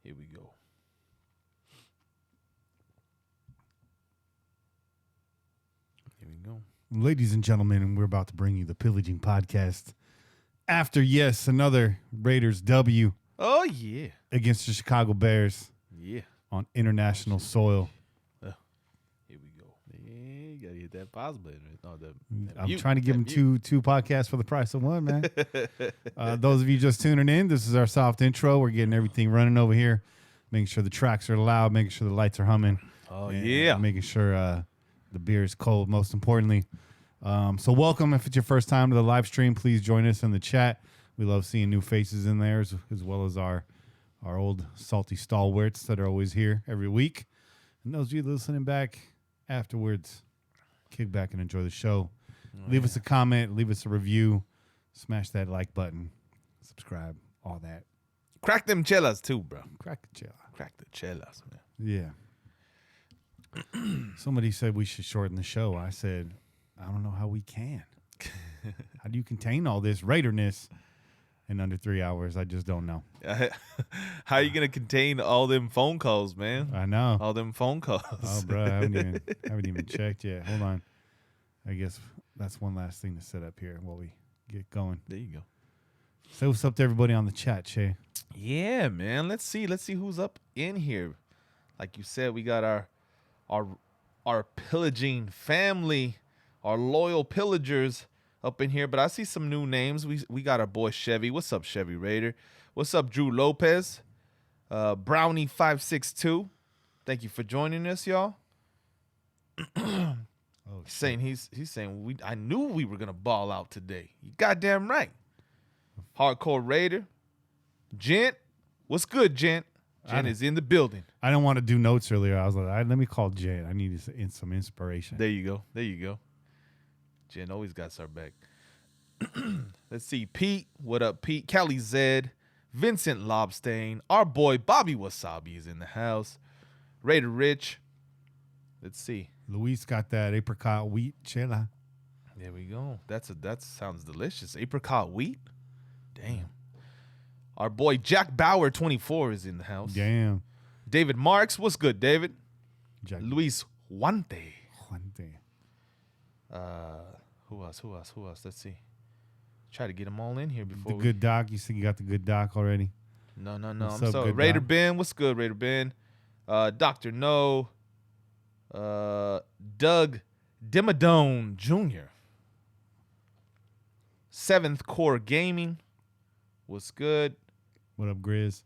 Here we go. Here we go. Ladies and gentlemen, we're about to bring you the Pillaging Podcast. After, yes, another Raiders W. Oh, yeah. Against the Chicago Bears. Yeah. On international soil. Here we go. Yeah, you got to hit that pause button. No, I'm trying to give them two podcasts for the price of one, man. Those of you just tuning in, this is our soft intro. We're getting everything running over here, making sure the tracks are loud, making sure the lights are humming. Oh, yeah. Making sure the beer is cold, most importantly. So welcome. If it's your first time to the live stream, please join us in the chat. We love seeing new faces in there as well as our old salty stalwarts that are always here every week. And those of you listening back afterwards, kick back and enjoy the show. Leave us a comment, leave us a review, smash that like button, subscribe, all that. Crack them chelas too, bro. Crack the chela. Crack the chelas, man. Yeah. Somebody said we should shorten the show. I said, I don't know how we can. How do you contain all this Raiderness in under 3 hours? I just don't know. How are you going to contain all them phone calls, man? I know. All them phone calls. Oh, bro, I haven't even checked yet. Hold on. I guess that's one last thing to set up here while we get going. There you go. Say what's up to everybody on the chat, Shay. Yeah, man. Let's see who's up in here. Like you said, we got our pillaging family, our loyal pillagers up in here. But I see some new names. We got our boy Chevy. What's up, Chevy Raider? What's up, Drew Lopez? Brownie562. Thank you for joining us, y'all. He's saying I knew we were gonna ball out today. You goddamn right. Hardcore Raider. Gent. What's good, Gent? Gent is in the building. I didn't want to do notes earlier. I was like, let me call Gent. I need some inspiration. There you go. Jen always got our back. Let's see. Pete. What up, Pete? Kelly Zed. Vincent Lobstain. Our boy Bobby Wasabi is in the house. Raider Rich. Let's see. Luis got that apricot wheat chela. There we go. That sounds delicious. Apricot wheat? Damn. Our boy Jack Bauer 24 is in the house. Damn. David Marks. What's good, David? Jack. Luis Juante. Who else? Let's see. Try to get them all in here before. Good doc. You said you got the good doc already? No. I'm sorry. Raider doc? Ben. What's good, Raider Ben? Dr. No. Doug Dimmadone Jr. Seventh Core Gaming. What's good? What up, Grizz?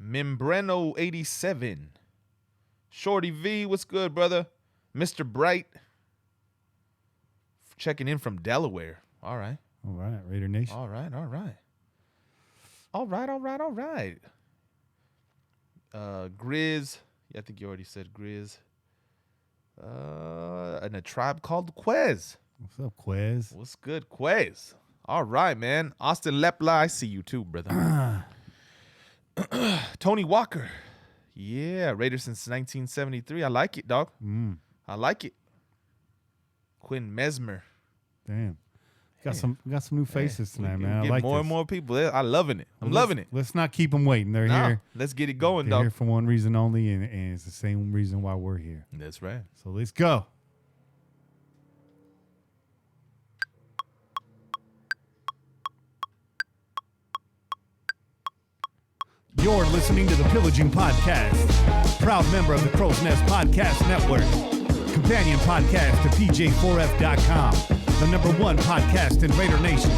Membreno 87. Shorty V. What's good, brother? Mr. Bright. Checking in from Delaware. All right, Raider Nation. All right. Grizz. Yeah, I think you already said Grizz. And a tribe called Quez. What's up, Quez? What's good, Quez? All right, man. Austin Lepla, I see you too, brother. Tony Walker. Yeah, Raider since 1973. I like it, dog. I like it. Quinn Mesmer. Damn. Got some new faces tonight, man. I like more and more people. I'm loving it. Loving it. Let's not keep them waiting. They're here. Let's get it going, They're dog. here for one reason only, and it's the same reason why we're here. That's right. So let's go. You're listening to the Pillaging Podcast, proud member of the Crow's Nest Podcast Network, companion podcast to PJ4F.com, the #1 podcast in Raider Nation.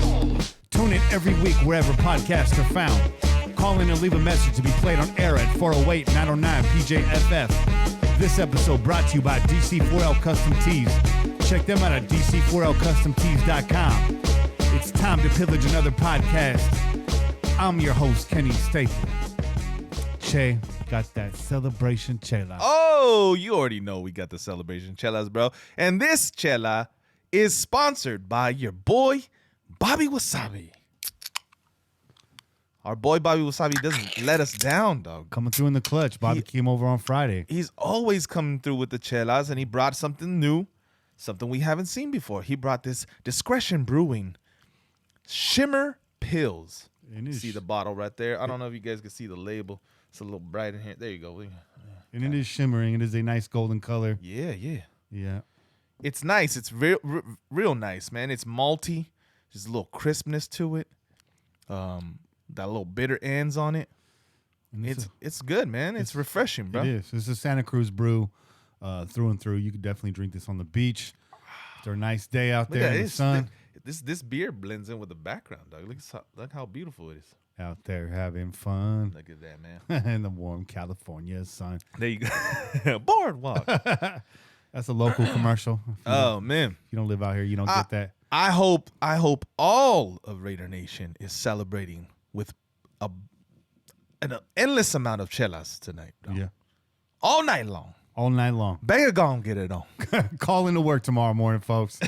Tune in every week wherever podcasts are found. Call in and leave a message to be played on air at 408-909-PJFF. This episode brought to you by DC4L Custom Tees. Check them out at DC4LCustomTees.com. It's time to pillage another podcast. I'm your host, Kenny Staple. Che got that celebration chela. Oh, you already know we got the celebration chelas, bro. And this chela is sponsored by your boy, Bobby Wasabi. Our boy Bobby Wasabi doesn't let us down, dog. Coming through in the clutch. Bobby came over on Friday. He's always coming through with the chelas, and he brought something new, something we haven't seen before. He brought this Discretion Brewing Shimmer Pills. And See the bottle right there. I don't know if you guys can see the label. It's a little bright in here. There you go. And it is shimmering. It is a nice golden color. Yeah. It's nice. It's real nice, man. It's malty. Just a little crispness to it. That little bitter ends on it. It's good, man. It's refreshing, bro. It is. It's a Santa Cruz brew through and through. You could definitely drink this on the beach. After a nice day out there in the sun. This beer blends in with the background, dog. Look how beautiful it is. Out there having fun. Look at that, man. In the warm California sun. There you go. Boardwalk. That's a local commercial. Man. If you don't live out here, you don't get that. I hope all of Raider Nation is celebrating with an endless amount of chelas tonight, dog. Yeah. All night long. All night long. Better go and get it on. Call into work tomorrow morning, folks.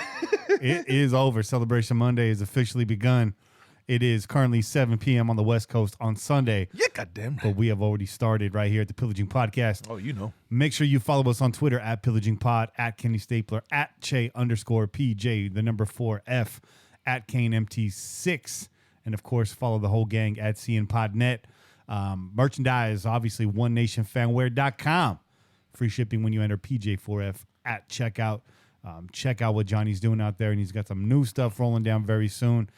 It is over. Celebration Monday has officially begun. It is currently 7 p.m. on the West Coast on Sunday. Yeah, goddamn right. But we have already started right here at the Pillaging Podcast. Oh, you know. Make sure you follow us on Twitter at Pillaging Pod, at Kenny Stapler, at Che_PJ, the number 4F, at KaneMT6. And, of course, follow the whole gang at CNPodNet. Merchandise, obviously, OneNationFanwear.com. Free shipping when you enter PJ4F at checkout. Check out what Johnny's doing out there, and he's got some new stuff rolling down very soon.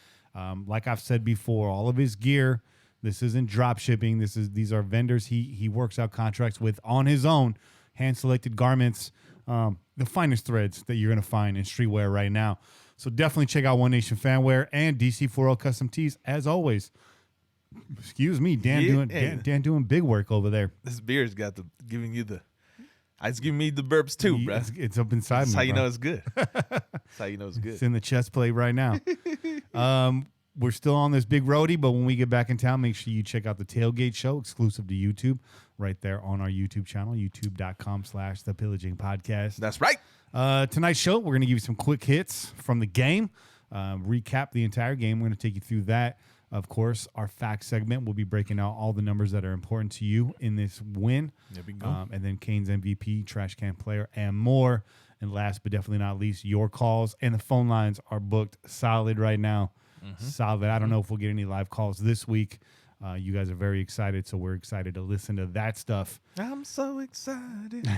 Like I've said before, all of his gear, this isn't drop shipping. These are vendors he works out contracts with on his own, hand-selected garments, the finest threads that you're going to find in streetwear right now. So definitely check out One Nation Fanwear and DC4L Custom Tees, as always. Excuse me, Dan doing big work over there. This beer's giving me the burps too, bro. It's up inside me. That's how you bro. know it's good. That's how you know it's good. It's in the chest plate right now. We're still on this big roadie, but when we get back in town, make sure you check out the Tailgate Show, exclusive to YouTube, right there on our YouTube channel, youtube.com/The Pillaging Podcast. That's right. Tonight's show, we're going to give you some quick hits from the game, recap the entire game. We're going to take you through that. Of course, our fact segment, we'll be breaking out all the numbers that are important to you in this win. There we go. And then Kane's MVP, trash can player, and more. And last but definitely not least, your calls and the phone lines are booked solid right now. Mm-hmm. Solid. I don't know if we'll get any live calls this week. You guys are very excited, so we're excited to listen to that stuff. I'm so excited.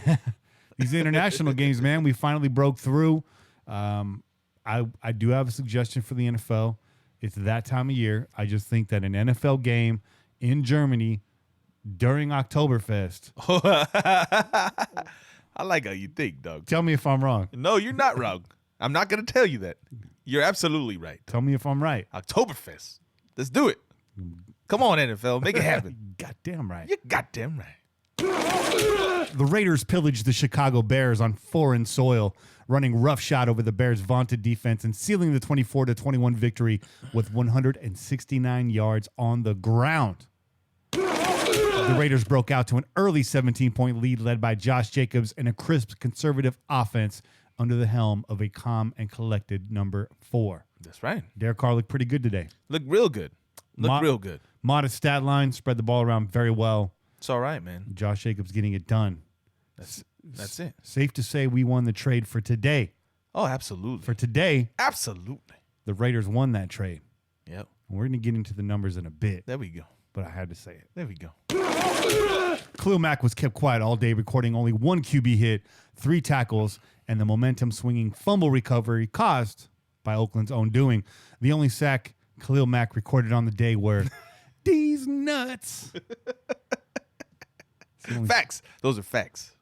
These international games, man, we finally broke through. I do have a suggestion for the NFL. It's that time of year. I just think that an NFL game in Germany during Oktoberfest. I like how you think, Doug. Tell me if I'm wrong. No, you're not wrong. I'm not going to tell you that. You're absolutely right. Tell me if I'm right. Oktoberfest. Let's do it. Come on, NFL. Make it happen. Goddamn right. You're goddamn right. The Raiders pillaged the Chicago Bears on foreign soil, running roughshod over the Bears' vaunted defense and sealing the 24-21 victory with 169 yards on the ground. The Raiders broke out to an early 17-point lead led by Josh Jacobs and a crisp conservative offense under the helm of a calm and collected number 4. That's right. Derek Carr looked pretty good today. Look real good. Real good. Modest stat line, spread the ball around very well. It's all right, man. Josh Jacobs getting it done. That's it. Safe to say we won the trade for today. Oh, absolutely. For today, absolutely. The Raiders won that trade. Yep. We're going to get into the numbers in a bit. There we go. But I had to say it. There we go. Khalil Mac was kept quiet all day, recording only 1 QB hit, 3 tackles, and the momentum-swinging fumble recovery caused by Oakland's own doing. The only sack Khalil Mac recorded on the day were these nuts. Facts. Those are facts.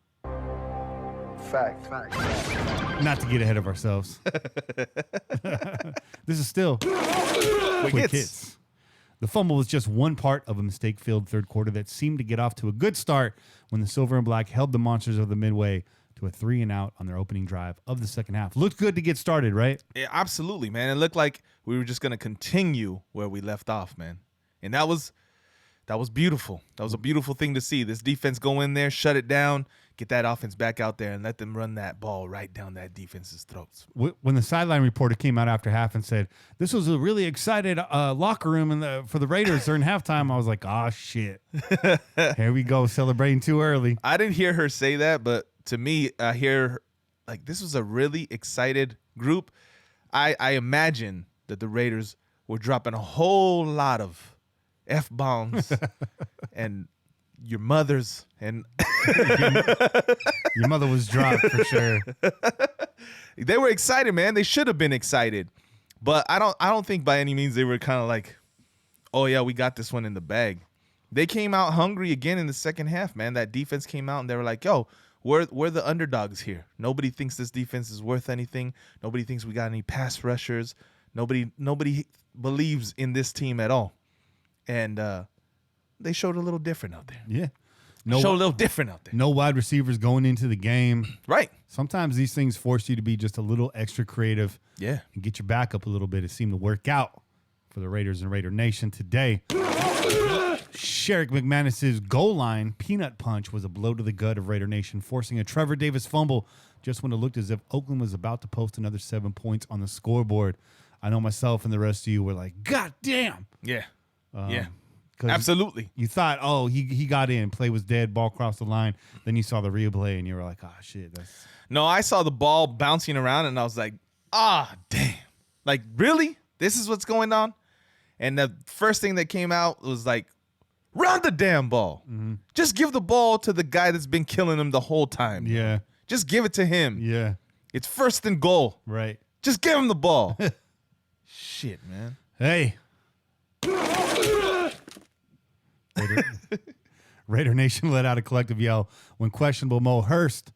Fact. Not to get ahead of ourselves. This is still quick hits. The fumble was just one part of a mistake-filled third quarter that seemed to get off to a good start when the Silver and Black held the Monsters of the Midway to a 3-and-out on their opening drive of the second half. Looked good to get started, right? Yeah, absolutely, man. It looked like we were just going to continue where we left off, man. And that was beautiful. That was a beautiful thing to see. This defense go in there, shut it down, get that offense back out there, and let them run that ball right down that defense's throats. When the sideline reporter came out after half and said, this was a really excited locker room for the Raiders during halftime, I was like, oh, shit. Here we go, celebrating too early. I didn't hear her say that, but to me, I hear like this was a really excited group. I imagine that the Raiders were dropping a whole lot of F-bombs and your mother's and Your mother was dropped for sure. they were excited, man. They should have been excited. But I don't think by any means they were kind of like, oh yeah, we got this one in the bag. They came out hungry again in the second half, man. That defense came out and they were like, yo, we're the underdogs here. Nobody thinks this defense is worth anything. Nobody thinks we got any pass rushers. Nobody believes in this team at all. And they showed a little different out there. Yeah. Showed a little different out there. No wide receivers going into the game. Right. Sometimes these things force you to be just a little extra creative. Yeah. And get your back up a little bit. It seemed to work out for the Raiders and Raider Nation today. Sherrick McManus's goal line peanut punch was a blow to the gut of Raider Nation, forcing a Trevor Davis fumble just when it looked as if Oakland was about to post another 7 points on the scoreboard. I know myself and the rest of you were like, God damn. Yeah. Yeah. 'Cause Absolutely. You thought, oh, he got in, play was dead, ball crossed the line. Then you saw the replay and you were like, oh, shit. No, I saw the ball bouncing around and I was like, damn. Like, really? This is what's going on? And the first thing that came out was like, run the damn ball. Mm-hmm. Just give the ball to the guy that's been killing him the whole time. Yeah. Just give it to him. Yeah. It's first and goal. Right. Just give him the ball. Shit, man. Hey. Raider Nation let out a collective yell when questionable Mo Hurst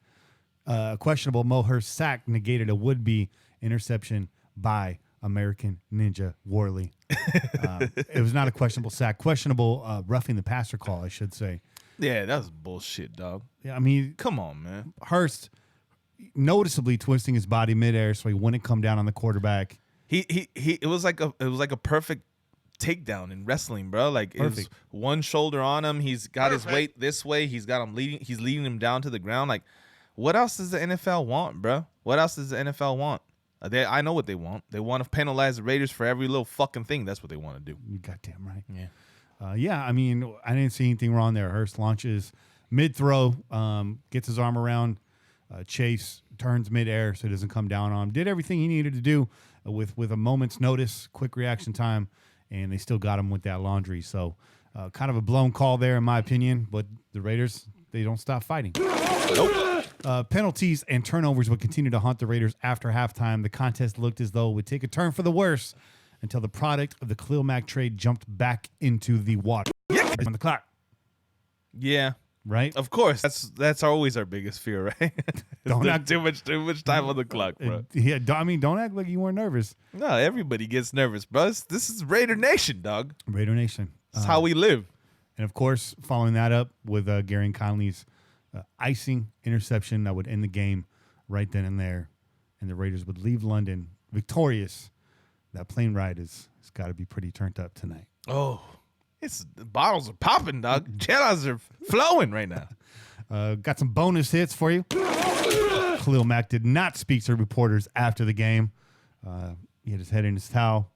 sack negated a would-be interception by American Ninja Worley. It was not a questionable sack. Questionable roughing the passer call, I should say. Yeah, that was bullshit, dog. Yeah, I mean, come on, man. Hurst noticeably twisting his body midair so he wouldn't come down on the quarterback. It was like a perfect takedown in wrestling, bro. Like, it was one shoulder on him. He's got his weight this way. He's leading him down to the ground. Like, what else does the NFL want, bro? What else does the NFL want? I know what they want. They want to penalize the Raiders for every little fucking thing. That's what they want to do. You goddamn right. Yeah. Yeah, I mean, I didn't see anything wrong there. Hurst launches mid-throw, gets his arm around Chase, turns mid-air so he doesn't come down on him. Did everything he needed to do with a moment's notice, quick reaction time, and they still got him with that laundry. So kind of a blown call there, in my opinion. But the Raiders, they don't stop fighting. Nope. Penalties and turnovers would continue to haunt the Raiders after halftime. The contest looked as though it would take a turn for the worse until the product of the Khalil Mac trade jumped back into the water. Yeah. On the clock. Yeah. Right? Of course. That's always our biggest fear, right? Don't act too much time on the clock, bro. Yeah, don't act like you weren't nervous. No, everybody gets nervous, bro. This is Raider Nation, dog. Raider Nation. That's how we live. And of course, following that up with Gary Conley's icing interception that would end the game right then and there, and the Raiders would leave London victorious. That plane ride has got to be pretty turned up tonight. Oh, the bottles are popping, dog. Cheddars are flowing right now. Got some bonus hits for you. Khalil Mac did not speak to reporters after the game. He had his head in his towel,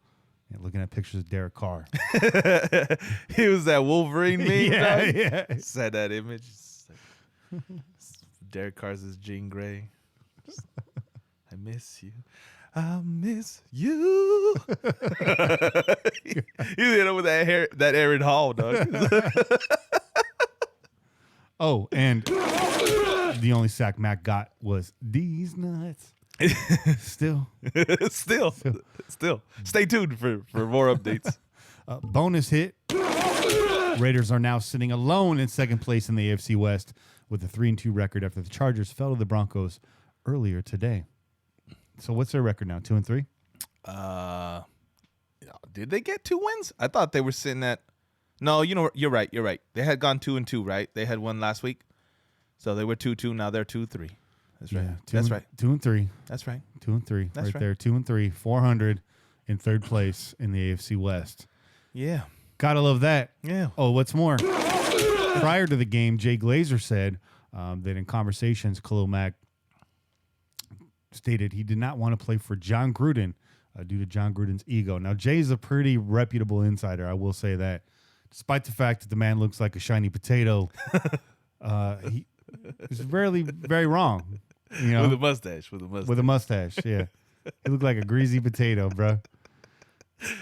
looking at pictures of Derek Carr. He was that Wolverine meme, yeah, dog. yeah. Said that image. Derek Carr's is Jean Grey. I miss you. I miss you. You hit him with that Aaron Hall, dog. Oh, and the only sack Mac got was these nuts. Still. Stay tuned for more updates. Bonus hit. Raiders are now sitting alone in second place in the AFC West with a 3-2 record after the Chargers fell to the Broncos earlier today. So what's their record now? 2-3? Did they get 2 wins? I thought they were sitting at. No, you're right. They had gone 2-2, right? They had one last week, so they were 2-2. Now they're 2-3. That's right. Yeah, That's right. 2-3. That's right. 2-3. That's right there. 2-3. 400 in third place in the AFC West. Yeah. Gotta love that. Yeah. Oh, what's more? Prior to the game, Jay Glazer said that in conversations, Khalil Mac stated he did not want to play for John Gruden due to John Gruden's ego. Now, Jay's a pretty reputable insider, I will say that. Despite the fact that the man looks like a shiny potato, he's rarely very wrong. You know, With a mustache. yeah. He looked like a greasy potato, bro.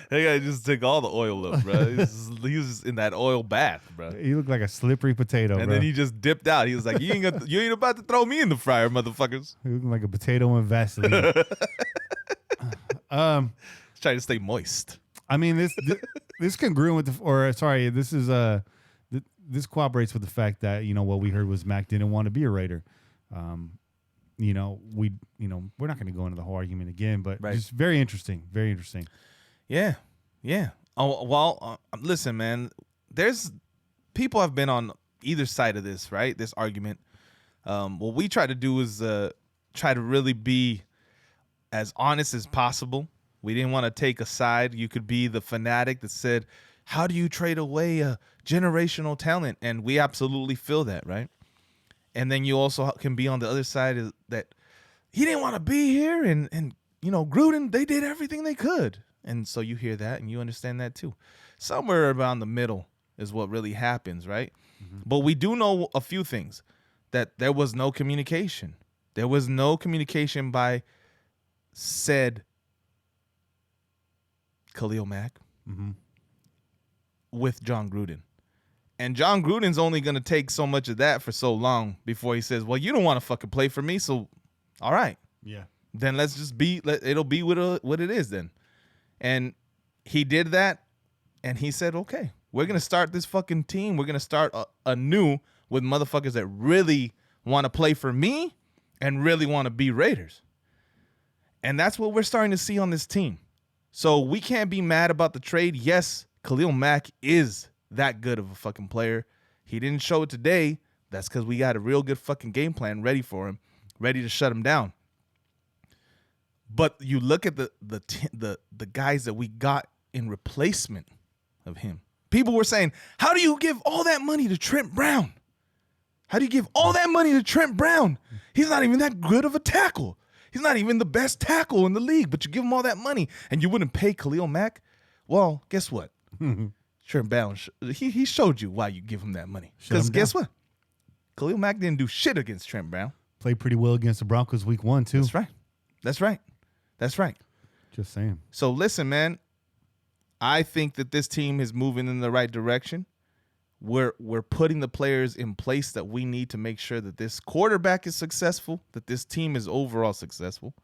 That guy just took all the oil up, bro. He was just in that oil bath, bro. He looked like a slippery potato, And bro. then he just dipped out. He was like, you ain't about to throw me in the fryer, motherfuckers. He looked like a potato in Vaseline. He's trying to stay moist. I mean, this congruent with this cooperates with the fact that, what we heard was Mac didn't want to be a Raider. We're not going to go into the whole argument again, but just very interesting. Very interesting. Yeah. Oh, well, listen, man, people have been on either side of this, right? This argument. What we try to do is try to really be as honest as possible. We didn't want to take a side. You could be the fanatic that said, how do you trade away a generational talent? And we absolutely feel that, right? And then you also can be on the other side is that he didn't want to be here. And Gruden, they did everything they could. And so you hear that and you understand that too. Somewhere around the middle is what really happens, right? Mm-hmm. But we do know a few things, that there was no communication. There was no communication by said Khalil Mac with John Gruden. And John Gruden's only going to take so much of that for so long before he says, well, you don't want to fucking play for me, so all right. Yeah. Then let's just it'll be what it is then. And he did that, and he said, okay, we're going to start this fucking team. We're going to start anew with motherfuckers that really want to play for me and really want to be Raiders. And that's what we're starting to see on this team. So we can't be mad about the trade. Yes, Khalil Mac is that good of a fucking player. He didn't show it today. That's because we got a real good fucking game plan ready for him, ready to shut him down. But you look at the guys that we got in replacement of him. People were saying, how do you give all that money to Trent Brown? How do you give all that money to Trent Brown? He's not even that good of a tackle. He's not even the best tackle in the league, but you give him all that money and you wouldn't pay Khalil Mac? Well, guess what? Trent Brown, he showed you why you give him that money. Because guess what? Khalil Mac didn't do shit against Trent Brown. Played pretty well against the Broncos week 1, too. That's right. Just saying. So listen, man, I think that this team is moving in the right direction. We're putting the players in place that we need to make sure that this quarterback is successful, that this team is overall successful.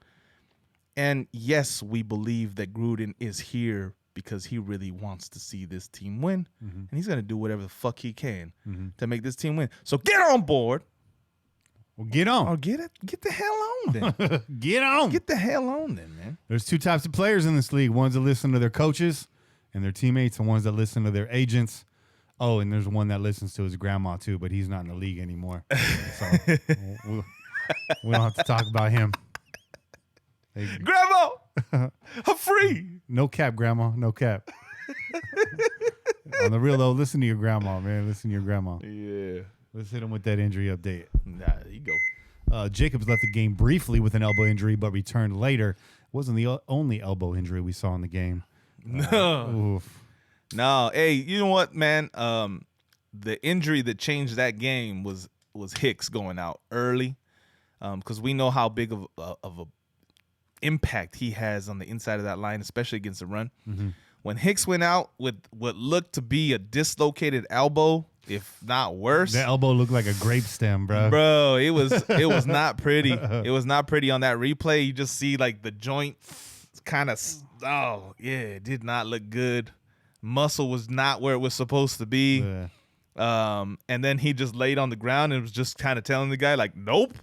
And yes, we believe that Gruden is here because he really wants to see this team win. Mm-hmm. And he's going to do whatever the fuck he can to make this team win. So get on board. Well, get on. Or get the hell on then. Get on. Get the hell on then, man. There's two types of players in this league. Ones that listen to their coaches and their teammates, and ones that listen to their agents. Oh, and there's one that listens to his grandma too, but he's not in the league anymore. So we don't have to talk about him. Hey, Grandma, I'm free. No cap, Grandma. No cap. On the real though, listen to your grandma, man. Listen to your grandma. Yeah. Let's hit him with that injury update. Nah, there you go. Jacobs left the game briefly with an elbow injury, but returned later. It wasn't the only elbow injury we saw in the game. No. Hey, you know what, man? The injury that changed that game was Hicks going out early, because we know how big of a impact he has on the inside of that line, especially against the run. Mm-hmm. When Hicks went out with what looked to be a dislocated elbow, if not worse. That elbow looked like a grape stem, bro. Bro, it was not pretty. It was not pretty on that replay. You just see like the joint kind of, it did not look good. Muscle was not where it was supposed to be. Yeah. And then he just laid on the ground and was just kind of telling the guy like, nope,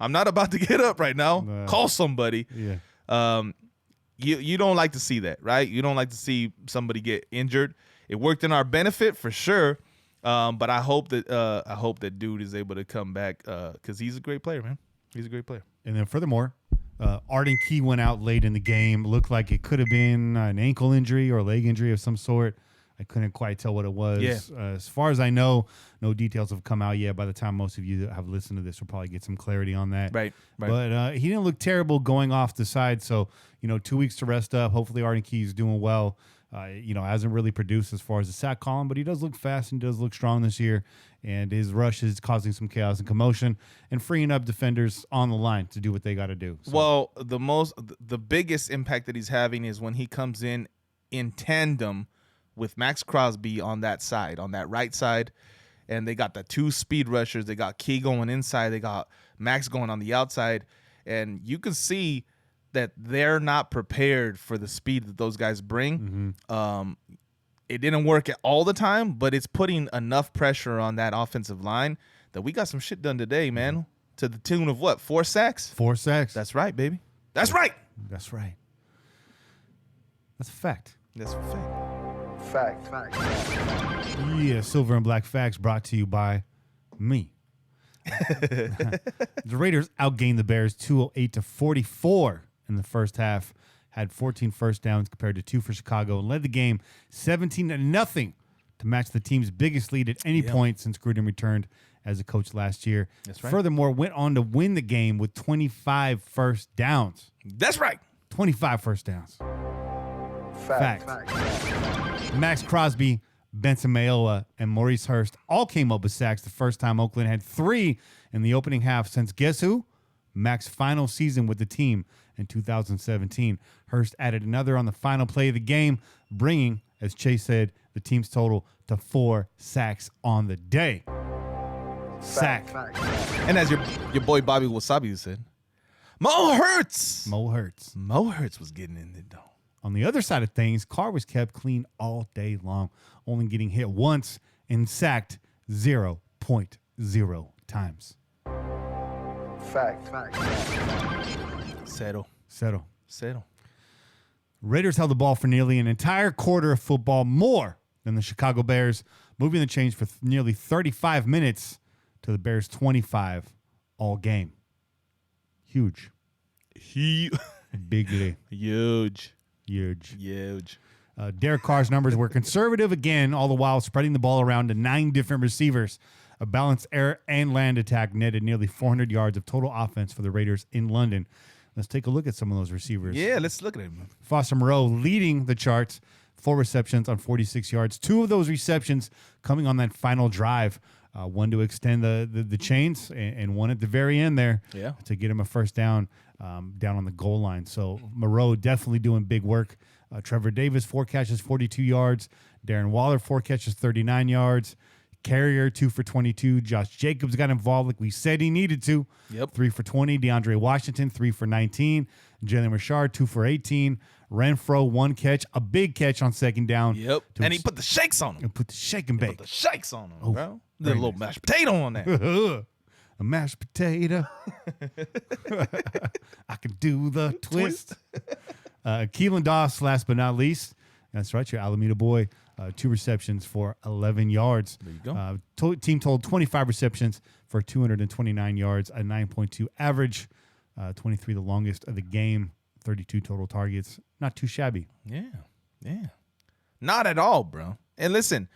I'm not about to get up right now. Call somebody. Yeah. You don't like to see that, right? You don't like to see somebody get injured. It worked in our benefit for sure. But I hope that dude is able to come back because he's a great player, man. He's a great player. And then furthermore, Arden Key went out late in the game. Looked like it could have been an ankle injury or a leg injury of some sort. I couldn't quite tell what it was. Yeah. As far as I know, no details have come out yet. By the time most of you that have listened to this will probably get some clarity on that. Right. But he didn't look terrible going off the side. So, 2 weeks to rest up. Hopefully Arden Key is doing well. Hasn't really produced as far as the sack column, but he does look fast and does look strong this year. And his rush is causing some chaos and commotion and freeing up defenders on the line to do what they got to do. So. Well, the biggest impact that he's having is when he comes in tandem with Max Crosby on that side, on that right side. And they got the 2 speed rushers. They got Key going inside. They got Max going on the outside. And you can see that they're not prepared for the speed that those guys bring. Mm-hmm. It didn't work all the time, but it's putting enough pressure on that offensive line that we got some shit done today, man. Mm-hmm. To the tune of what? 4 sacks? 4 sacks. That's right, baby. That's right. That's right. That's a fact. That's a Fact. Yeah, Silver and Black Facts brought to you by me. The Raiders outgained the Bears 208-44 in the first half. Had 14 first downs compared to 2 for Chicago, and led the game 17-0 to match the team's biggest lead at any point since Gruden returned as a coach last year. That's right. Furthermore, went on to win the game with 25 first downs. That's right. 25 first downs. Fact. Max Crosby, Benson Mayowa, and Maurice Hurst all came up with sacks the first time Oakland had 3 in the opening half since guess who? Mac's final season with the team in 2017. Hurst added another on the final play of the game, bringing, as Chase said, the team's total to 4 sacks on the day. Sack. And as your boy Bobby Wasabi said, Mo Hurts. Mo Hurts was getting in the dome. On the other side of things, Carr was kept clean all day long, only getting hit once and sacked 0.0 times. Fact. Settle. Raiders held the ball for nearly an entire quarter of football more than the Chicago Bears, moving the chains for nearly 35 minutes to the Bears' 25 all game. Huge. Bigly. Huge. Derek Carr's numbers were conservative again, all the while spreading the ball around to 9 different receivers. A balanced air and land attack netted nearly 400 yards of total offense for the Raiders in London. Let's take a look at some of those receivers. Yeah, let's look at him. Foster Moreau leading the charts, 4 receptions on 46 yards. 2 of those receptions coming on that final drive. One to extend the chains and one at the very end there to get him a first down down on the goal line. So Moreau definitely doing big work. Trevor Davis, 4 catches, 42 yards. Darren Waller, 4 catches, 39 yards. Carrier, 2 for 22. Josh Jacobs got involved like we said he needed to. 3 for 20. DeAndre Washington, 3 for 19. Jalen Richard, 2 for 18. Renfro, 1 catch, a big catch on second down. And he put the shakes on him. And put the shake and bake. Put the shakes on him, bro. Did a little mashed potato on that. A mashed potato. I can do the twist. Keelan Doss, last but not least. That's right, your Alameda boy. 2 receptions for 11 yards. There you go. Team total 25 receptions for 229 yards, a 9.2 average. 23 the longest of the game. 32 total targets. Not too shabby. Yeah. Not at all, bro. And listen,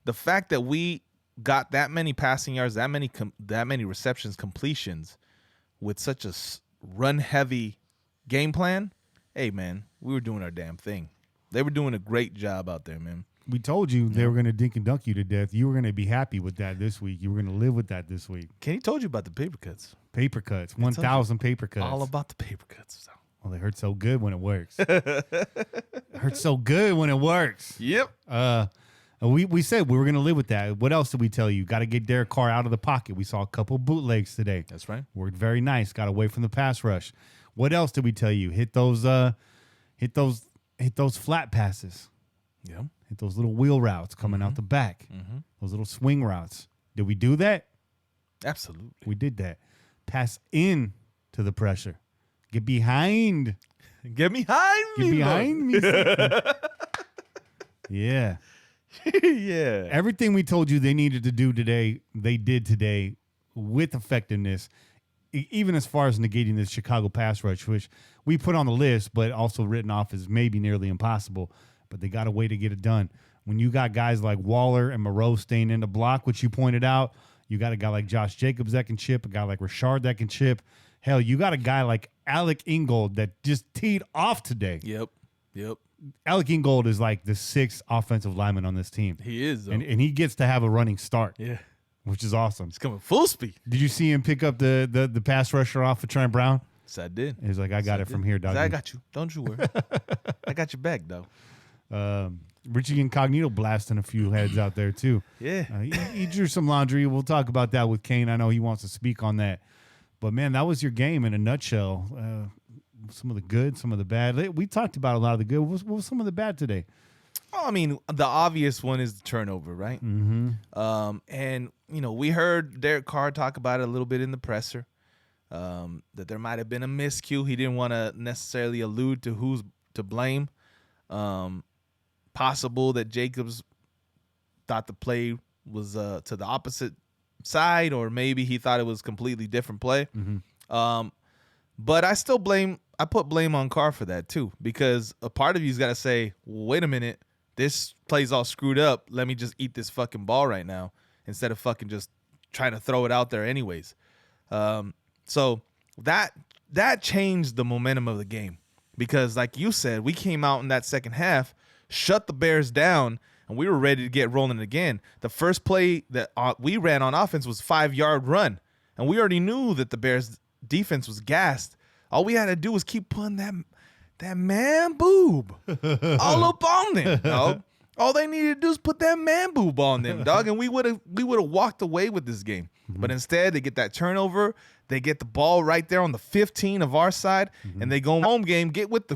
the fact that we got that many passing yards, that many receptions, completions with such a run-heavy game plan, hey, man, we were doing our damn thing. They were doing a great job out there, man. We told you they were going to dink and dunk you to death. You were going to be happy with that this week. You were going to live with that this week. Kenny told you about the paper cuts. 1,000 paper cuts. All about the paper cuts. So. Well, they hurt so good when it works. Hurts so good when it works. Yep. We said we were going to live with that. What else did we tell you? Got to get Derek Carr out of the pocket. We saw a couple bootlegs today. That's right. Worked very nice. Got away from the pass rush. What else did we tell you? Hit those flat passes. Yeah. Hit those little wheel routes coming out the back. Mm-hmm. Those little swing routes. Did we do that? Absolutely. We did that. Pass in to the pressure. Get behind. Get behind me. Yeah. Yeah. Everything we told you they needed to do today, they did today with effectiveness, even as far as negating this Chicago pass rush, which we put on the list, but also written off as maybe nearly impossible. But they got a way to get it done. When you got guys like Waller and Moreau staying in the block, which you pointed out, you got a guy like Josh Jacobs that can chip, a guy like Richard that can chip. Hell, you got a guy like Alec Ingold that just teed off today. Yep. Alec Ingold is like the 6th offensive lineman on this team. He is, though. And he gets to have a running start. Yeah. Which is awesome. He's coming full speed. Did you see him pick up the pass rusher off of Trent Brown? Yes, I did. He's like, I got it from here, dog. I got you. Don't you worry. I got your back, though. Richie Incognito blasting a few heads out there, too. Yeah. He drew some laundry. We'll talk about that with Kane. I know he wants to speak on that. But, man, that was your game in a nutshell. Some of the good, some of the bad. We talked about a lot of the good. What was some of the bad today? Oh, I mean, the obvious one is the turnover, right? Mm-hmm. And, we heard Derek Carr talk about it a little bit in the presser, that there might have been a miscue. He didn't want to necessarily allude to who's to blame. Possible that Jacobs thought the play was to the opposite side, or maybe he thought it was completely different play. Mm-hmm. But I put blame on Carr for that too, because a part of you's got to say, wait a minute, this play's all screwed up. Let me just eat this fucking ball right now instead of fucking just trying to throw it out there anyways. So that changed the momentum of the game, because like you said, we came out in that second half, shut the Bears down, and we were ready to get rolling again. The first play that we ran on offense was 5-yard run, and we already knew that the Bears defense was gassed. All we had to do was keep putting that man boob all up on them, dog. All they needed to do is put that man boob on them, dog, and we would have walked away with this game. Mm-hmm. But instead, they get that turnover. They get the ball right there on the 15 of our side, and they go home game. Get with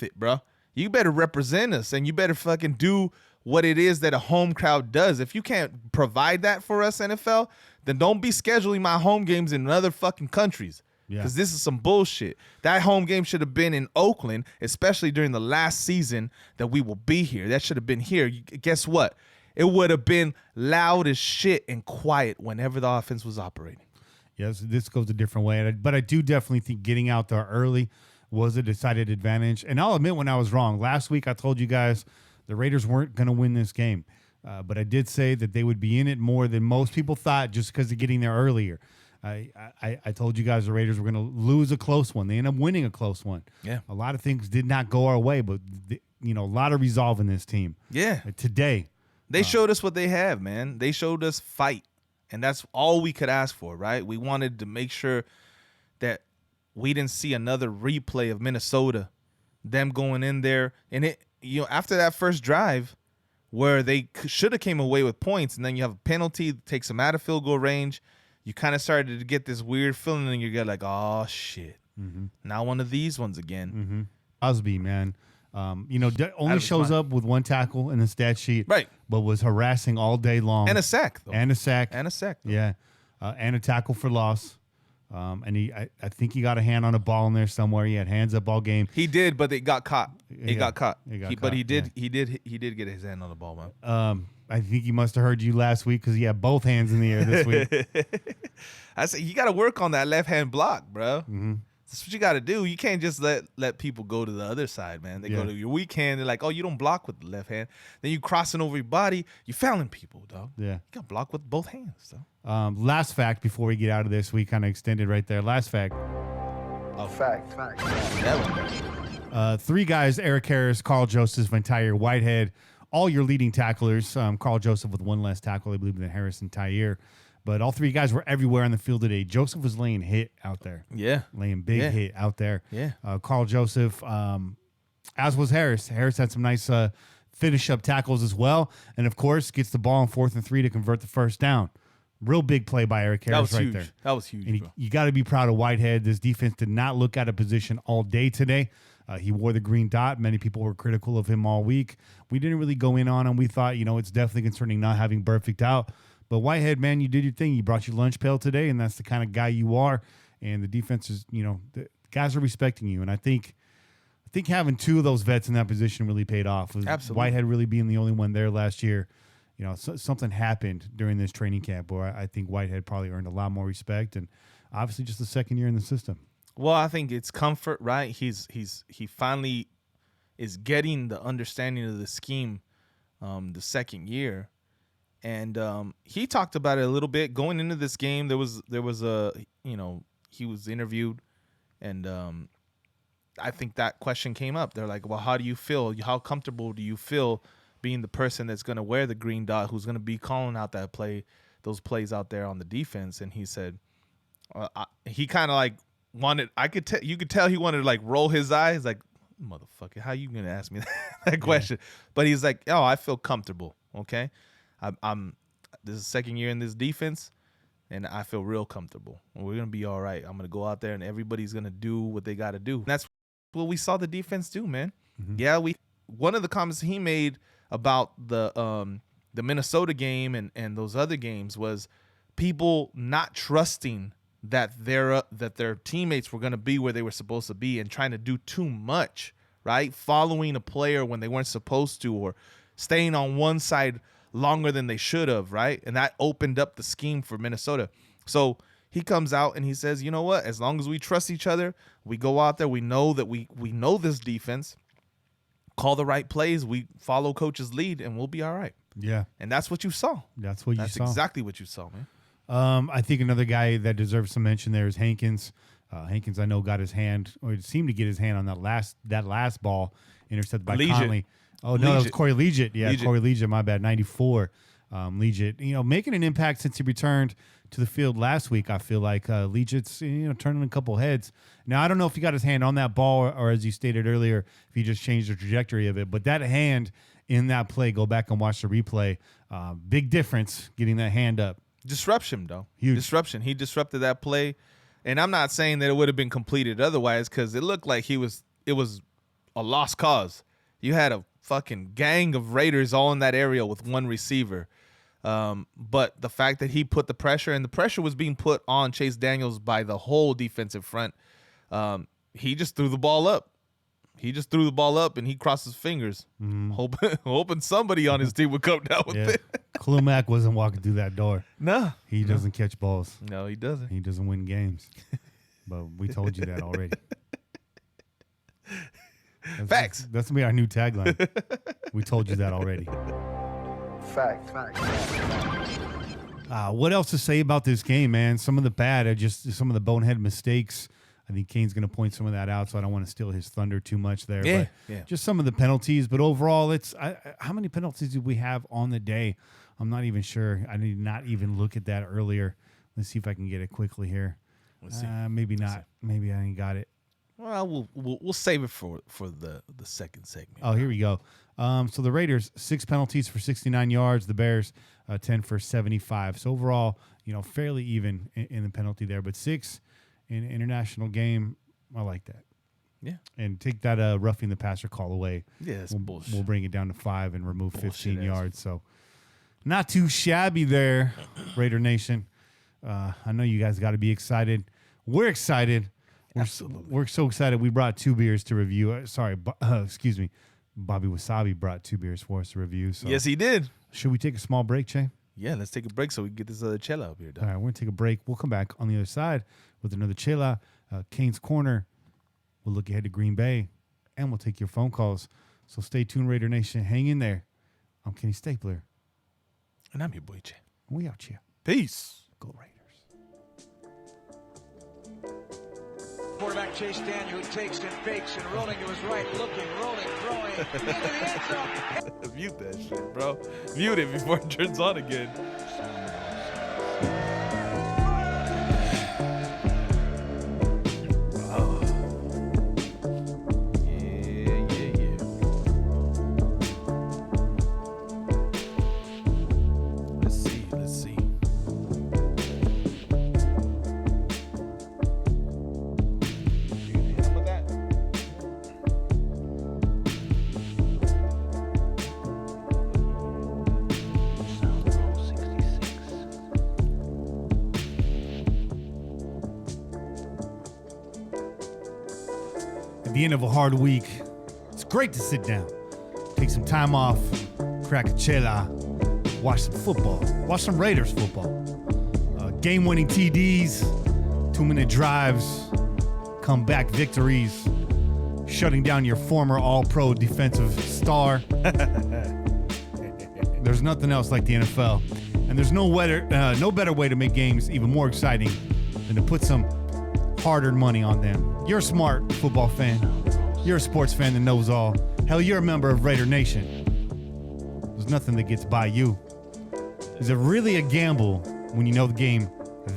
it, bro. You better represent us, and you better fucking do what it is that a home crowd does. If you can't provide that for us, NFL, then don't be scheduling my home games in other fucking countries. Because this is some bullshit. That home game should have been in Oakland, especially during the last season that we will be here. That should have been here. Guess what? It would have been loud as shit and quiet whenever the offense was operating. Yes, this goes a different way. But I do definitely think getting out there early was a decided advantage. And I'll admit when I was wrong. Last week I told you guys the Raiders weren't going to win this game. But I did say that they would be in it more than most people thought just because of getting there earlier. I told you guys the Raiders were going to lose a close one. They ended up winning a close one. Yeah. A lot of things did not go our way, but, a lot of resolve in this team. Yeah. Today. They showed us what they have, man. They showed us fight, and that's all we could ask for, right? We wanted to make sure that we didn't see another replay of Minnesota, them going in there. And, after that first drive where they should have came away with points, and then you have a penalty, takes them out of field goal range, you kind of started to get this weird feeling in your gut like, oh, shit. Mm-hmm. Not one of these ones again. Mm-hmm. Osby, man. Only shows up with one tackle in the stat sheet. Right. But was harassing all day long. And a sack, though. And a sack. Though. Yeah. And a tackle for loss. And I think he got a hand on a ball in there somewhere. He had hands up all game. He did, but it got caught. He got caught. But he did get his hand on the ball, man. I think he must have heard you last week because he had both hands in the air this week. I said you got to work on that left hand block, bro. Mm-hmm. That's what you got to do. You can't just let people go to the other side, man. They go to your weak hand. They're like, oh, you don't block with the left hand. Then you crossing over your body. You fouling people, dog. Yeah, you got to block with both hands, though. Last fact before we get out of this, we kind of extended right there. Last fact. Oh, fact. That 3 guys: Eric Harris, Carl Joseph, and Tyre Whitehead. All your leading tacklers. Carl Joseph with one less tackle, I believe, than Harris and Tyre. But all 3 guys were everywhere on the field today. Joseph was laying hit out there. Yeah. Laying big hit out there. Yeah. Carl Joseph, as was Harris. Harris had some nice finish-up tackles as well. And, of course, gets the ball on 4th and 3 to convert the first down. Real big play by Eric Harris right there. That was huge, and bro. You got to be proud of Whitehead. This defense did not look out of position all day today. He wore the green dot. Many people were critical of him all week. We didn't really go in on him. We thought, it's definitely concerning not having Burfict out. But Whitehead, man, you did your thing. You brought your lunch pail today, and that's the kind of guy you are. And the defense is, the guys are respecting you. And I think having 2 of those vets in that position really paid off. Absolutely. Whitehead really being the only one there last year. Something happened during this training camp where I think Whitehead probably earned a lot more respect. And obviously just the second year in the system. Well, I think it's comfort, right? He finally is getting the understanding of the scheme the second year. And he talked about it a little bit going into this game. There was a he was interviewed, and I think that question came up. They're like, well, how do you feel? How comfortable do you feel being the person that's going to wear the green dot, who's going to be calling out those plays out there on the defense? And he said, he kind of like wanted, you could tell he wanted to like roll his eyes, like, motherfucker, how you going to ask me that question? But he's like, oh, I feel comfortable. Okay. This is the second year in this defense, and I feel real comfortable. We're going to be all right. I'm going to go out there, and everybody's going to do what they got to do. And that's what we saw the defense do, man. Mm-hmm. Yeah, one of the comments he made about the Minnesota game and those other games was people not trusting that their teammates were going to be where they were supposed to be and trying to do too much, right? Following a player when they weren't supposed to, or staying on one side longer than they should have, right? And that opened up the scheme for Minnesota. So he comes out and he says, you know what? As long as we trust each other, we go out there, we know that we know this defense, call the right plays, we follow coach's lead, and we'll be all right. Yeah. And that's what you saw. That's That's exactly what you saw, man. I think another guy that deserves some mention there is Hankins. Hankins, I know, got his hand, or seemed to get his hand on that last ball intercepted by Conley. Oh, no, that was Corey Liggett. Yeah, Corey Liggett, my bad, 94. Liggett, making an impact since he returned to the field last week. I feel like Liggett's, turning a couple heads. Now, I don't know if he got his hand on that ball or as you stated earlier, if he just changed the trajectory of it. But that hand in that play, go back and watch the replay. Big difference getting that hand up. Disruption, though. Huge. Disruption. He disrupted that play. And I'm not saying that it would have been completed otherwise, because it looked like it was a lost cause. You had a fucking gang of Raiders all in that area with one receiver. But the fact that he put the pressure, and the pressure was being put on Chase Daniels by the whole defensive front, he just threw the ball up. And he crossed his fingers, hoping somebody on his team would come down with it. Khalil Mac wasn't walking through that door. No. He doesn't catch balls. No, he doesn't. He doesn't win games. But we told you that already. Facts. That's going to be our new tagline. We told you that already. Fact. What else to say about this game, man? Some of the bad are just some of the bonehead mistakes. I think Kane's going to point some of that out, so I don't want to steal his thunder too much there. Yeah, but yeah. Just some of the penalties. But overall, how many penalties did we have on the day? I'm not even sure. I did not even look at that earlier. Let's see if I can get it quickly here. Let's see. Maybe not. Maybe I ain't got it. Well, we'll save it for the second segment. Oh, here we go. So the Raiders, 6 penalties for 69 yards. The Bears, 10 for 75. So overall, fairly even in the penalty there. But 6 in an international game, I like that. Yeah. And take that roughing the passer call away. Yeah, it's bullshit. We'll bring it down to 5 and remove 15 yards. So not too shabby there, Raider Nation. I know you guys got to be excited. We're excited. Absolutely. We're so excited. We brought 2 beers to review. Excuse me. Bobby Wasabi brought 2 beers for us to review. So yes, he did. Should we take a small break, Che? Yeah, let's take a break so we can get this other chela up here done. All right, we're going to take a break. We'll come back on the other side with another chela, Kane's Corner. We'll look ahead to Green Bay, and we'll take your phone calls. So stay tuned, Raider Nation. Hang in there. I'm Kenny Stapler. And I'm your boy, Che. We out here. Peace. Go Raiders. Quarterback Chase Daniel takes and fakes and rolling to his right, looking, rolling, throwing into the end zone. Mute that shit, bro. Mute it before it turns on again. Oh. Yeah. Let's see. At the end of a hard week, it's great to sit down, take some time off, crack a chela, watch some football, watch some Raiders football. Game-winning TDs, 2-minute drives, comeback victories, shutting down your former all-pro defensive star. There's nothing else like the NFL. And there's no better way to make games even more exciting than to put some hard-earned money on them. You're a smart football fan. You're a sports fan that knows all. Hell, you're a member of Raider Nation. There's nothing that gets by you. Is it really a gamble when you know the game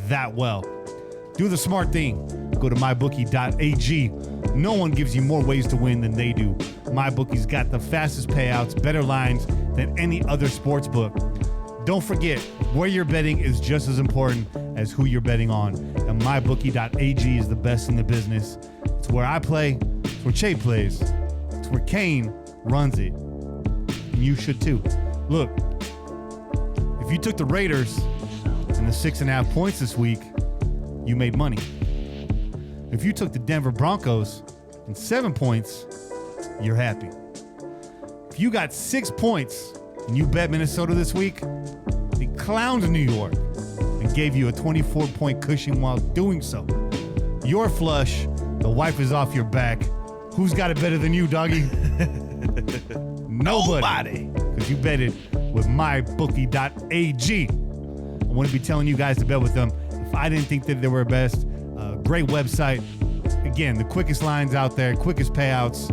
that well? Do the smart thing. Go to mybookie.ag. No one gives you more ways to win than they do. MyBookie's got the fastest payouts, better lines than any other sports book. Don't forget, where you're betting is just as important as who you're betting on. And mybookie.ag is the best in the business. It's where I play. It's where Che plays. It's where Kane runs it. And you should too. Look, if you took the Raiders and the 6.5 points this week, you made money. If you took the Denver Broncos and 7 points, you're happy. If you got 6 points and you bet Minnesota this week, they clowned New York and gave you a 24-point cushion while doing so. You're flush. The wife is off your back. Who's got it better than you, doggy? Nobody. Because you betted with mybookie.ag. I wouldn't be telling you guys to bet with them if I didn't think that they were best. Great website. Again, the quickest lines out there, quickest payouts.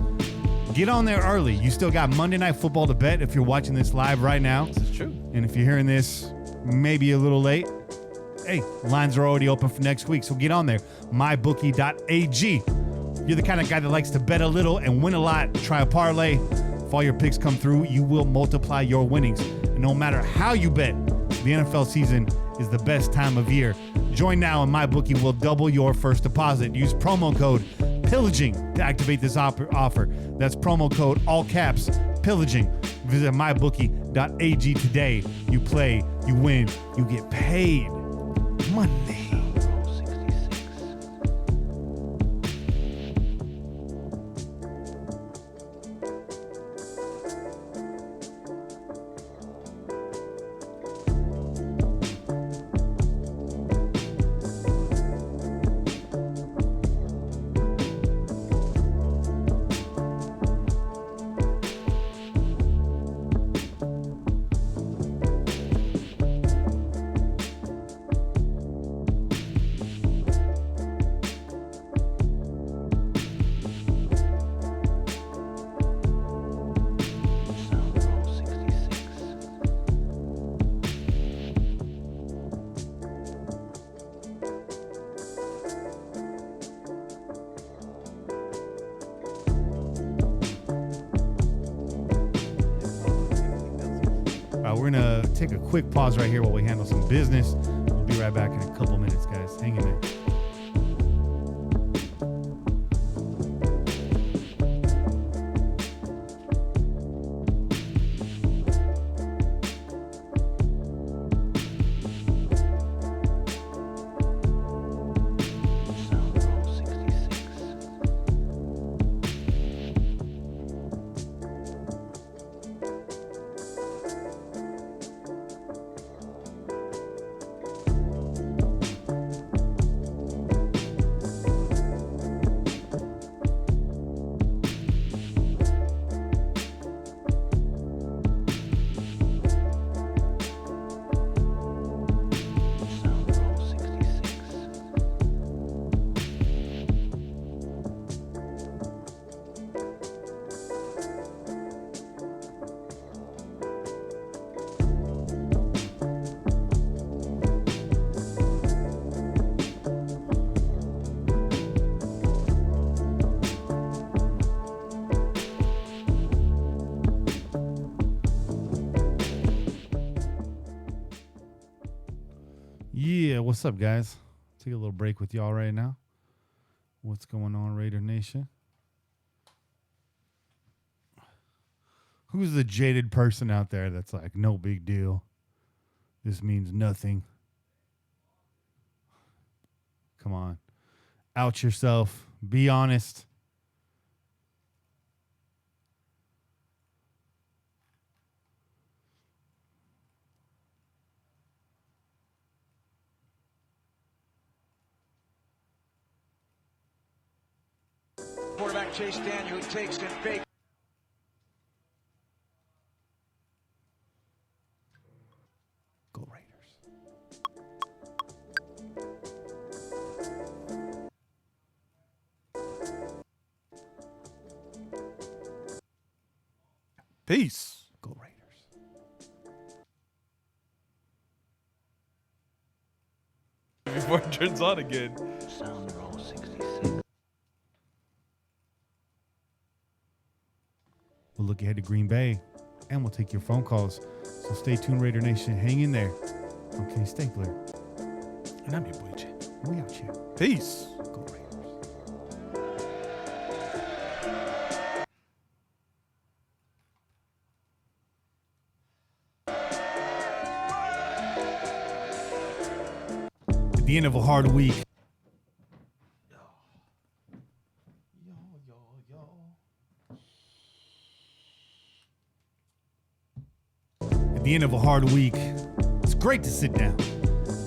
Get on there early. You still got Monday Night Football to bet if you're watching this live right now. This is true. And if you're hearing this maybe a little late, hey, lines are already open for next week. So get on there. mybookie.ag. You're the kind of guy that likes to bet a little and win a lot. Try a parlay. If all your picks come through, you will multiply your winnings. And no matter how you bet, the NFL season is the best time of year. Join now and MyBookie will double your first deposit. Use promo code PILLAGING to activate this offer. That's promo code, all caps, PILLAGING. Visit mybookie.ag today. You play, you win, you get paid. Money. We're going to take a quick pause right here while we handle some business. We'll be right back in a couple minutes, guys. Hang in there. Yeah, what's up, guys? Take a little break with y'all right now. What's going on, Raider Nation? Who's the jaded person out there that's like, no big deal? This means nothing. Come on. Out yourself. Be honest. Quarterback Chase Daniel takes and fakes. Go Raiders. Peace. Go Raiders. Before it turns on again. Sound roll 66. We'll look ahead to Green Bay, and we'll take your phone calls. So stay tuned, Raider Nation. Hang in there. I'm Kenny Stapler. And I'm your boy Jay. We out here. Peace. Go Raiders. At the end of a hard week, at the end of a hard week, it's great to sit down.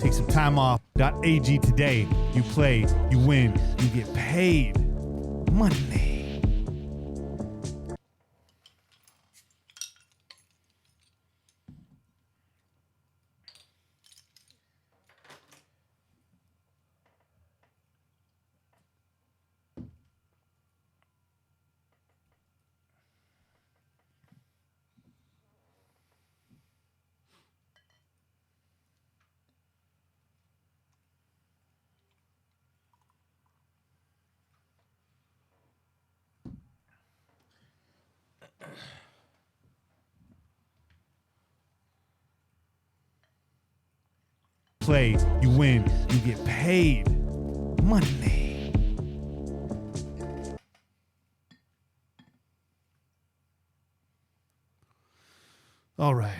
Take some time off. .ag today. You play, you win, you get paid money. Play, you win, you get paid money. All right.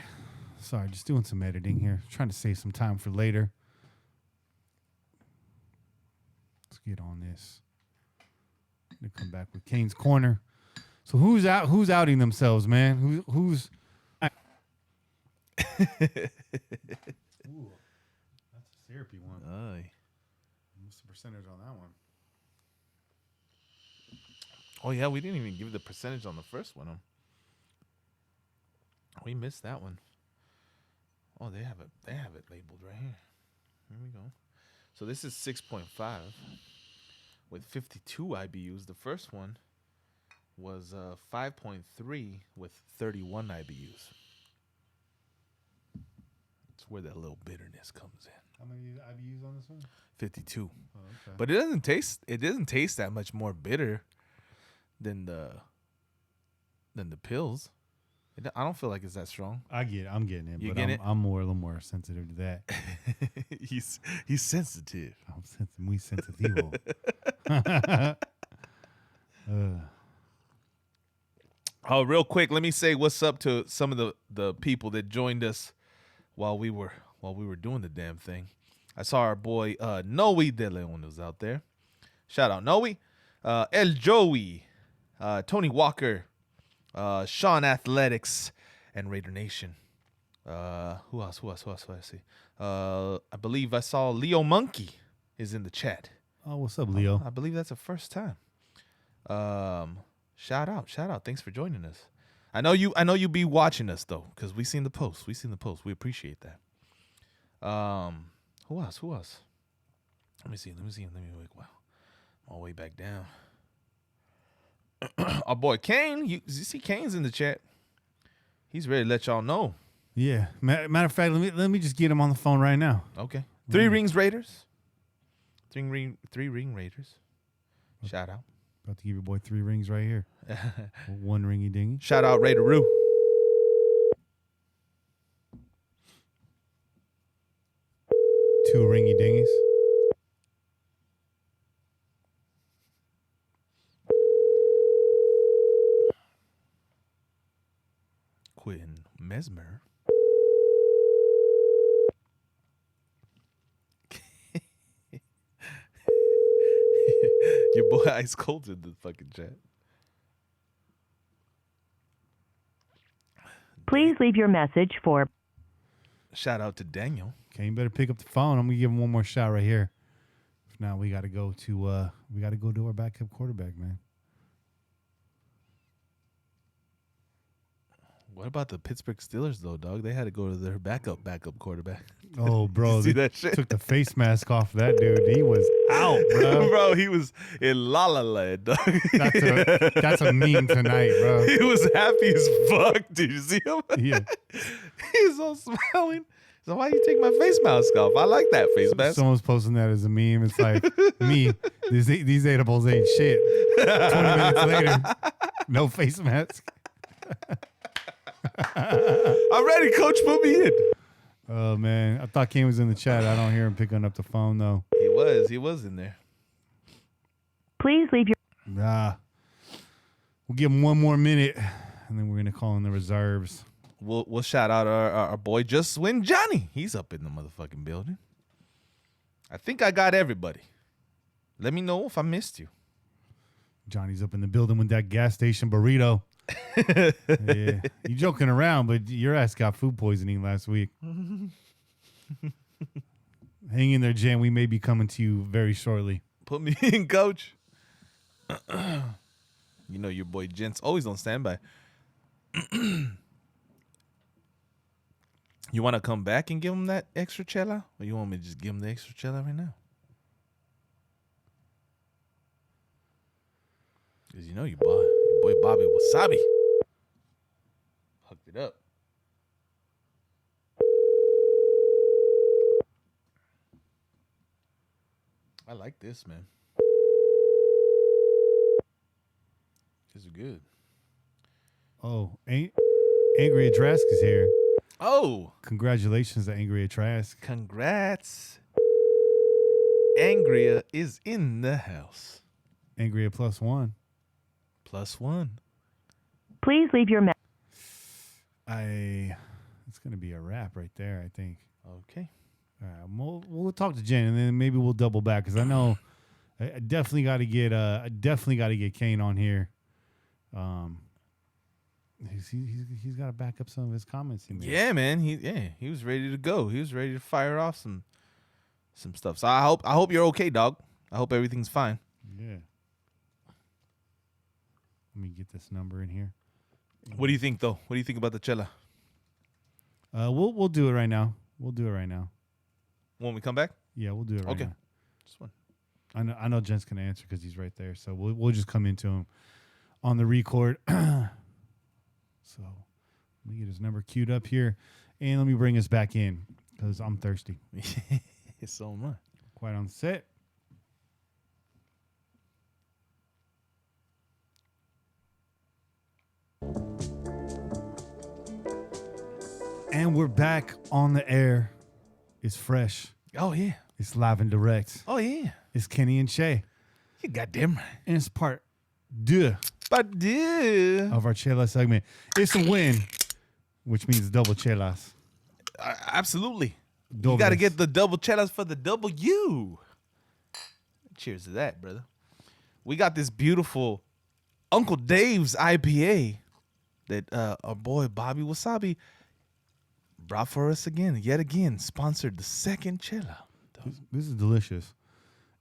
Sorry, just doing some editing here. Trying to save some time for later. Let's get on this. I'm gonna come back with Kane's Corner. So who's outing themselves, man? Who's Ooh, that's a syrupy one. Aye. What's the percentage on that one? Oh yeah, we didn't even give the percentage on the first one. We missed that one. Oh, they have it labeled right here. Here we go. So this is 6.5 with 52 IBUs. The first one was 5.3 with 31 IBUs. It's where that little bitterness comes in. How many IBUs on this one? 52. Oh, okay. But it doesn't taste that much more bitter than the pills. I don't feel like it's that strong. I'm getting it, You but get it? I'm a little more sensitive to that. He's sensitive. I'm muy sensitivo. Oh, real quick, let me say what's up to some of the people that joined us while we were doing the damn thing. I saw our boy Noe De Leon was out there. Shout out Noe, El Joey, Tony Walker, Sean Athletics, and Raider Nation. Who else? I see. I believe I saw Leo Monkey is in the chat. Oh, what's up, Leo? I believe that's the first time. Shout out. Thanks for joining us. I know you be watching us though, because we seen the post. We appreciate that. Who else? Let me see. Let me wait. Wow. All the way back down. Our boy Kane. You see Kane's in the chat. He's ready to let y'all know. Yeah. Matter of fact, let me just get him on the phone right now. Okay. 3 Rings Raiders. 3 ring Raiders. Shout out. About to give your boy 3 rings right here. 1 ringy dingy. Shout out Raideroo. Two ringy dingies. Quentin Mesmer. Your boy Ice Cold's in the fucking chat. Please leave your message for... Shout out to Daniel. Okay, you better pick up the phone. I'm gonna give him one more shot right here. If not, we gotta go to our backup quarterback, man. What about the Pittsburgh Steelers though, dog? They had to go to their backup quarterback. Oh, bro, see they that shit? took the face mask off that dude. He was out, bro. Bro, he was in La La Land, dog. That's a meme tonight, bro. He was happy as fuck. Did you see him? Yeah. He's all smiling. So why you take my face mask off? I like that face mask. Someone's posting that as a meme. It's like, me, these edibles ain't shit. 20 minutes later, no face mask. I'm ready, coach. Put me in. Oh, man. I thought Kane was in the chat. I don't hear him picking up the phone, though. He was in there. Please leave your Nah. We'll give him one more minute, and then we're going to call in the reserves. We'll shout out our boy Just Win Johnny. He's up in the motherfucking building. I think I got everybody. Let me know if I missed you. Johnny's up in the building with that gas station burrito. Yeah. You joking around, but your ass got food poisoning last week. Hang in there, Jan. We may be coming to you very shortly. Put me in, coach. You know your boy Gent's always on standby. You want to come back and give him that extra chela? Or you want me to just give him the extra chela right now? Because you know your boy Bobby Wasabi hooked it up. I like this, man. This is good. Oh, Angry Trask is here. Oh, Congratulations to Angry Trask. congrats. Angria is in the house. Angry +1. +1. please leave your message. It's gonna be a wrap right there, I think. Okay. All right, we'll talk to Jen, and then maybe we'll double back because I know I definitely got to get Kane on here. He's got to back up some of his comments. He made. Yeah, man. He was ready to go. He was ready to fire off some stuff. So I hope you're okay, dog. I hope everything's fine. Yeah. Let me get this number in here. What do you think, though? What do you think about the chela? We'll do it right now. We'll do it right now. When we come back? Yeah, we'll do it right Okay. now. Just one. I know Jen's gonna answer because he's right there. So we'll just come into him on the record. So let me get his number queued up here, and let me bring us back in because I'm thirsty. So am I. Quite on set. And we're back on the air. It's fresh. Oh, yeah. It's live and direct. Oh, yeah. It's Kenny and Shay. You goddamn right. And it's part 2 But dude. of our Chela segment. It's a win, which means double chelas. Absolutely. You Dobles. got to get the double chelas for the W. Cheers to that, brother. We got this beautiful Uncle Dave's IPA that our boy Bobby Wasabi brought for us yet again, sponsored the second chela. This is delicious.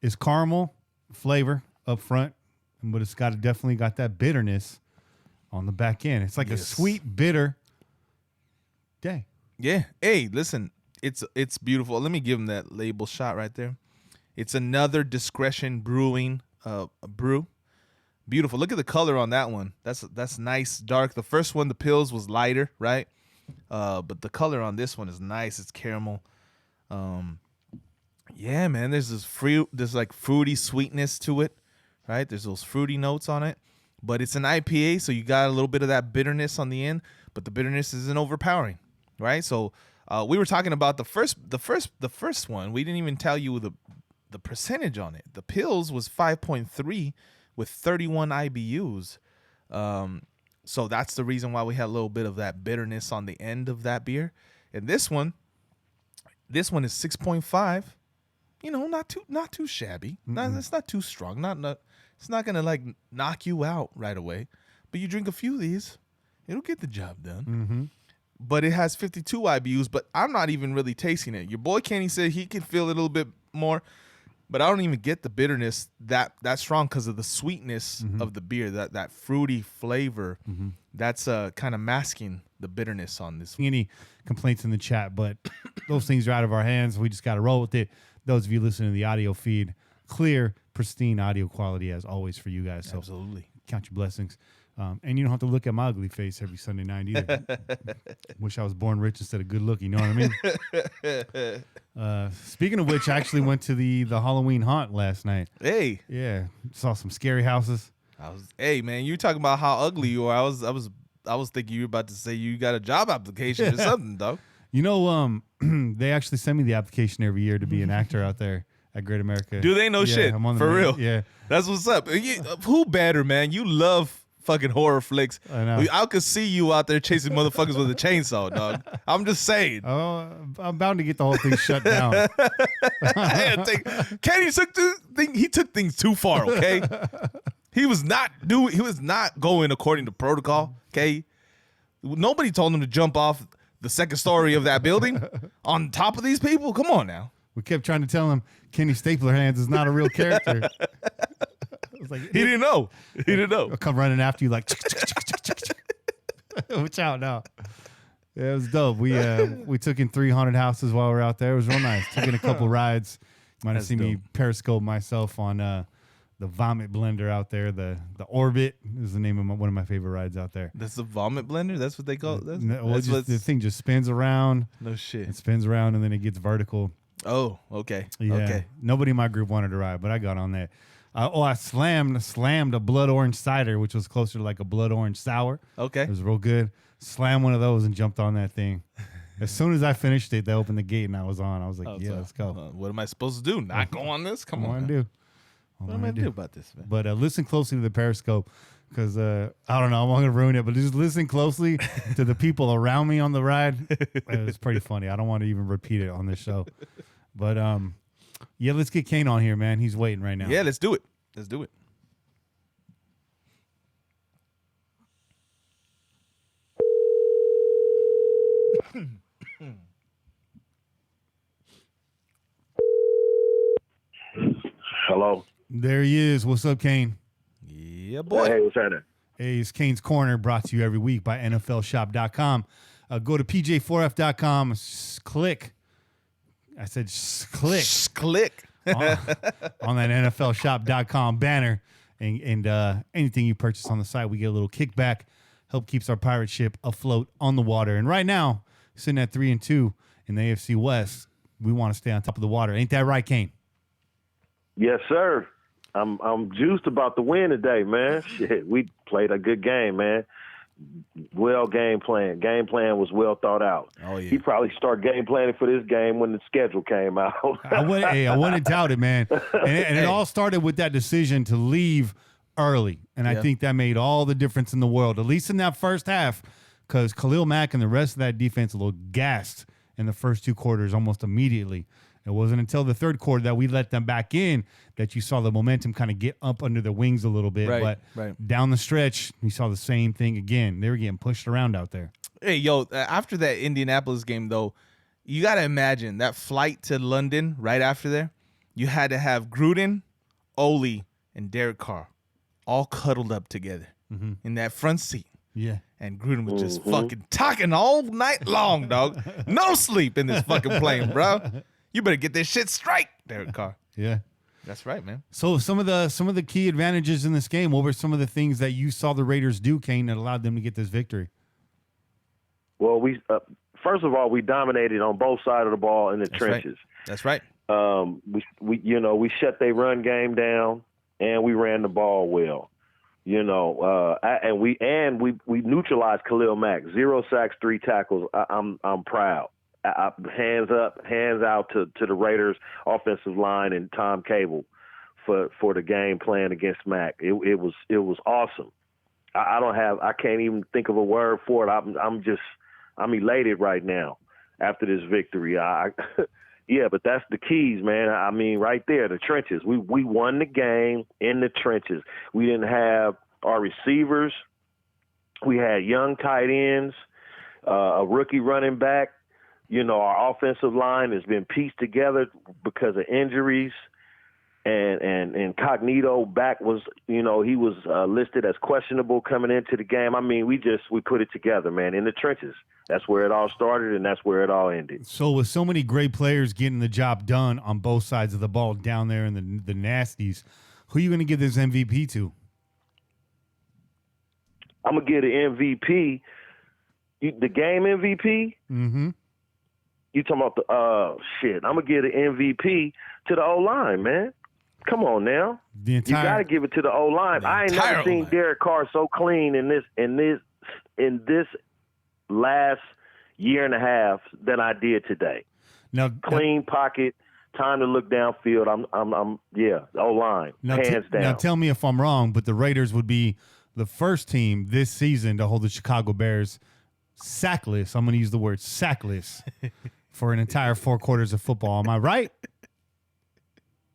It's caramel flavor up front, but it's definitely got that bitterness on the back end. It's like a sweet, bitter day. Yeah. Hey, listen, it's beautiful. Let me give him that label shot right there. It's another Discretion Brewing brew. Beautiful. Look at the color on that one. That's nice, dark. The first one, the pills, was lighter, right? But the color on this one is nice. It's caramel. Yeah, man. There's like fruity sweetness to it, right? There's those fruity notes on it. But it's an IPA, so you got a little bit of that bitterness on the end, but the bitterness isn't overpowering, right? So we were talking about the first one. We didn't even tell you the percentage on it. The pills was 5.3 with 31 IBUs. So that's the reason why we had a little bit of that bitterness on the end of that beer. And this one is 6.5. You know, not too shabby. It's not too strong. It's not gonna like knock you out right away. But you drink a few of these, it'll get the job done. Mm-hmm. But it has 52 IBUs. But I'm not even really tasting it. Your boy Kenny said he can feel it a little bit more. But I don't even get the bitterness that strong because of the sweetness of the beer, that fruity flavor that's kind of masking the bitterness on this. Any complaints in the chat, but those things are out of our hands. We just got to roll with it. Those of you listening to the audio feed, clear, pristine audio quality as always for you guys. So Absolutely. count your blessings. And you don't have to look at my ugly face every Sunday night either. Wish I was born rich instead of good looking. You know what I mean? Speaking of which, I actually went to the Halloween haunt last night. Hey. Yeah, saw some scary houses. Hey man, you talking about how ugly you are. I was thinking you were about to say you got a job application or something, dog. You know, they actually send me the application every year to be an actor out there at Great America. Do they know shit? I'm on the For real? Yeah. That's what's up. Who better, man? You love fucking horror flicks. I know. I could see you out there chasing motherfuckers with a chainsaw, dog. I'm just saying. Oh, I'm bound to get the whole thing shut down. Kenny took things too far, okay? He was not going according to protocol, okay? Nobody told him to jump off the second story of that building on top of these people. Come on now. We kept trying to tell him Kenny Stapler Hands is not a real character. I was like, He didn't know. He'll come running after you like, watch out now. Yeah, it was dope. We took in 3 haunted houses while we were out there. It was real nice. Took in a couple rides. You might have That's seen me dope. periscope myself on the vomit blender out there. The Orbit is the name of one of my favorite rides out there. That's the vomit blender? That's what they call it? The thing just spins around. No shit. It spins around and then it gets vertical. Oh, okay. Yeah. Okay. Nobody in my group wanted to ride, but I got on that. I slammed a blood orange cider, which was closer to like a blood orange sour. Okay. It was real good. Slammed one of those and jumped on that thing. As soon as I finished it, they opened the gate and I was on. I was like, let's go. What am I supposed to do? Not go on this? Come on. What do? What am I to do about this, man? But listen closely to the Periscope because I don't know. I'm not going to ruin it, but just listen closely to the people around me on the ride. It was pretty funny. I don't want to even repeat it on this show. But yeah, let's get Kane on here, man. He's waiting right now. Yeah, let's do it. Let's do it. Hello. There he is. What's up, Kane? Yeah, boy. Hey, what's happening? Hey, it's Kane's Corner, brought to you every week by NFLshop.com. Go to PJ4F.com, click. I said click. Click. on that NFLshop.com banner. And anything you purchase on the site, we get a little kickback. Help keeps our pirate ship afloat on the water. And right now, sitting at 3-2 in the AFC West, we want to stay on top of the water. Ain't that right, Kane? Yes, sir. I'm juiced about the win today, man. Shit, we played a good game, man. Well game plan. Game plan was well thought out. Oh, yeah. He probably started game planning for this game when the schedule came out. I wouldn't doubt it, man. And it all started with that decision to leave early. And I think that made all the difference in the world, at least in that first half, because Khalil Mac and the rest of that defense looked gassed in the first 2 quarters almost immediately. It wasn't until the third quarter that we let them back in that you saw the momentum kind of get up under their wings a little bit. But down the stretch, we saw the same thing again. They were getting pushed around out there. Hey, yo, after that Indianapolis game, though, you got to imagine that flight to London right after there, you had to have Gruden, Ole, and Derek Carr all cuddled up together in that front seat. Yeah. And Gruden was just fucking talking all night long, dog. No sleep in this fucking plane, bro. You better get this shit straight, Derek Carr. Yeah. That's right, man. So some of the key advantages in this game, what were some of the things that you saw the Raiders do, Kane, that allowed them to get this victory? Well, we first of all, we dominated on both sides of the ball in the trenches. That's right. We shut their run game down and we ran the ball well. And we neutralized Khalil Mac. 0 sacks, 3 tackles. I'm proud. Hands up, hands out to the Raiders offensive line and Tom Cable for the game plan against Mac. It was awesome. I can't even think of a word for it. I'm elated right now after this victory. Yeah, but that's the keys, man. I mean, right there, the trenches. We won the game in the trenches. We didn't have our receivers. We had young tight ends, a rookie running back. Our offensive line has been pieced together because of injuries. and Incognito back was, he was listed as questionable coming into the game. I mean, we put it together, man, in the trenches. That's where it all started, and that's where it all ended. So with so many great players getting the job done on both sides of the ball down there in the nasties, who are you going to give this MVP to? I'm going to give the MVP, the game MVP. Mm-hmm. You talking about the shit? I'm going to give the MVP to the O-line, man. Come on now. You got to give it to the O-line. I ain't never seen Derek Carr so clean in this last year and a half than I did today. Now, clean pocket, time to look downfield. I'm O-line, hands down. Now tell me if I'm wrong, but the Raiders would be the first team this season to hold the Chicago Bears sackless. I'm going to use the word sackless for an entire 4 quarters of football. Am I right?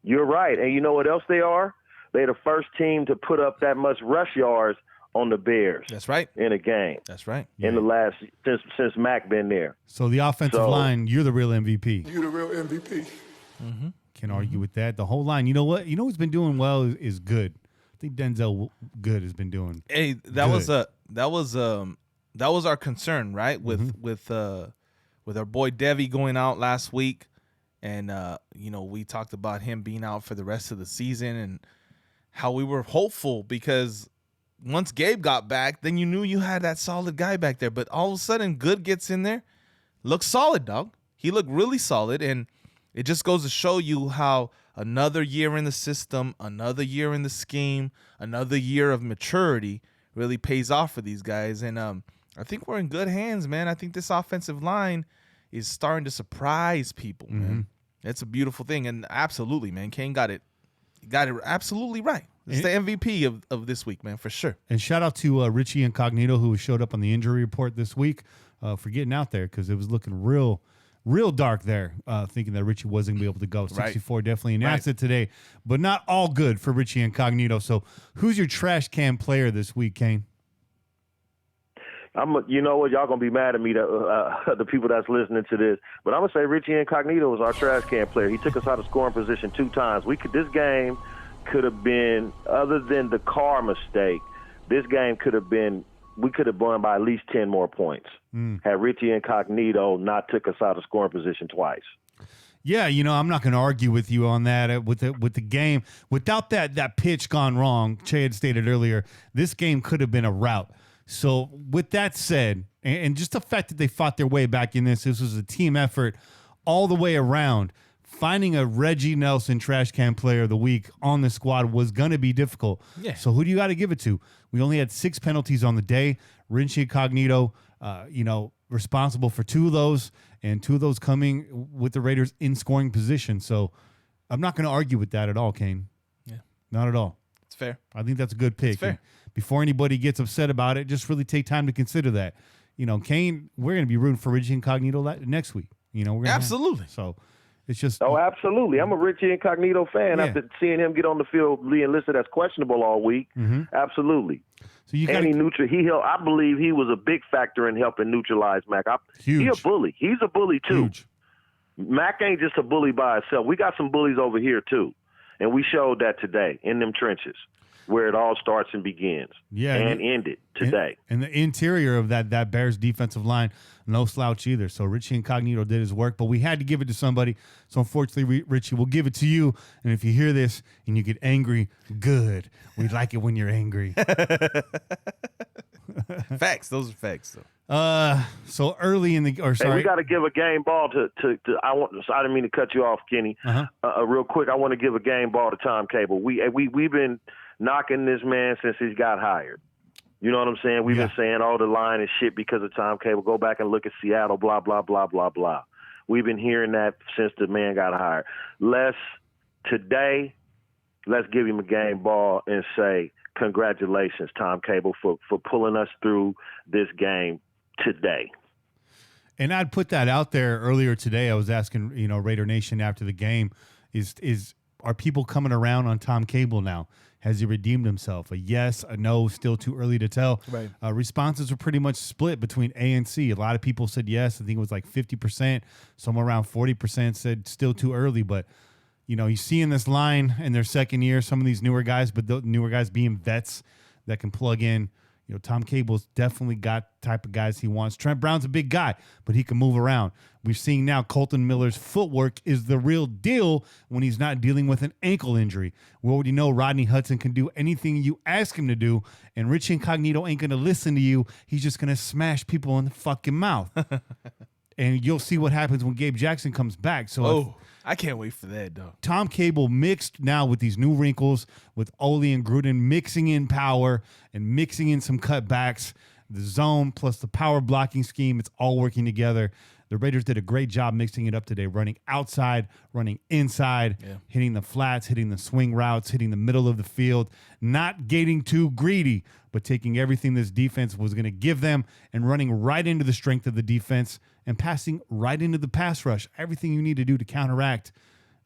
You're right. And you know what else they are? They're the first team to put up that much rush yards on the Bears. That's right. In a game. That's right. In the last since Mac been there. So the offensive line, you're the real MVP. You're the real MVP. Mm-hmm. Can't argue with that. The whole line. You know what? You know who's been doing well is Good. I think Denzel Good has been doing. Hey, that was our concern, right? With our boy Devi going out last week, and we talked about him being out for the rest of the season, and how we were hopeful because once Gabe got back, then you knew you had that solid guy back there. But all of a sudden, Good gets in there, looks solid, dog. He looked really solid, and it just goes to show you how another year in the system, another year in the scheme, another year of maturity really pays off for these guys. And I think we're in good hands, man. I think this offensive line is starting to surprise people, man. It's a beautiful thing. And absolutely, man, Kane got it absolutely right. It's the MVP of this week, man, for sure. And shout out to Richie Incognito, who showed up on the injury report this week for getting out there because it was looking real dark there, thinking that Richie wasn't going to be able to go. 64 definitely an asset today, but not all good for Richie Incognito. So who's your trash can player this week, Kane? You know what? Y'all going to be mad at me, the people that's listening to this, but I'm going to say Richie Incognito was our trash can player. He took us out of scoring position 2 times. This game could have been, other than the Carr mistake, this game could have been, we could have won by at least 10 more points had Richie Incognito not took us out of scoring position twice. Yeah, I'm not going to argue with you on that. With the game, without that pitch gone wrong, Che had stated earlier, this game could have been a rout. So with that said, and just the fact that they fought their way back in this was a team effort all the way around. Finding a Reggie Nelson trash can player of the week on the squad was going to be difficult. Yeah. So who do you got to give it to? We only had 6 penalties on the day. Richie Incognito, responsible for 2 of those, and 2 of those coming with the Raiders in scoring position. So I'm not going to argue with that at all, Kane. Yeah. Not at all. It's fair. I think that's a good pick. It's fair. And before anybody gets upset about it, just really take time to consider that. Kane, we're going to be rooting for Richie Incognito next week. We're gonna absolutely. So it's just. Oh, absolutely. I'm a Richie Incognito fan after seeing him get on the field being listed as questionable all week. Mm-hmm. Absolutely. So I believe he was a big factor in helping neutralize Mac. Huge. He's a bully. He's a bully too. Huge. Mac ain't just a bully by itself. We got some bullies over here too, and we showed that today in them trenches, where it all starts and begins. Yeah, and ended today. And the interior of that Bears defensive line, no slouch either. So Richie Incognito did his work, but we had to give it to somebody. So unfortunately, Richie, we'll give it to you. And if you hear this and you get angry, good. We like it when you're angry. Facts. Those are facts, though. So early in the, Hey, we got to give a game ball to I didn't mean to cut you off, Kenny. Real quick, I want to give a game ball to Tom Cable. We've been knocking this man since he got hired. You know what I'm saying? We've been saying all the line and shit because of Tom Cable. Go back and look at Seattle, blah, blah, blah, blah, blah. We've been hearing that since the man got hired. Today, let's give him a game ball and say, congratulations, Tom Cable, for pulling us through this game today. And I'd put that out there earlier today. I was asking, Raider Nation after the game, are people coming around on Tom Cable now? Has he redeemed himself? A yes, a no, still too early to tell. Right. Responses were pretty much split between A and C. A lot of people said yes. I think it was like 50%. Somewhere around 40% said still too early. But, You know, you see in this line in their second year, some of these newer guys, but the newer guys being vets that can plug in. You know, Tom Cable's definitely got type of guys he wants. Trent Brown's a big guy, but he can move around. We're seeing now Colton Miller's footwork is the real deal when he's not dealing with an ankle injury. We already know Rodney Hudson can do anything you ask him to do, and Rich Incognito ain't going to listen to you. He's just going to smash people in the fucking mouth. And you'll see what happens when Gabe Jackson comes back. So I can't wait for that, though. Tom Cable mixed now with these new wrinkles, with Ole and Gruden mixing in power and mixing in some cutbacks, the zone plus the power blocking scheme, it's all working together. The Raiders did a great job mixing it up today, running outside, running inside, hitting the flats, hitting the swing routes, hitting the middle of the field, not getting too greedy, but taking everything this defense was going to give them and running right into the strength of the defense and passing right into the pass rush. Everything you need to do to counteract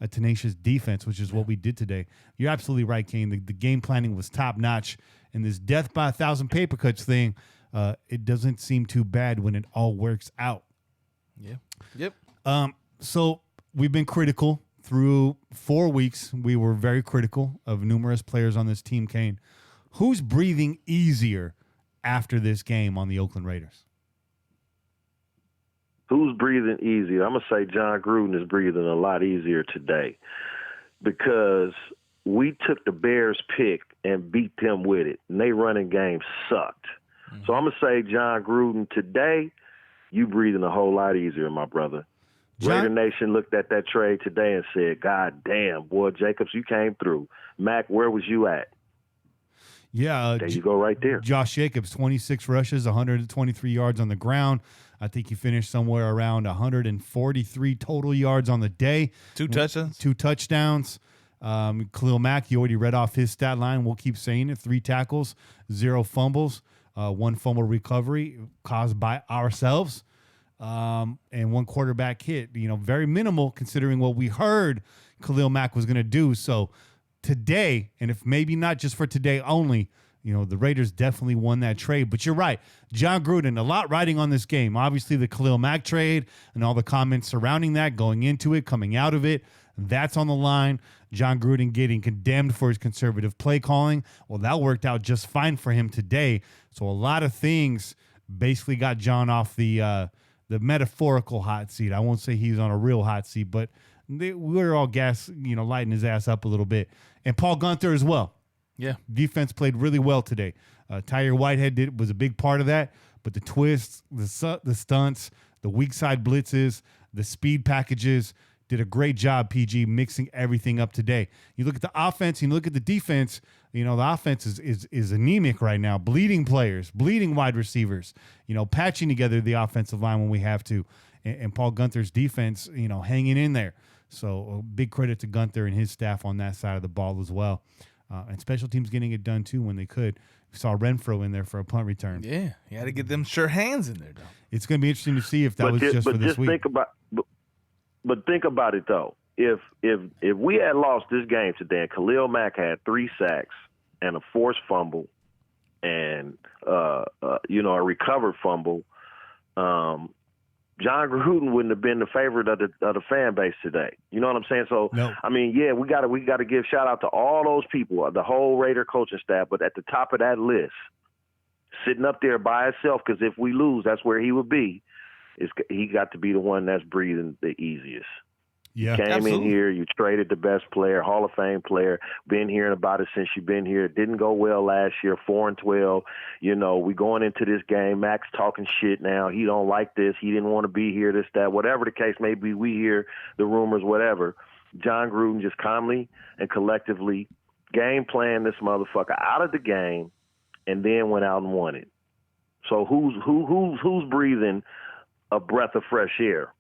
a tenacious defense, which is what we did today. You're absolutely right, Kane. The game planning was top notch. And this death by 1,000 paper cuts thing, it doesn't seem too bad when it all works out. Yeah. Yep. So we've been critical through 4 weeks. We were very critical of numerous players on this team, Kane. Who's breathing easier after this game on the Oakland Raiders? Who's breathing easier? I'm going to say John Gruden is breathing a lot easier today because we took the Bears' pick and beat them with it, and they running game sucked. Mm-hmm. So I'm going to say John Gruden today, you breathing a whole lot easier, my brother. Raider Nation looked at that trade today and said, God damn, boy, Jacobs, you came through. Mac, where was you at? Yeah. There you go right there. Josh Jacobs, 26 rushes, 123 yards on the ground. I think he finished somewhere around 143 total yards on the day. 2 touchdowns. 2 touchdowns. Khalil Mac, you already read off his stat line. We'll keep saying it. 3 tackles, 0 fumbles, 1 fumble recovery caused by ourselves, and 1 quarterback hit. You know, very minimal considering what we heard Khalil Mac was going to do. So today, and if maybe not just for today only, you know, the Raiders definitely won that trade. But you're right. John Gruden, a lot riding on this game. Obviously, the Khalil Mac trade and all the comments surrounding that, going into it, coming out of it, that's on the line. John Gruden getting condemned for his conservative play calling. Well, that worked out just fine for him today. So a lot of things basically got John off the metaphorical hot seat. I won't say he's on a real hot seat, but we were all lighting his ass up a little bit. And Paul Gunther as well. Yeah. Defense played really well today. Tyre Whitehead was a big part of that, but the twists, the stunts, the weak side blitzes, the speed packages, did a great job, PG, mixing everything up today. You look at the offense, you look at the defense, you know, the offense is anemic right now. Bleeding players, bleeding wide receivers, you know, patching together the offensive line when we have to. And Paul Gunther's defense, you know, hanging in there. So a big credit to Gunther and his staff on that side of the ball as well. And special teams getting it done, too, when they could. We saw Renfro in there for a punt return. Yeah, you had to get them sure hands in there, though. It's going to be interesting to see if that was just for this week. But think about it, though. If we had lost this game today and Khalil Mack had 3 sacks and a forced fumble and, a recovered fumble, John Gruden wouldn't have been the favorite of the fan base today. You know what I'm saying? So, no. I mean, yeah, we got to give shout out to all those people, the whole Raider coaching staff. But at the top of that list, sitting up there by himself, because if we lose, that's where he would be. He got to be the one that's breathing the easiest. Yeah, Came absolutely. in here, you traded the best player, Hall of Fame player. Been hearing about it since you've been here. It didn't go well last year, 4-12. You know, we going into this game. Mac's talking shit now. He don't like this. He didn't want to be here, this, that, whatever the case may be. We hear the rumors, whatever. John Gruden just calmly and collectively game planned this motherfucker out of the game and then went out and won it. So who's breathing a breath of fresh air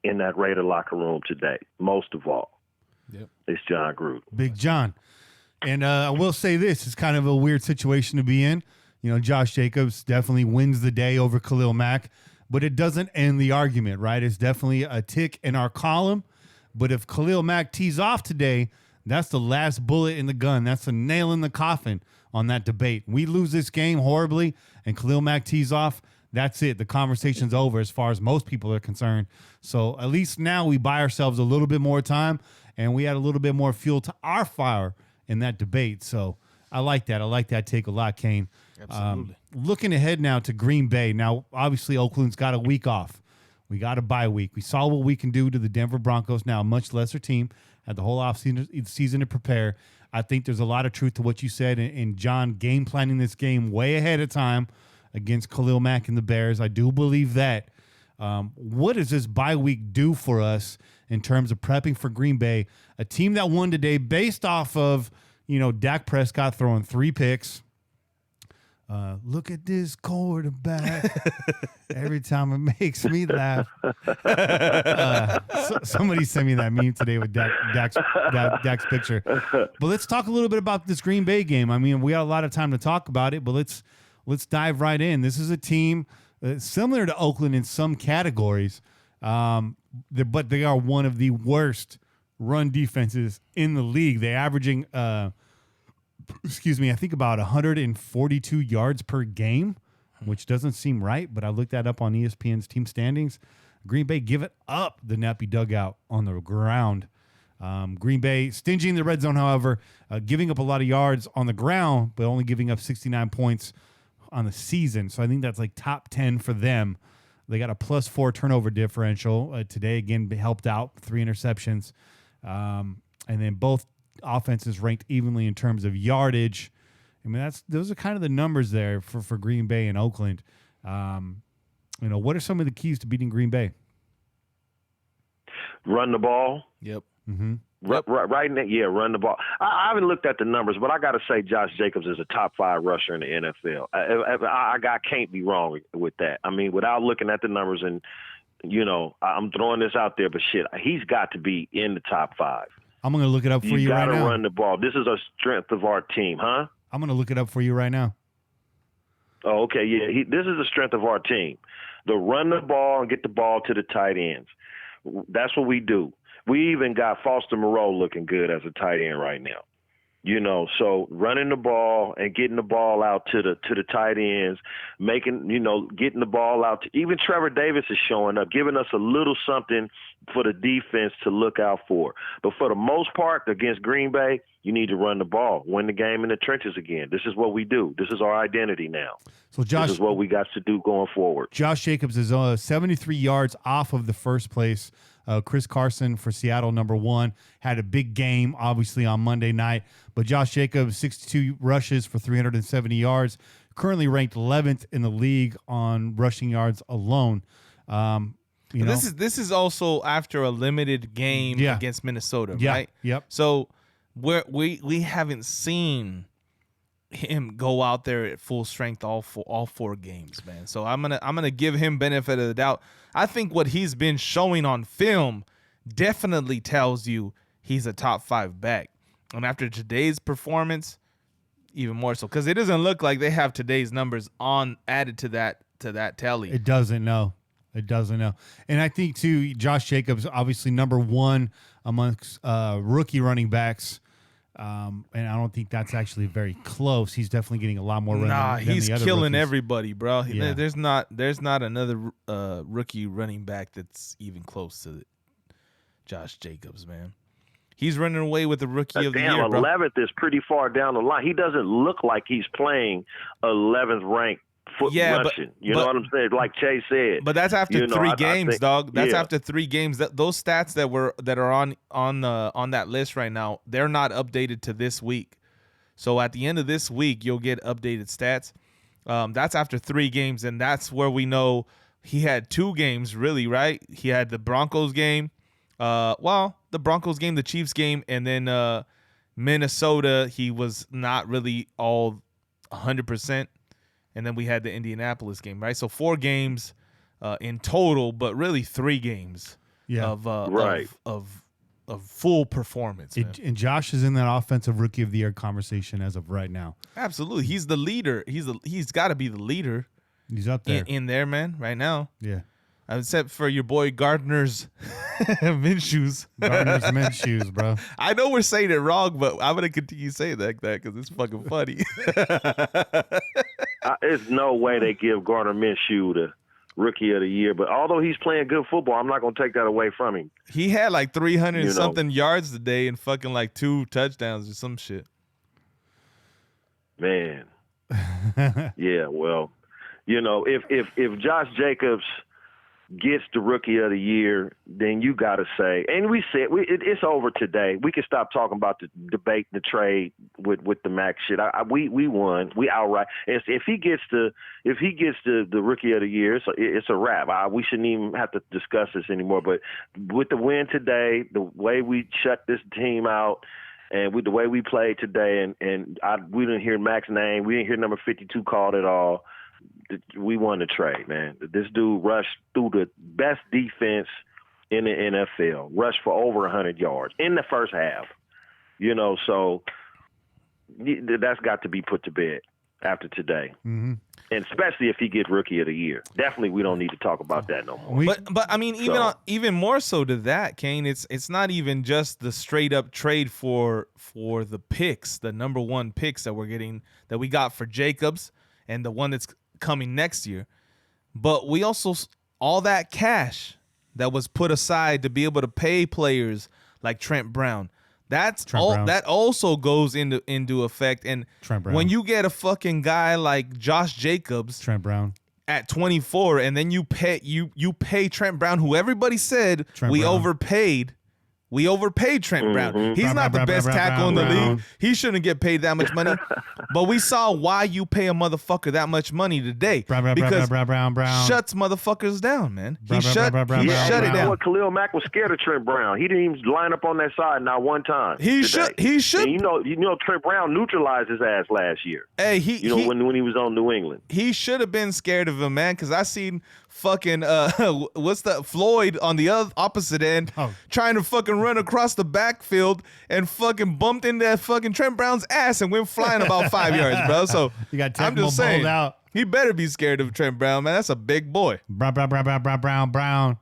in that Raider locker room today? Most of all, It's John Gruden. Big John. And I will say this, it's kind of a weird situation to be in. You know, Josh Jacobs definitely wins the day over Khalil Mack, but it doesn't end the argument, right? It's definitely a tick in our column. But if Khalil Mack tees off today, that's the last bullet in the gun. That's a nail in the coffin on that debate. We lose this game horribly and Khalil Mack tees off, that's it. The conversation's over as far as most people are concerned. So at least now we buy ourselves a little bit more time. and we had a little bit more fuel to our fire in that debate. So I like that. I like that take a lot, Kane. Absolutely. Looking ahead now to Green Bay. Now, obviously, Oakland's got a week off. We got a bye week. We saw what we can do to the Denver Broncos, now a much lesser team, had the whole offseason to prepare. I think there's a lot of truth to what you said, and John game planning this game way ahead of time against Khalil Mac and the Bears. I do believe that. What does this bye week do for us in terms of prepping for Green Bay, a team that won today based off of, Dak Prescott throwing 3 picks? Look at this quarterback. Every time it makes me laugh. Somebody sent me that meme today with Dak's picture. But let's talk a little bit about this Green Bay game. I mean, we got a lot of time to talk about it, but let's dive right in. This is a team similar to Oakland in some categories, but they are one of the worst run defenses in the league. They're averaging I think about 142 yards per game, which doesn't seem right, but I looked that up on ESPN's team standings. Green Bay give it up the Nappy dugout on the ground. Green Bay stingy in the red zone, however, giving up a lot of yards on the ground, but only giving up 69 points on the season. So I think that's like top 10 for them. They got a +4 turnover differential today. Again, helped out 3 interceptions. And then both offenses ranked evenly in terms of yardage. I mean, those are kind of the numbers there for Green Bay and Oakland. What are some of the keys to beating Green Bay? Run the ball. Yep. Mm-hmm. Right now, run the ball. I haven't looked at the numbers, but I got to say Josh Jacobs is a top 5 rusher in the NFL. I can't be wrong with that. I mean, without looking at the numbers, and, I'm throwing this out there, but shit, he's got to be in the top 5. I'm going to look it up for you right now. You got to run the ball. This is a strength of our team, huh? I'm going to look it up for you right now. Oh, okay, yeah. This is the strength of our team. The run the ball and get the ball to the tight ends. That's what we do. We even got Foster Moreau looking good as a tight end right now. So running the ball and getting the ball out to the tight ends, getting the ball out to even Trevor Davis is showing up, giving us a little something for the defense to look out for. But for the most part, against Green Bay, you need to run the ball, win the game in the trenches again. This is what we do. This is our identity now. So Josh, this is what we got to do going forward. Josh Jacobs is 73 yards off of the first place. Chris Carson for Seattle, number 1, had a big game, obviously, on Monday night. But Josh Jacobs, 62 rushes for 370 yards, currently ranked 11th in the league on rushing yards alone. This is also after a limited game against Minnesota, right? Yep. So we haven't seen him go out there at full strength all 4 games, man. So I'm gonna give him benefit of the doubt. I think what he's been showing on film definitely tells you he's a top 5 back. And after today's performance, even more so, because it doesn't look like they have today's numbers added to that tally. It doesn't, no. And I think too, Josh Jacobs obviously number 1 amongst rookie running backs. And I don't think that's actually very close. He's definitely getting a lot more run than he's the other killing rookies. everybody, bro. Yeah. There's not another rookie running back that's even close to Josh Jacobs, man. He's running away with the rookie of the year, bro. 11th is pretty far down the line. He doesn't look like he's playing 11th ranked rushing. You know what I'm saying? Like Chase said. But that's after 3 games, dog. That's after 3 games. Those stats that are on that list right now, they're not updated to this week. So at the end of this week, you'll get updated stats. That's after 3 games, and that's where we know he had 2 games, really, right? He had the Broncos game. The Broncos game, the Chiefs game, and then Minnesota, he was not really all 100%. And then we had the Indianapolis game, right? So 4 games in total, but really 3 games of full performance. And Josh is in that offensive rookie of the year conversation as of right now. Absolutely, he's the leader. He's got to be the leader. He's up there in there, man. Right now, yeah. Except for your boy Gardner's Minshew's. Gardner's Minshew's, bro. I know we're saying it wrong, but I'm gonna continue saying that because it's fucking funny. There's no way they give Gardner Minshew the Rookie of the Year. But although he's playing good football, I'm not going to take that away from him. He had like 300 and something yards today and fucking like 2 touchdowns or some shit. Man. Yeah, well, if Josh Jacobs gets the Rookie of the Year, then you got to say, and we said it's over today. We can stop talking about the debate, the trade with the Mac shit. We won, we outright. If he gets the Rookie of the Year, it's a wrap. We shouldn't even have to discuss this anymore. But with the win today, the way we shut this team out, and with the way we played today, we didn't hear Mac's name, we didn't hear number 52 called at all. We won the trade, man. This dude rushed through the best defense in the NFL, rushed for over 100 yards in the first half. So that's got to be put to bed after today. Mm-hmm. And especially if he gets Rookie of the Year. Definitely we don't need to talk about that no more. But I mean, even more so to that, Kane, it's not even just the straight up trade for the picks, the number 1 picks that we got for Jacobs and the one that's coming next year, but we also, all that cash that was put aside to be able to pay players like Trent Brown, that also goes into effect. And when you get a fucking guy like Josh Jacobs, Trent Brown at 24, and then you pay Trent Brown, who everybody said overpaid. We overpaid Trent Brown. He's not the best tackle in the league. He shouldn't get paid that much money. But we saw why you pay a motherfucker that much money today. Because Brown shuts motherfuckers down, man. He shut it down. Khalil Mac was scared of Trent Brown. He didn't even line up on that side not one time. He should. And Trent Brown neutralized his ass last year. Hey, when he was on New England. He should have been scared of him, man, because I seen fucking Floyd on the opposite end trying to fucking run across the backfield and fucking bumped into that fucking Trent Brown's ass and went flying about 5 yards, bro. So I'm just saying, he better be scared of Trent Brown, man. That's a big boy. Brown.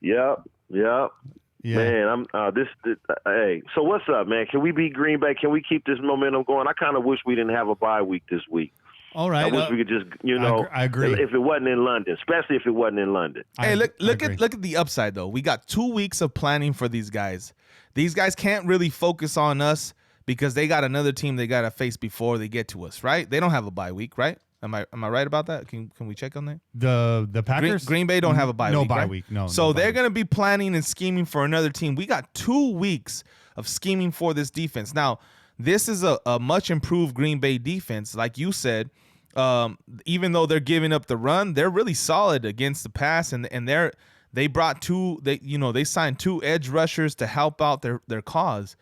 Yep. Yeah. Man, hey, so what's up, man? Can we beat Green Bay? Can we keep this momentum going? I kind of wish we didn't have a bye week this week. All right. I wish we could just, I agree. If it wasn't in London, especially if it wasn't in London. Hey, look at the upside though. We got 2 weeks of planning for these guys. These guys can't really focus on us because they got another team they got to face before they get to us, right? They don't have a bye week, right? Am I right about that? Can we check on that? The Packers? Green Bay don't have a bye week. No bye right? week. No. So they're going to be planning and scheming for another team. We got 2 weeks of scheming for this defense. Now, this is a much improved Green Bay defense, like you said. Even though they're giving up the run, they're really solid against the pass, and they brought they signed 2 edge rushers to help out their cause.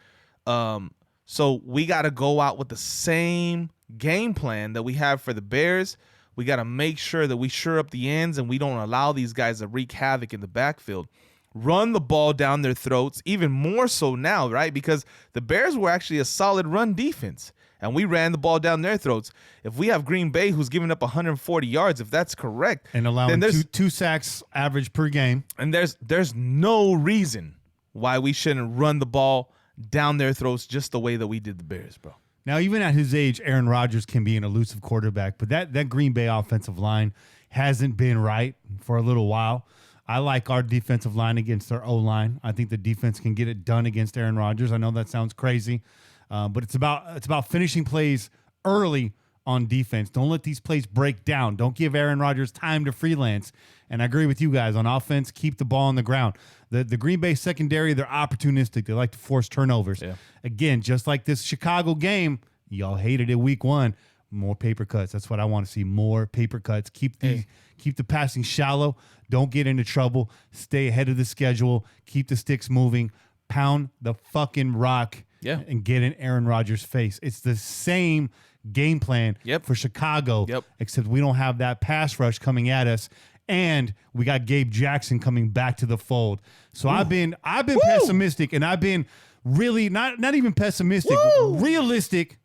So we got to go out with the same game plan that we have for the Bears. We got to make sure that we shore up the ends and we don't allow these guys to wreak havoc in the backfield. Run the ball down their throats, even more so now, right? Because the Bears were actually a solid run defense, and we ran the ball down their throats. If we have Green Bay, who's giving up 140 yards, if that's correct, and allowing two sacks average per game, and there's no reason why we shouldn't run the ball down their throats just the way that we did the Bears, bro. Now, even at his age, Aaron Rodgers can be an elusive quarterback, but that Green Bay offensive line hasn't been right for a little while. I like our defensive line against their O-line. I think the defense can get it done against Aaron Rodgers. I know that sounds crazy, but it's about finishing plays early on defense. Don't let these plays break down. Don't give Aaron Rodgers time to freelance. And I agree with you guys on offense. Keep the ball on the ground. The Green Bay secondary, they're opportunistic. They like to force turnovers. Yeah. Again, just like this Chicago game, y'all hated it week 1. More paper cuts. That's what I want to see. More paper cuts. Keep the passing shallow. Don't get into trouble. Stay ahead of the schedule. Keep the sticks moving. Pound the fucking rock. Yeah. And get in Aaron Rodgers' face. It's the same game plan for Chicago, except we don't have that pass rush coming at us, and we got Gabe Jackson coming back to the fold. So I've been pessimistic, and I've been really not even pessimistic, realistic,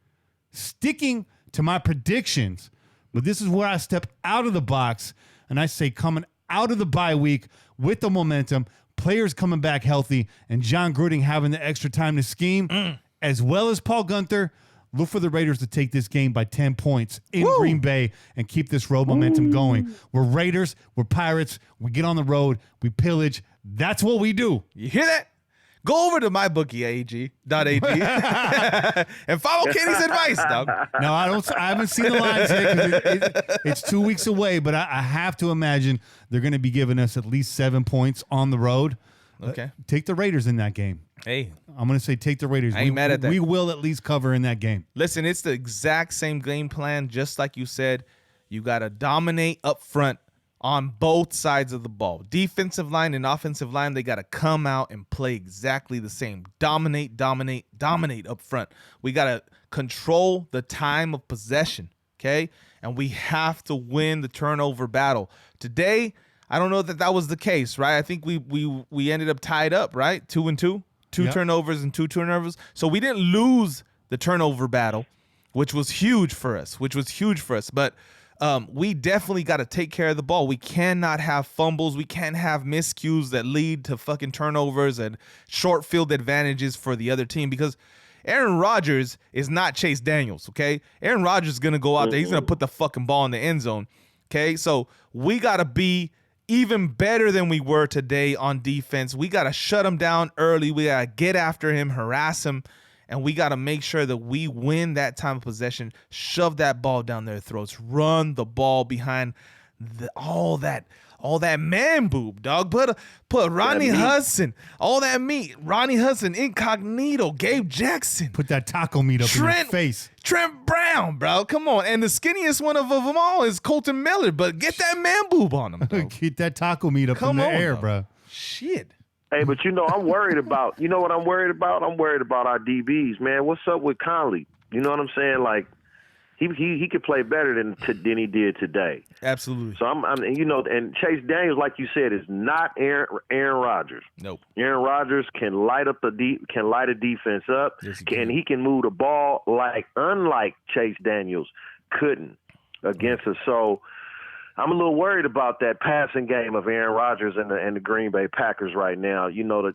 sticking to my predictions. But this is where I step out of the box, and I say coming out of the bye week with the momentum, players coming back healthy, and John Gruden having the extra time to scheme, as well as Paul Gunther, Look for the Raiders to take this game by 10 points in Green Bay and keep this road momentum going. We're Raiders. We're Pirates. We get on the road. We pillage. That's what we do. You hear that? Go over to mybookie.ag and follow Kenny's advice, dog. No, I haven't seen the lines yet because it's 2 weeks away, but I have to imagine they're going to be giving us at least 7 points on the road. Okay. Take the Raiders in that game. Hey, I'm going to say take the Raiders. I ain't mad at that. We will at least cover in that game. listen, it's the exact same game plan, just like you said. You got to dominate up front on both sides of the ball. Defensive line and offensive line, they got to come out and play exactly the same. Dominate up front. We got to control the time of possession, okay? And we have to win the turnover battle. Today, I don't know that was the case, right? I think we ended up tied up, right? 2-2. Two Yep. turnovers and 2 turnovers. So we didn't lose the turnover battle, which was huge for us. But we definitely got to take care of the ball. We cannot have fumbles. We can't have miscues that lead to fucking turnovers and short field advantages for the other team, because Aaron Rodgers is not Chase Daniels, okay? Aaron Rodgers is going to go out there. He's going to put the fucking ball in the end zone, okay? So we got to be even better than we were today on defense. We got to shut him down early. We got to get after him, harass him, and we got to make sure that we win that time of possession, shove that ball down their throats, run the ball behind all that man boob, dog. Put Ronnie Hudson, all that meat. Ronnie Hudson, Incognito, Gabe Jackson. Put that taco meat up in your face. Trent Brown, bro. Come on. And the skinniest one of them all is Colton Miller, but get that man boob on him, dog. Get that taco meat up in the air, dog. bro. Shit. Hey, but I'm worried about. You know what I'm worried about? I'm worried about our DBs, man. What's up with Conley? You know what I'm saying? Like, he could play better than he did today. Absolutely. So I'm and Chase Daniels, like you said, is not Aaron Rodgers. Nope. Aaron Rodgers can light a defense up, Yes, he can move the ball unlike Chase Daniels couldn't against us. So I'm a little worried about that passing game of Aaron Rodgers and the Green Bay Packers right now. You know,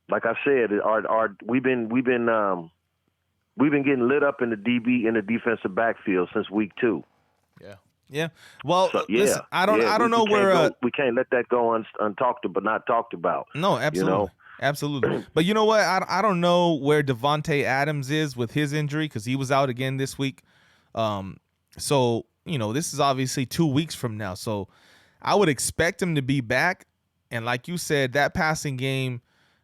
like I said, we've been getting lit up in the defensive backfield since week 2. Yeah. Well, So, listen, I don't know where we can't let that go untalked but not talked about. No, absolutely. You know? Absolutely. But you know what? I don't know where Devontae Adams is with his injury, because he was out again this week. So, this is obviously 2 weeks from now. So I would expect him to be back. And like you said, that passing game,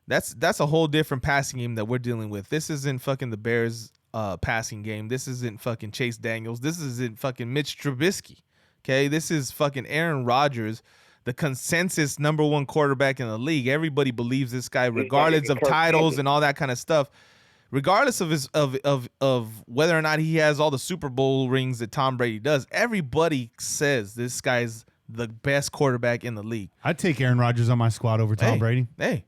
that's a whole different passing game that we're dealing with. This isn't fucking the Bears passing game. This isn't fucking Chase Daniels. This isn't fucking Mitch Trubisky. Okay, this is fucking Aaron Rodgers, the consensus number 1 quarterback in the league. Everybody believes this guy, regardless of titles and all that kind of stuff. Regardless of his of whether or not he has all the Super Bowl rings that Tom Brady does, everybody says this guy's the best quarterback in the league. I'd take Aaron Rodgers on my squad over Tom Brady. Hey.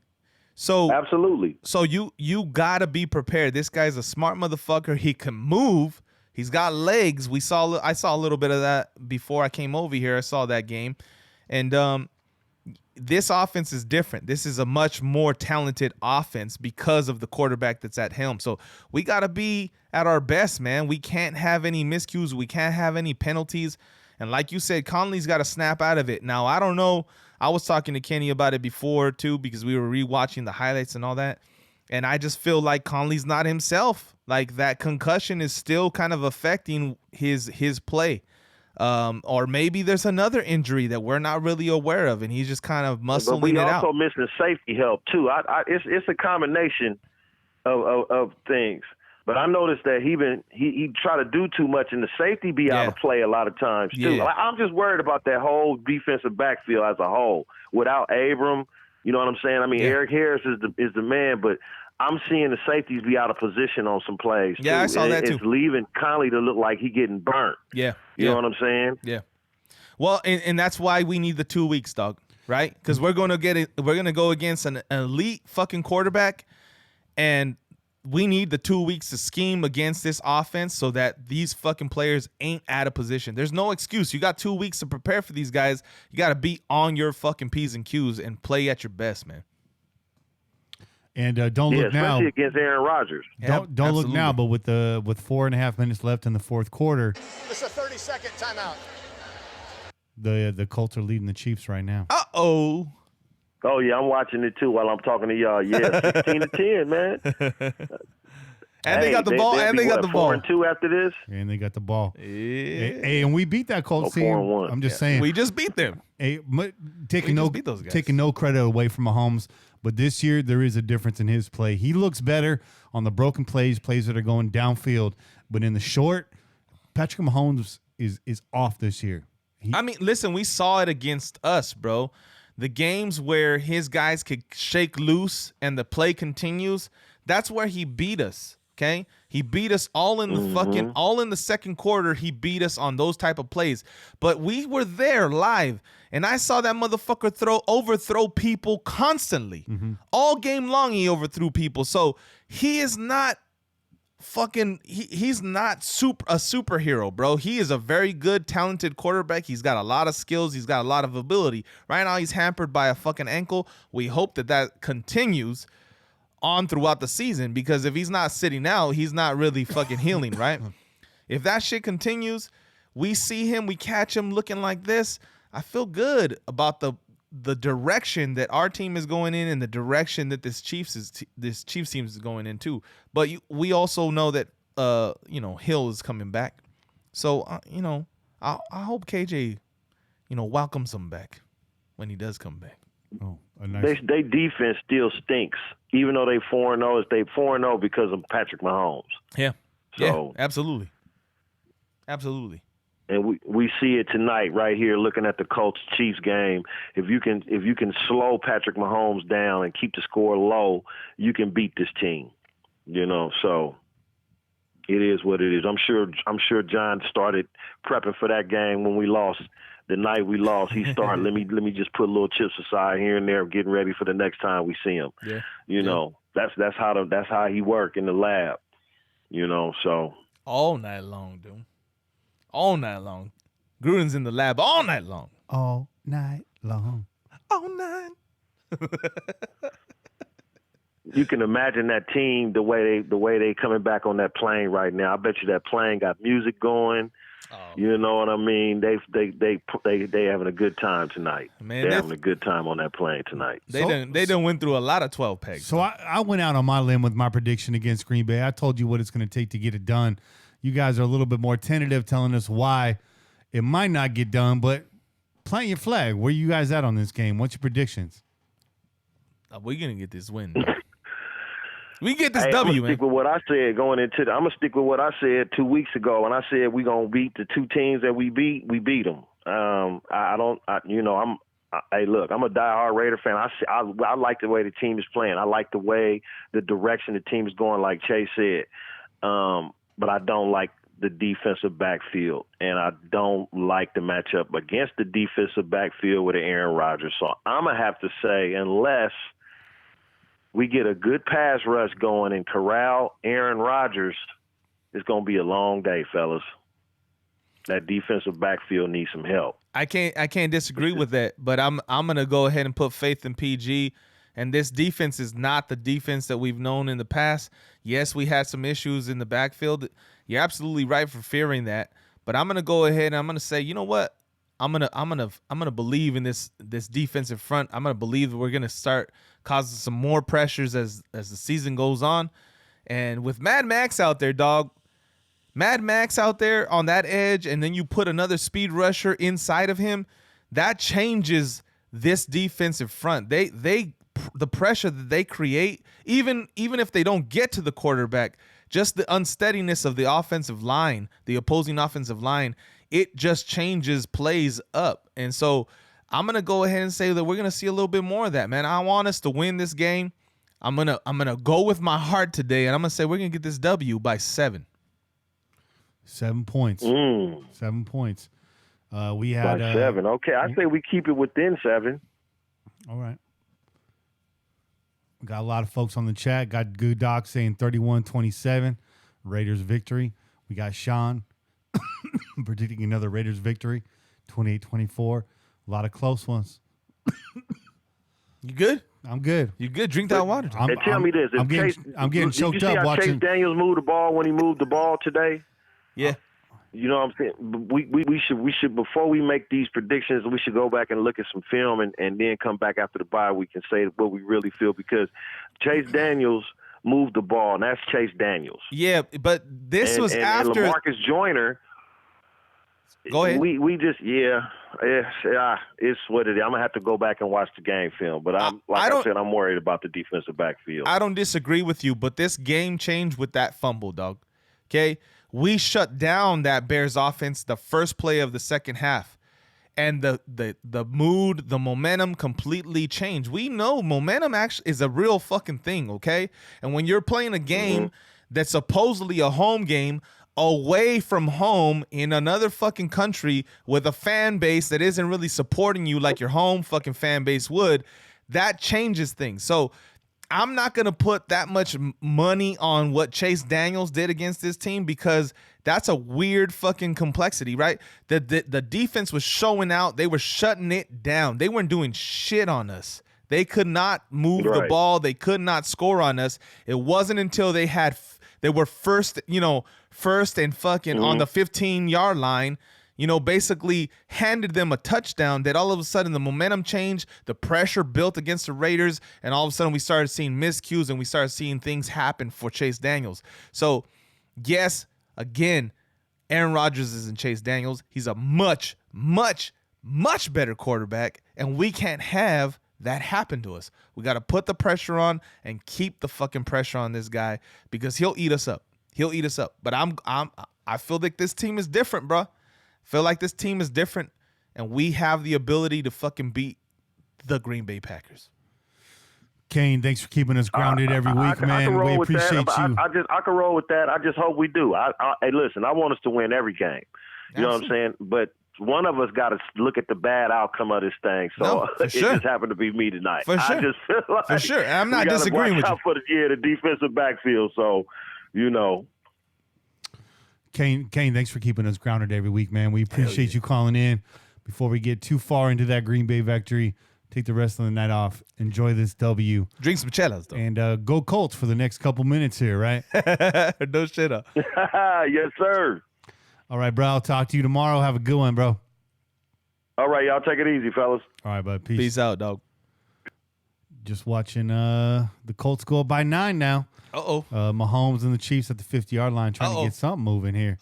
So absolutely. So you gotta be prepared. This guy's a smart motherfucker. He can move. He's got legs. I saw a little bit of that before I came over here. I saw that game, and this offense is different. This is a much more talented offense because of the quarterback that's at helm. So we gotta be at our best, man. We can't have any miscues. We can't have any penalties. And like you said, Conley's got to snap out of it. Now I don't know. I was talking to Kenny about it before, too, because we were rewatching the highlights and all that. And I just feel like Conley's not himself. Like, that concussion is still kind of affecting his play. Or maybe there's another injury that we're not really aware of, and he's just kind of muscling it out. But we also missing safety help, too. It's a combination of things. But I noticed that he try to do too much, and the safety be out of play a lot of times too. Yeah. I'm just worried about that whole defensive backfield as a whole. Without Abram, you know what I'm saying? I mean, Eric Harris is the man, but I'm seeing the safeties be out of position on some plays. Yeah, too. I saw that too. It's leaving Conley to look like he getting burnt. Yeah, you know what I'm saying? Yeah. Well, and that's why we need the 2 weeks, dog. Right? Because we're gonna go against an elite fucking quarterback, and we need the 2 weeks to scheme against this offense so that these fucking players ain't out of position. There's no excuse. You got 2 weeks to prepare for these guys. You got to be on your fucking P's and Q's and play at your best, man. And don't look now. Especially against Aaron Rodgers. Don't look now, but with 4.5 minutes left in the fourth quarter, It's a 30-second timeout. the Colts are leading the Chiefs right now. Uh-oh. Oh, yeah, I'm watching it, too, while I'm talking to y'all. Yeah, 16-10, man. And they got the ball. And they got the ball. 4-2 after this. And they got the ball. Yeah. Hey, and we beat that Colts team. 4-1. I'm just saying. We just beat them. Hey, taking no credit away from Mahomes, but this year there is a difference in his play. He looks better on the broken plays that are going downfield, but in the short, Patrick Mahomes is off this year. I mean, listen, we saw it against us, bro. The games where his guys could shake loose and the play continues, that's where he beat us. Okay, he beat us all in the all in the second quarter. He beat us on those type of plays, but we were there live, and I saw that motherfucker overthrow people constantly, all game long. He overthrew people, so he is not he's not a superhero, bro. He is a very good, talented quarterback. He's got a lot of skills. He's got a lot of ability. Right now, he's hampered by a fucking ankle. We hope that continues on throughout the season, because if he's not sitting out, he's not really fucking healing, right? If that shit continues, we see him, we catch him looking like this, I feel good about the direction that our team is going in and the direction that this Chiefs team is going in too. But we also know that Hill is coming back. So I hope KJ welcomes him back when he does come back. Oh, a nice. They defense still stinks, even though they 4-0. They 4-0 because of Patrick Mahomes. Yeah. So, yeah, absolutely. And we see it tonight right here, looking at the Colts Chiefs game. If you can slow Patrick Mahomes down and keep the score low, you can beat this team. So it is what it is. I'm sure John started prepping for that game when we lost. The night we lost, he started. let me just put little chips aside here and there, getting ready for the next time we see him. Yeah. That's how he work in the lab. So all night long, dude. All night long. Gruden's in the lab all night long. All night long. All night. You can imagine that team the way they coming back on that plane right now. I bet you that plane got music going. Oh. You know what I mean? They having a good time tonight. Man, they're having a good time on that plane tonight. They done went through a lot of 12 pegs. So I went out on my limb with my prediction against Green Bay. I told you what it's going to take to get it done. You guys are a little bit more tentative, telling us why it might not get done, but plant your flag. Where you guys at on this game? What's your predictions? We're going to get this win. We get this I'm W, gonna man. stick with what I said going into. I'm gonna stick with what I said 2 weeks ago when I said we gonna beat the two teams that we beat. We beat them. Hey, look, I'm a diehard Raider fan. I like the way the team is playing. I like the direction the team is going, like Chase said. But I don't like the defensive backfield, and I don't like the matchup against the defensive backfield with Aaron Rodgers. So I'm gonna have to say, unless we get a good pass rush going and corral Aaron Rodgers, it's going to be a long day, fellas. That defensive backfield needs some help. I can't disagree with that, but I'm going to go ahead and put faith in PG. And this defense is not the defense that we've known in the past. Yes, we had some issues in the backfield. You're absolutely right for fearing that. But I'm going to go ahead and I'm going to say, you know what? I'm gonna believe in this defensive front. I'm gonna believe that we're gonna start causing some more pressures as the season goes on. And with Mad Max out there, dog, Mad Max out there on that edge, and then you put another speed rusher inside of him, that changes this defensive front. The pressure that they create, even if they don't get to the quarterback, just the unsteadiness of the offensive line, the opposing offensive line, it just changes plays up. And so I'm going to go ahead and say that we're going to see a little bit more of that, man. I want us to win this game. I'm going to go with my heart today, and I'm going to say we're going to get this W by 7. 7 points. 7 points. We had by 7. Okay, I say we keep it within 7. All right. We got a lot of folks on the chat. Got Good Doc saying 31-27, Raiders victory. We got Sean predicting another Raiders victory, 28-24. A lot of close ones. You good? I'm good. You good? Drink that water. And tell me this: I'm getting choked did you see up how watching. Chase Daniels moved the ball when he moved the ball today? Yeah. You know what I'm saying? We should before we make these predictions, we should go back and look at some film and then come back after the bye. We can say what we really feel because Chase Daniels moved the ball, and that's Chase Daniels. Yeah, but this was after and LaMarcus Joyner. Go ahead. We just it's what it is. I'm gonna have to go back and watch the game film, but I said, I'm worried about the defensive backfield. I don't disagree with you, but this game changed with that fumble, dog. Okay, we shut down that Bears offense the first play of the second half, and the mood, the momentum completely changed. We know momentum actually is a real fucking thing, okay? And when you're playing a game that's supposedly a home game away from home in another fucking country with a fan base that isn't really supporting you like your home fucking fan base would, that changes things. So I'm not going to put that much money on what Chase Daniels did against this team because that's a weird fucking complexity, right? The defense was showing out. They were shutting it down. They weren't doing shit on us. They could not move the ball. They could not score on us. It wasn't until they were first and fucking on the 15-yard line, basically handed them a touchdown that all of a sudden the momentum changed, the pressure built against the Raiders, and all of a sudden we started seeing miscues and we started seeing things happen for Chase Daniels. So, yes, again, Aaron Rodgers isn't Chase Daniels. He's a much, much, much better quarterback, and we can't have that happen to us. We got to put the pressure on and keep the fucking pressure on this guy because he'll eat us up. He'll eat us up. But I feel like this team is different, bro. I feel like this team is different, and we have the ability to fucking beat the Green Bay Packers. Kane, thanks for keeping us grounded every week, man. We appreciate you. I can roll with that. I just hope we do. Hey, listen, I want us to win every game. You know what I'm saying? But one of us got to look at the bad outcome of this thing. So it just happened to be me tonight. For sure. I just feel like for sure. I'm not disagreeing with you. For the defensive backfield. So, Kane, thanks for keeping us grounded every week, man. We appreciate you calling in. Before we get too far into that Green Bay victory, take the rest of the night off. Enjoy this W. Drink some chelas, though. And go Colts for the next couple minutes here, right? No shit up. Yes, sir. All right, bro. I'll talk to you tomorrow. Have a good one, bro. All right, y'all take it easy, fellas. All right, bud. Peace out, dog. Just watching the Colts go up by 9 now. Mahomes and the Chiefs at the 50-yard line trying to get something moving here.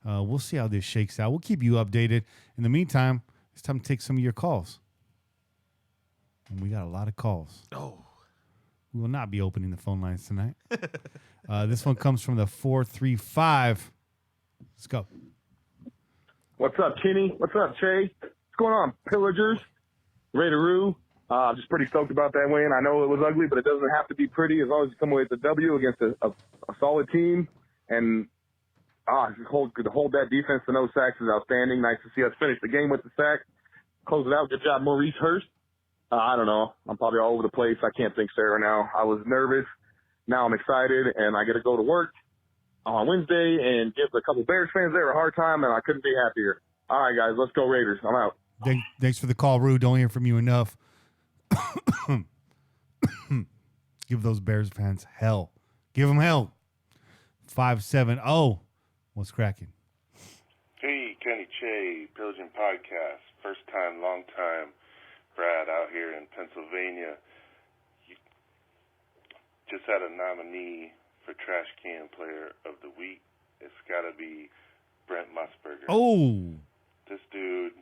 We'll see how this shakes out. We'll keep you updated. In the meantime, it's time to take some of your calls. And we got a lot of calls. We will not be opening the phone lines tonight. This one comes from the 435. Let's go. What's up, Kenny? What's up, Che? What's going on, Pillagers? Raideroo. Just pretty stoked about that win. I know it was ugly, but it doesn't have to be pretty as long as you come away with a W against a solid team. And to hold that defense to no sacks is outstanding. Nice to see us finish the game with the sack. Close it out. Good job, Maurice Hurst. I don't know. I'm probably all over the place. I can't think straight right now. I was nervous. Now I'm excited, and I get to go to work on Wednesday and give a couple Bears fans there a hard time, and I couldn't be happier. All right, guys, let's go Raiders. I'm out. Thanks for the call, Rue. Don't hear from you enough. Give those Bears fans hell. Give them hell. 570. What's cracking? Hey, Kenny Che, Pillaging Podcast. First time, long time. Brad out here in Pennsylvania. You just had a nominee for Trash Can Player of the Week. It's got to be Brent Musburger. This dude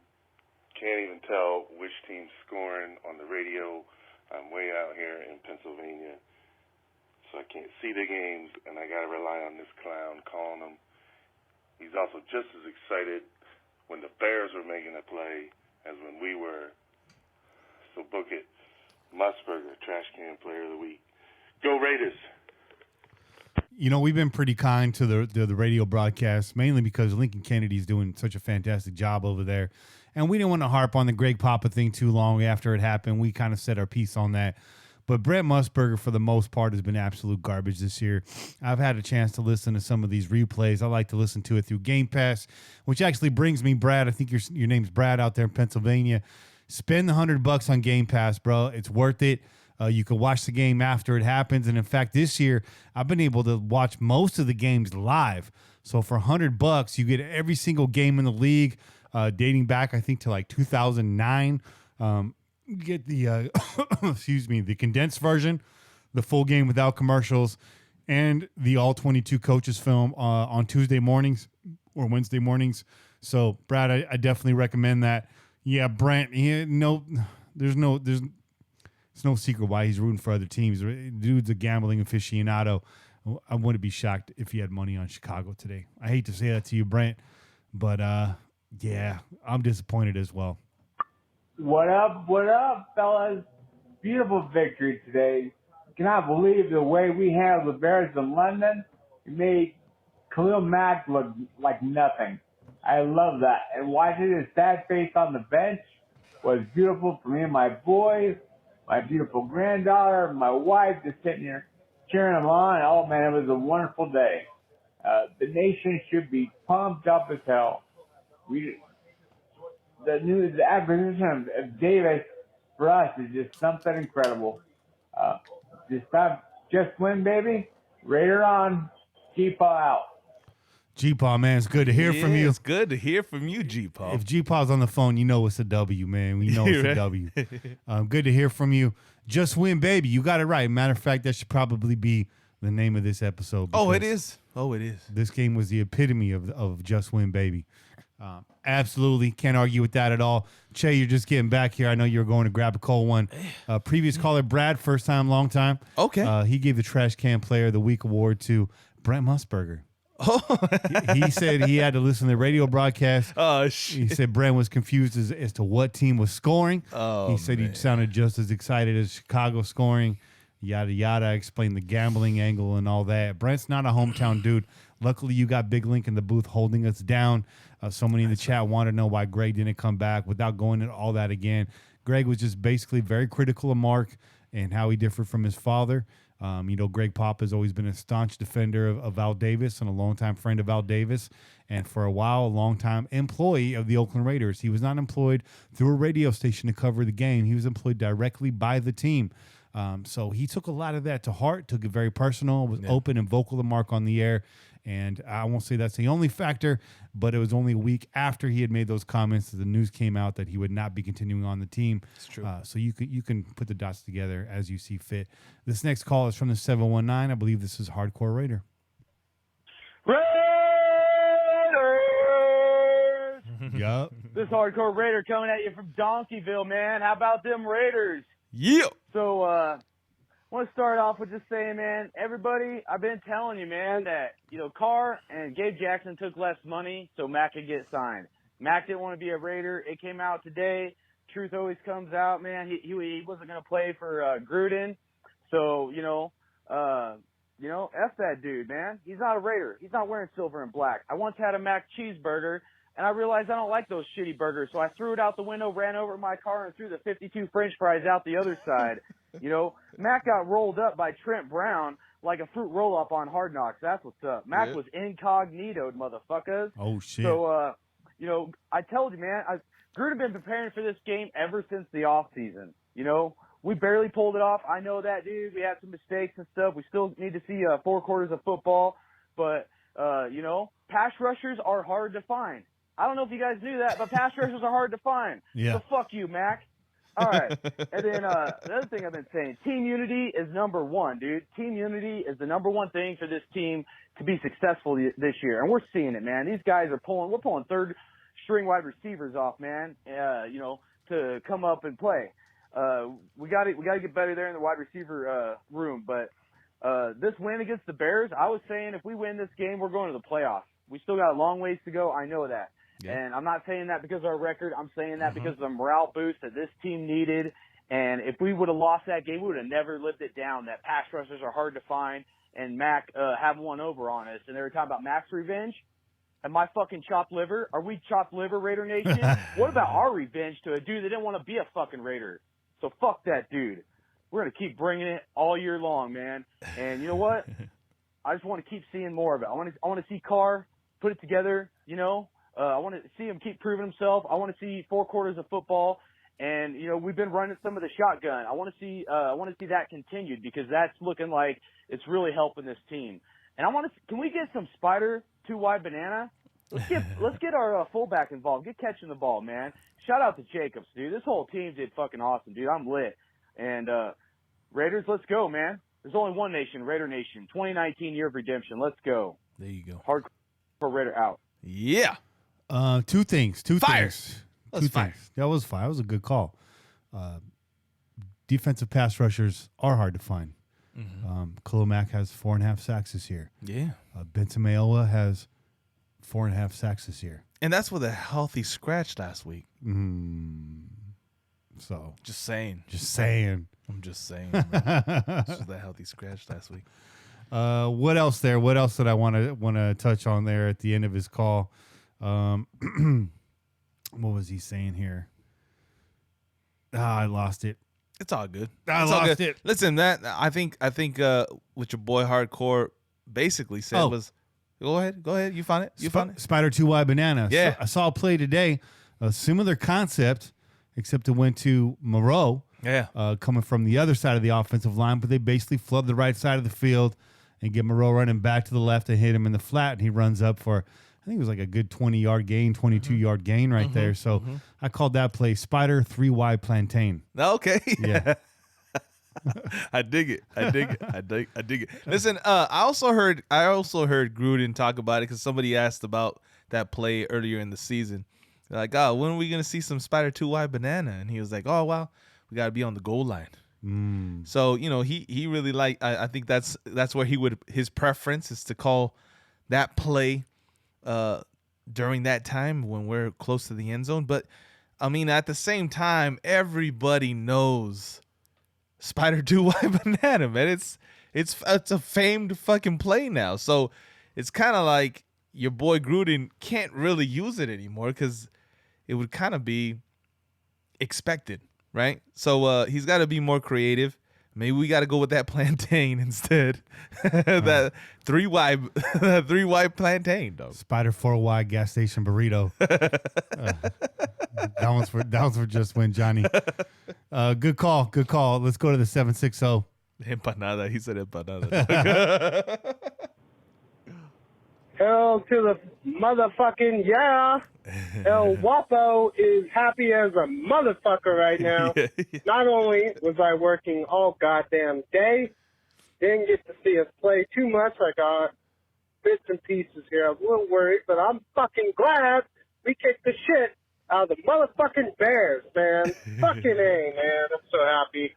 can't even tell which team's scoring on the radio. I'm way out here in Pennsylvania, so I can't see the games, and I got to rely on this clown calling them. He's also just as excited when the Bears were making a play as when we were. So book it. Musburger, Trash Can Player of the Week. Go Raiders. We've been pretty kind to the radio broadcast, mainly because Lincoln Kennedy's doing such a fantastic job over there. And we didn't want to harp on the Greg Papa thing too long after it happened. We kind of said our piece on that. But Brent Musburger, for the most part, has been absolute garbage this year. I've had a chance to listen to some of these replays. I like to listen to it through Game Pass, which actually brings me, Brad, I think your name's Brad out there in Pennsylvania. spend the $100 on Game Pass, bro. It's worth it. You can watch the game after it happens. And in fact, this year, I've been able to watch most of the games live. So for $100, you get every single game in the league, dating back, I think, to like 2009. You get the, excuse me, the condensed version, the full game without commercials, and the all 22 coaches film on Tuesday mornings or Wednesday mornings. So, Brad, I definitely recommend that. Yeah, Brent, it's no secret why he's rooting for other teams. Dude's a gambling aficionado. I wouldn't be shocked if he had money on Chicago today. I hate to say that to you, Brent, but yeah, I'm disappointed as well. What up, fellas? Beautiful victory today. Cannot believe the way we handled the Bears in London. It made Khalil Mac look like nothing. I love that. And watching his sad face on the bench was beautiful for me and my boys, my beautiful granddaughter, my wife just sitting here cheering him on. Oh, man, it was a wonderful day. The nation should be pumped up as hell. The acquisition of Davis for us is just something incredible. Just win, baby. Raider on. G-Paw out. G-Paw, man, it's good to hear from you. It's good to hear from you, G-Paw. If G-Paw's on the phone, you know it's a W, man. We know it's a W. Good to hear from you. Just win, baby. You got it right. Matter of fact, that should probably be the name of this episode. Oh, it is. This game was the epitome of just win, baby. Absolutely. Can't argue with that at all. Che, you're just getting back here. I know you're going to grab a cold one. Previous caller, Brad, first time, long time. Okay. He gave the Trash Can Player of the Week award to Brent Musburger. Oh, he said he had to listen to the radio broadcast. Oh, shit. He said Brent was confused as to what team was scoring. Oh, he said he sounded just as excited as Chicago scoring. Yada, yada. Explained the gambling angle and all that. Brent's not a hometown dude. Luckily, you got Big Link in the booth holding us down. So many in the chat want to know why Greg didn't come back. Without going into all that again, Greg was just basically very critical of Mark and how he differed from his father. Greg Pop has always been a staunch defender of Val Davis and a longtime friend of Val Davis. And for a while, a longtime employee of the Oakland Raiders. He was not employed through a radio station to cover the game. He was employed directly by the team. So he took a lot of that to heart, took it very personal, was open and vocal to Mark on the air. And I won't say that's the only factor, but it was only a week after he had made those comments that the news came out that he would not be continuing on the team. It's true. So you can put the dots together as you see fit. This next call is from the 719. I believe this is Hardcore Raider. Raiders! Yup. This Hardcore Raider coming at you from Donkeyville, man. How about them Raiders? Yeah. So, I want to start off with just saying, man, everybody, I've been telling you, man, that, Carr and Gabe Jackson took less money so Mac could get signed. Mac didn't want to be a Raider. It came out today. Truth always comes out, man. He wasn't going to play for Gruden. So, F that dude, man. He's not a Raider. He's not wearing silver and black. I once had a Mac cheeseburger, and I realized I don't like those shitty burgers. So I threw it out the window, ran over my car, and threw the 52 French fries out the other side. Mac got rolled up by Trent Brown like a fruit roll-up on Hard Knocks. That's what's up. Mac was incognitoed, motherfuckers. Oh, shit. So, I told you, man, Gruden been preparing for this game ever since the offseason. We barely pulled it off. I know that, dude. We had some mistakes and stuff. We still need to see 4 quarters of football. But, pass rushers are hard to find. I don't know if you guys knew that, but pass rushers are hard to find. Yeah. So fuck you, Mac. All right. And then the other thing I've been saying, team unity is number one, dude. Team unity is the number one thing for this team to be successful this year. And we're seeing it, man. These guys are we're pulling third string wide receivers off, man, to come up and play. We got to get better there in the wide receiver room. But this win against the Bears, I was saying if we win this game, we're going to the playoffs. We still got a long ways to go. I know that. Yeah. And I'm not saying that because of our record. I'm saying that because of the morale boost that this team needed. And if we would have lost that game, we would have never lived it down. That pass rushers are hard to find, and Mac have one over on us. And they were talking about Mac's revenge. And my fucking chopped liver? Are we chopped liver, Raider Nation? What about our revenge to a dude that didn't want to be a fucking Raider? So fuck that dude. We're going to keep bringing it all year long, man. And you know what? I just want to keep seeing more of it. I want to see Carr put it together, I want to see him keep proving himself. I want to see 4 quarters of football. And, you know, we've been running some of the shotgun. I want to see that continued because that's looking like it's really helping this team. And can we get some spider 2-wide banana? Let's get our fullback involved. Get catching the ball, man. Shout out to Jacobs, dude. This whole team did fucking awesome, dude. I'm lit. And, Raiders, let's go, man. There's only one nation, Raider Nation. 2019 year of redemption. Let's go. There you go. Hardcore Raider out. Yeah. Two things. Fire. Two things. That was fire. That was a good call. Defensive pass rushers are hard to find. Khalil Mac has 4.5 sacks this year. Yeah. Benson Mayowa has 4.5 sacks this year. And that's with a healthy scratch last week. So Just saying. I'm just saying. This was that healthy scratch last week. What else there? What else did I want to touch on there at the end of his call? What was he saying here? I lost it. It's all good. I It's all lost good. it. Listen, that I think what your boy Hardcore basically said was, go ahead. You found it. Spider 2-wide banana. Yeah. So I saw a play today, a similar concept, except it went to Moreau. Yeah. Coming from the other side of the offensive line, but they basically flood the right side of the field and get Moreau running back to the left and hit him in the flat, and he runs up for, I think it was like a good 20-yard gain, 22-yard gain right there. So I called that play Spider 3-wide plantain. Okay. Yeah. I dig it. Listen, I also heard Gruden talk about it because somebody asked about that play earlier in the season. They're like, oh, when are we gonna see some Spider 2-wide banana? And he was like, oh well, we gotta be on the goal line. So you know he really I think that's where his preference is to call that play during that time when we're close to the end zone. But I mean at the same time, everybody knows Spider 2-wide banana, man. It's a famed fucking play now. So it's kind of like your boy Gruden can't really use it anymore because it would kind of be expected, right? So he's got to be more creative. Maybe we got to go with that plantain instead. That 3-wide plantain, dog. Spider 4-wide gas station burrito. That one's for just win, Johnny. Good call. Let's go to the 760. Empanada. He said empanada. Hell to the motherfucking yeah. El Guapo is happy as a motherfucker right now. Yeah. Not only was I working all goddamn day, didn't get to see us play too much. I got bits and pieces here. I was a little worried, but I'm fucking glad we kicked the shit out of the motherfucking Bears, man. Fucking A, man. I'm so happy.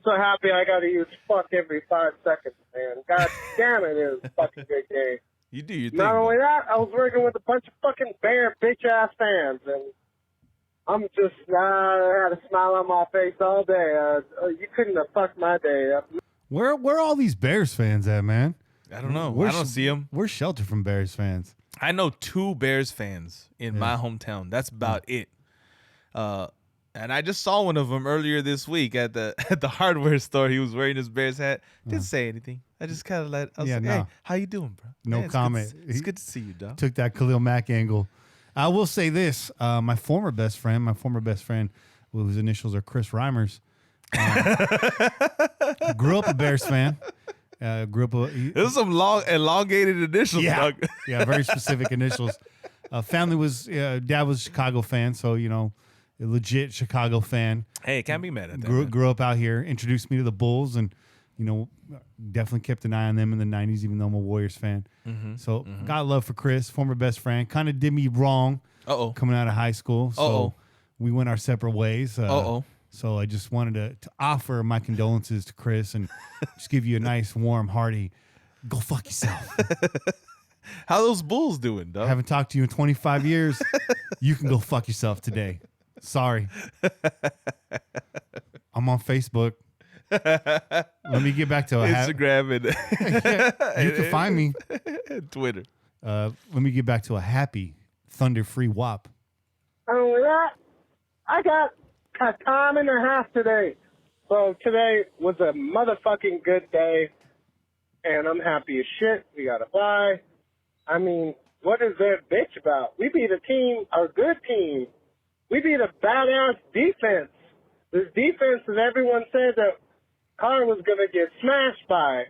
So happy I got to use fuck every 5 seconds, man. God damn it, it was a fucking good game. You do your thing. Not only that, I was working with a bunch of fucking Bear bitch-ass fans, and I'm just, I had a smile on my face all day. You couldn't have fucked my day up. Where are all these Bears fans at, man? I don't know. I don't see them. We're sheltered from Bears fans. I know 2 Bears fans in my hometown. That's about it. And I just saw one of them earlier this week at the hardware store. He was wearing his Bears hat. Didn't say anything. I just kind of I was like, hey, how you doing, bro? No comment. It's good to see you, dog. Took that Khalil Mac angle. I will say this. My former best friend, whose initials are Chris Reimers, grew up a Bears fan. There's some long, elongated initials, dog. Yeah, very specific initials. Family was, dad was a Chicago fan, so, you know, a legit Chicago fan. Hey, can't be mad at that. Grew up out here, introduced me to the Bulls, and, you know, definitely kept an eye on them in the 90s, even though I'm a Warriors fan. So got love for Chris, former best friend. Kind of did me wrong coming out of high school. So we went our separate ways. So I just wanted to offer my condolences to Chris and just give you a nice, warm, hearty, go fuck yourself. How those Bulls doing, dog? I haven't talked to you in 25 years. You can go fuck yourself today. Sorry. I'm on Facebook. Let me get back to Instagram and you can find me. Twitter. Let me get back to a happy Thunder-free WAP. Only that, I got a time and a half today. So today was a motherfucking good day, and I'm happy as shit. We got a bye. I mean, what is there to bitch about? We beat a team, a good team. We beat a badass defense. this defense that everyone said that Carr was going to get smashed by.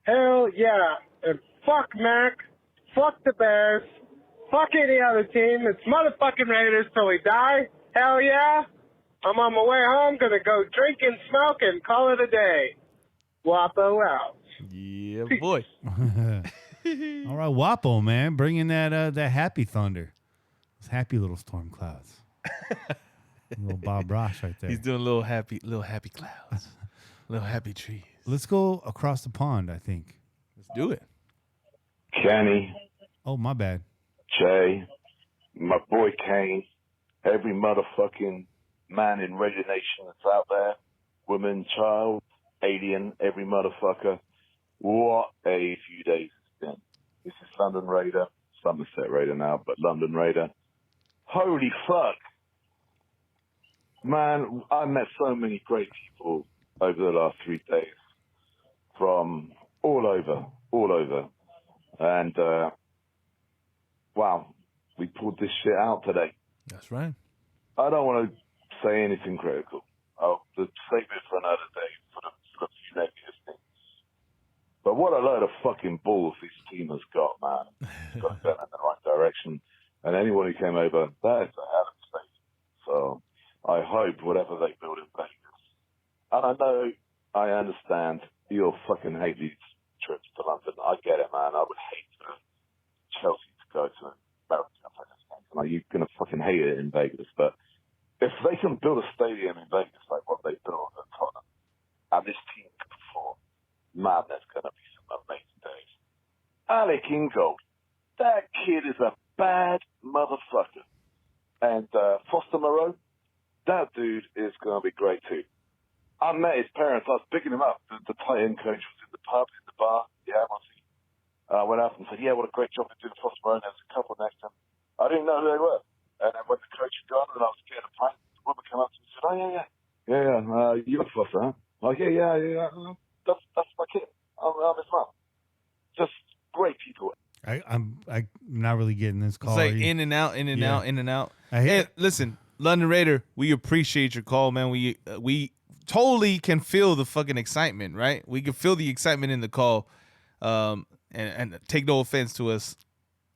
Hell yeah. And fuck Mac. Fuck the Bears. Fuck any other team. It's motherfucking Raiders till we die. Hell yeah. I'm on my way home. Going to go drink and smoke and call it a day. Wapo out. Yeah, boy. All right, Wapo, man. Bringing that happy thunder. Those happy little storm clouds. Little Bob Ross right there. He's doing little happy clouds. Little happy trees. Let's go across the pond, I think. Let's do it. Kenny, Oh, my bad. Jay, my boy Kane, every motherfucking man in Raider Nation that's out there, woman, child, alien, every motherfucker. What a few days it's been. This is London Raider, Somerset Raider now, but London Raider. Holy fuck. Man, I met so many great people over the last 3 days from all over. And, wow, we pulled this shit out today. That's right. I don't want to say anything critical. I'll just save it for another day for the few negative things. But what a load of fucking balls this team has got, man. It's got them in the right direction. And anyone who came over, that is a hell of a stadium. So I hope whatever they build in Vegas. And I know, I understand, you'll fucking hate these trips to London. I get it, man. I would hate for Chelsea to go to American games. Like, you're going to fucking hate it in Vegas. But if they can build a stadium in Vegas like what they built at Tottenham, and this team can perform, man, there's going to be some amazing days. Alec Ingold, that kid is a bad motherfucker. And Foster Moreau, that dude is going to be great too. I met his parents. I was picking him up. The tight end coach was in the pub, in the bar. Yeah, I went up and said, yeah, what a great job you're doing, Foster Moreau. And there was a couple next to him. I didn't know who they were. And then when the coach had gone and I was getting a pint, the woman came up to me and said, oh, yeah. You're Foster, huh? Oh, yeah. That's my kid. I'm his mum. Just great people. I'm not really getting this call. It's like in and out. Hey, listen, London Raider, we appreciate your call, man. We totally can feel the fucking excitement, right? We can feel the excitement in the call, and take no offense to us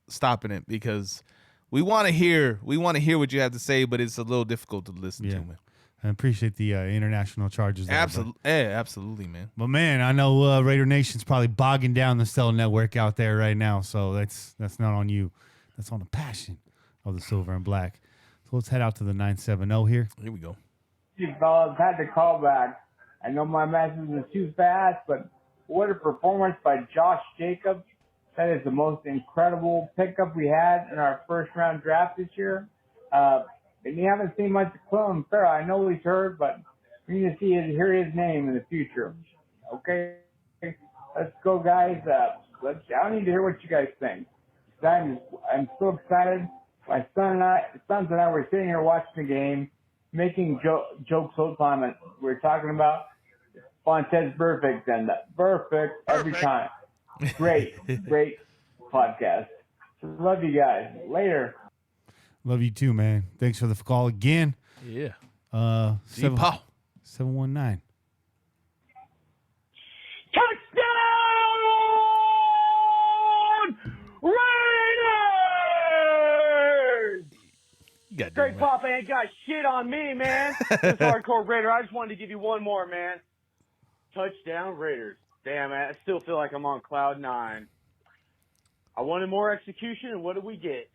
stopping it because we want to hear what you have to say, but it's a little difficult to listen to, man. I appreciate the international charges. Absolutely, man. But man, I know Raider Nation's probably bogging down the cell network out there right now, so that's not on you. That's on the passion of the silver and black. So let's head out to the 970 here. Here we go. You fellas had to call back. I know my message was too fast, but what a performance by Josh Jacobs. That is the most incredible pickup we had in our first-round draft this year. And you haven't seen much of Clone Farrell. I know he's hurt, but we need to hear his name in the future. Okay? Let's go, guys. I need to hear what you guys think. I'm so excited. My sons and I were sitting here watching the game, making jokes whole time. And we were talking about Fontez perfect and perfect every time. Great podcast. Love you guys. Later. Love you too, man. Thanks for the call again. Yeah. 719. Touchdown! Raiders! Great Papa ain't got shit on me, man. This hardcore Raider. I just wanted to give you one more, man. Touchdown Raiders. Damn, man. I still feel like I'm on cloud 9. I wanted more execution, and what did we get?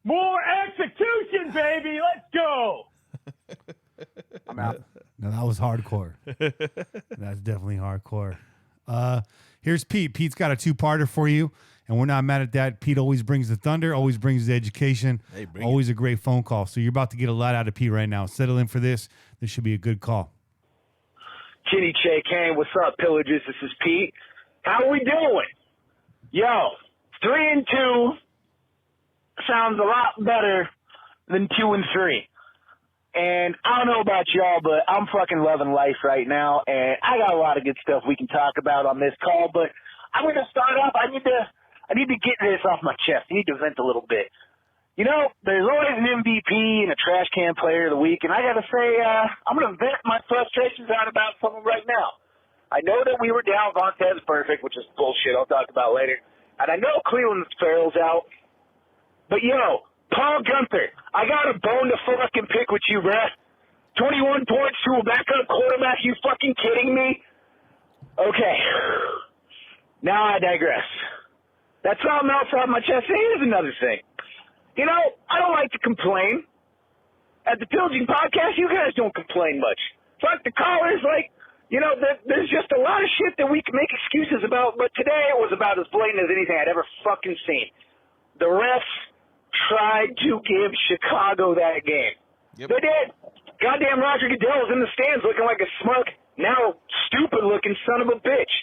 More execution, baby! Let's go! I'm out. No, that was hardcore. That's definitely hardcore. Here's Pete. Pete's got a two-parter for you, and we're not mad at that. Pete always brings the thunder, always brings the education, always a great phone call. So you're about to get a lot out of Pete right now. Settle in for this. This should be a good call. Kenny Che Kane, what's up, Pillagers? This is Pete. How are we doing? Yo, 3-2 sounds a lot better than 2-3. And I don't know about y'all, but I'm fucking loving life right now, and I got a lot of good stuff we can talk about on this call, but I'm going to start off. I need to get this off my chest. I need to vent a little bit. You know, there's always an MVP and a trash can player of the week, and I got to say, I'm going to vent my frustrations out about someone right now. I know that we were down Vontez Perfect, which is bullshit I'll talk about later, and I know Cleveland Farrell's out, but, Paul Gunther, I got a bone to fucking pick with you, bruh. 21 points to a backup quarterback, you fucking kidding me? Okay. Now I digress. That's something else on my chest. Here's another thing. I don't like to complain. At the Pillaging Podcast, you guys don't complain much. Fuck the callers, there's just a lot of shit that we can make excuses about, but today it was about as blatant as anything I'd ever fucking seen. The refs tried to give Chicago that game. Yep. They did. Goddamn Roger Goodell was in the stands looking like a smug, now stupid-looking son of a bitch.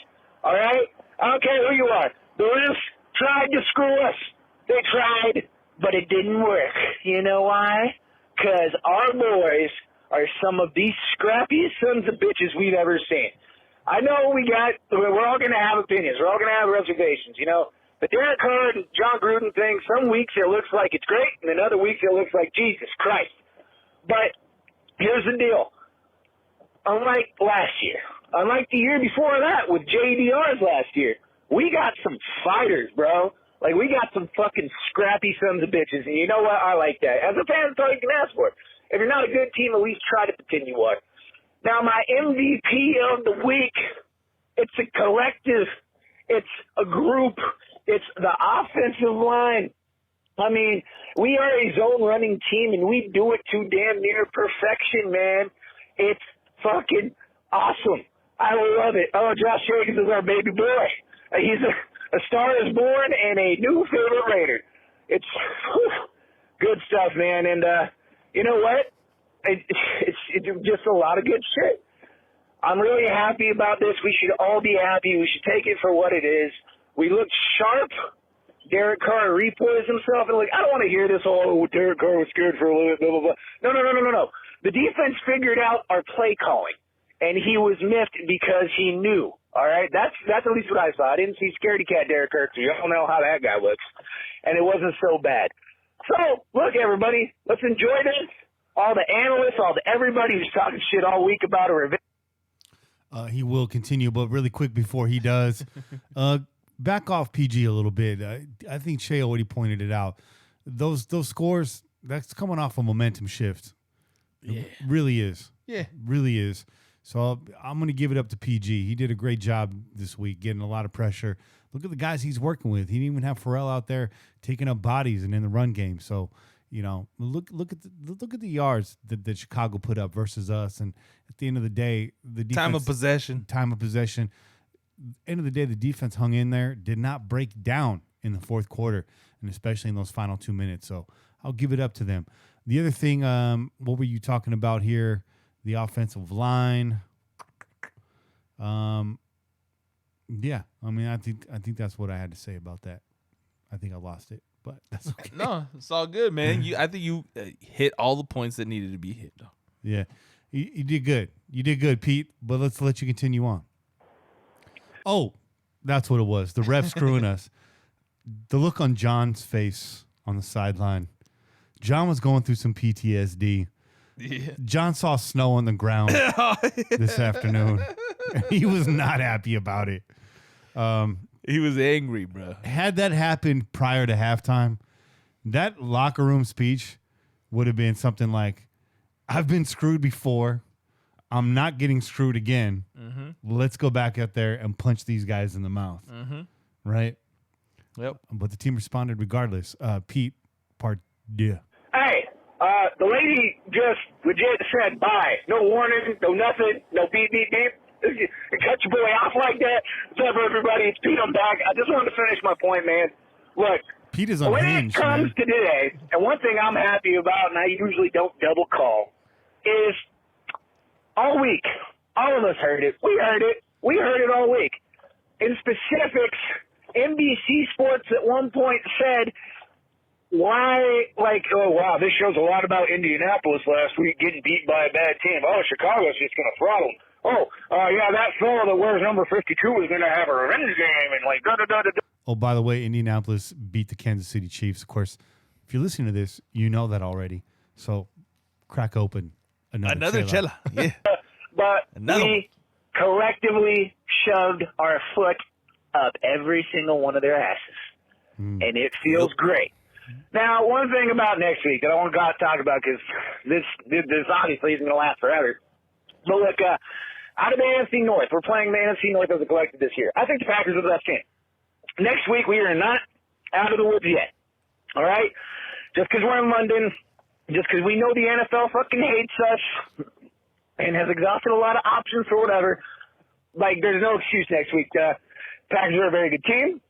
All right? I don't care who you are. The refs tried to screw us. They tried, but it didn't work. You know why? Because our boys are some of the scrappiest sons of bitches we've ever seen. I know we're all going to have opinions. We're all going to have reservations, But Derek Carr and John Gruden thing, some weeks it looks like it's great, and then other weeks it looks like Jesus Christ. But here's the deal. Unlike last year, unlike the year before that with JDR's last year, we got some fighters, bro. We got some fucking scrappy sons of bitches, and you know what? I like that. As a fan, that's all you can ask for. If you're not a good team, at least try to pretend you are. Now, my MVP of the week, it's a collective. It's a group. It's the offensive line. I mean, we are a zone-running team, and we do it to damn near perfection, man. It's fucking awesome. I love it. Oh, Josh Jacobs is our baby boy. He's a star is born and a new favorite Raider. It's good stuff, man. And you know what? It's just a lot of good shit. I'm really happy about this. We should all be happy. We should take it for what it is. We looked sharp. Derek Carr repoised himself. And I don't want to hear this Derek Carr was scared for a little bit, blah, blah, blah. No. The defense figured out our play calling, and he was miffed because he knew. All right? That's at least what I saw. I didn't see scaredy cat Derek Carr, so you don't know how that guy looks. And it wasn't so bad. So, look, everybody, let's enjoy this. All the analysts, everybody who's talking shit all week about a revenge. He will continue, but really quick before he does, back off PG a little bit. I think Shea already pointed it out. Those scores, that's coming off a momentum shift. Yeah. It really is. Yeah. Really is. So I'm going to give it up to PG. He did a great job this week, getting a lot of pressure. Look at the guys he's working with. He didn't even have Pharrell out there taking up bodies and in the run game. So, look at the yards that Chicago put up versus us. And at the end of the day, the defense, Time of possession. End of the day, the defense hung in there, did not break down in the fourth quarter, and especially in those final 2 minutes. So I'll give it up to them. The other thing, what were you talking about here? The offensive line. Yeah, I mean, I think that's what I had to say about that. I think I lost it, but that's okay. No, it's all good, man. I think you hit all the points that needed to be hit, though. Yeah, you did good. You did good, Pete. But let's let you continue on. Oh, that's what it was. The ref screwing us. The look on John's face on the sideline. John was going through some PTSD. Yeah. John saw snow on the ground this afternoon. He was not happy about it. He was angry, bro. Had that happened prior to halftime, that locker room speech would have been something like, I've been screwed before. I'm not getting screwed again. Mm-hmm. Let's go back out there and punch these guys in the mouth. Mm-hmm. Right? Yep. But the team responded regardless. Pete, part deux. Hey, the lady just legit said bye. No warning, no nothing, no beep, beep, beep. And cut your boy off like that. What's up, everybody? It's Pete. I'm back. I just wanted to finish my point, man. Look, Pete is when unhinged, it comes to today, and one thing I'm happy about, and I usually don't double call, is all week, all of us heard it. We heard it. We heard it all week. In specifics, NBC Sports at one point said, why, oh, wow, this shows a lot about Indianapolis last week getting beat by a bad team. Oh, Chicago's just going to throttle them. Oh, yeah, that fellow that wears number 52 is going to have a revenge game and da-da-da-da-da. Oh, by the way, Indianapolis beat the Kansas City Chiefs. Of course, If you're listening to this, you know that already. So crack open another chela. Yeah. But we collectively shoved our foot up every single one of their asses. And it feels great. Now, one thing about next week that I want to talk about, because this obviously isn't going to last forever. But look, out of the NFC North, we're playing the NFC North as a collective this year. I think the Packers are the best team. Next week, we are not out of the woods yet. All right? Just because we're in London, just because we know the NFL fucking hates us and has exhausted a lot of options for whatever, like, there's no excuse next week. Packers are a very good team.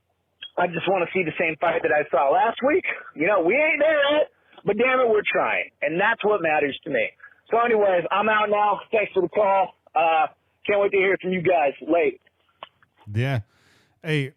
I just want to see the same fight that I saw last week. You know, we ain't there yet, but damn it, we're trying. And that's what matters to me. So anyways, I'm out now. Thanks for the call. Can't wait to hear from you guys. Late. Yeah. Hey,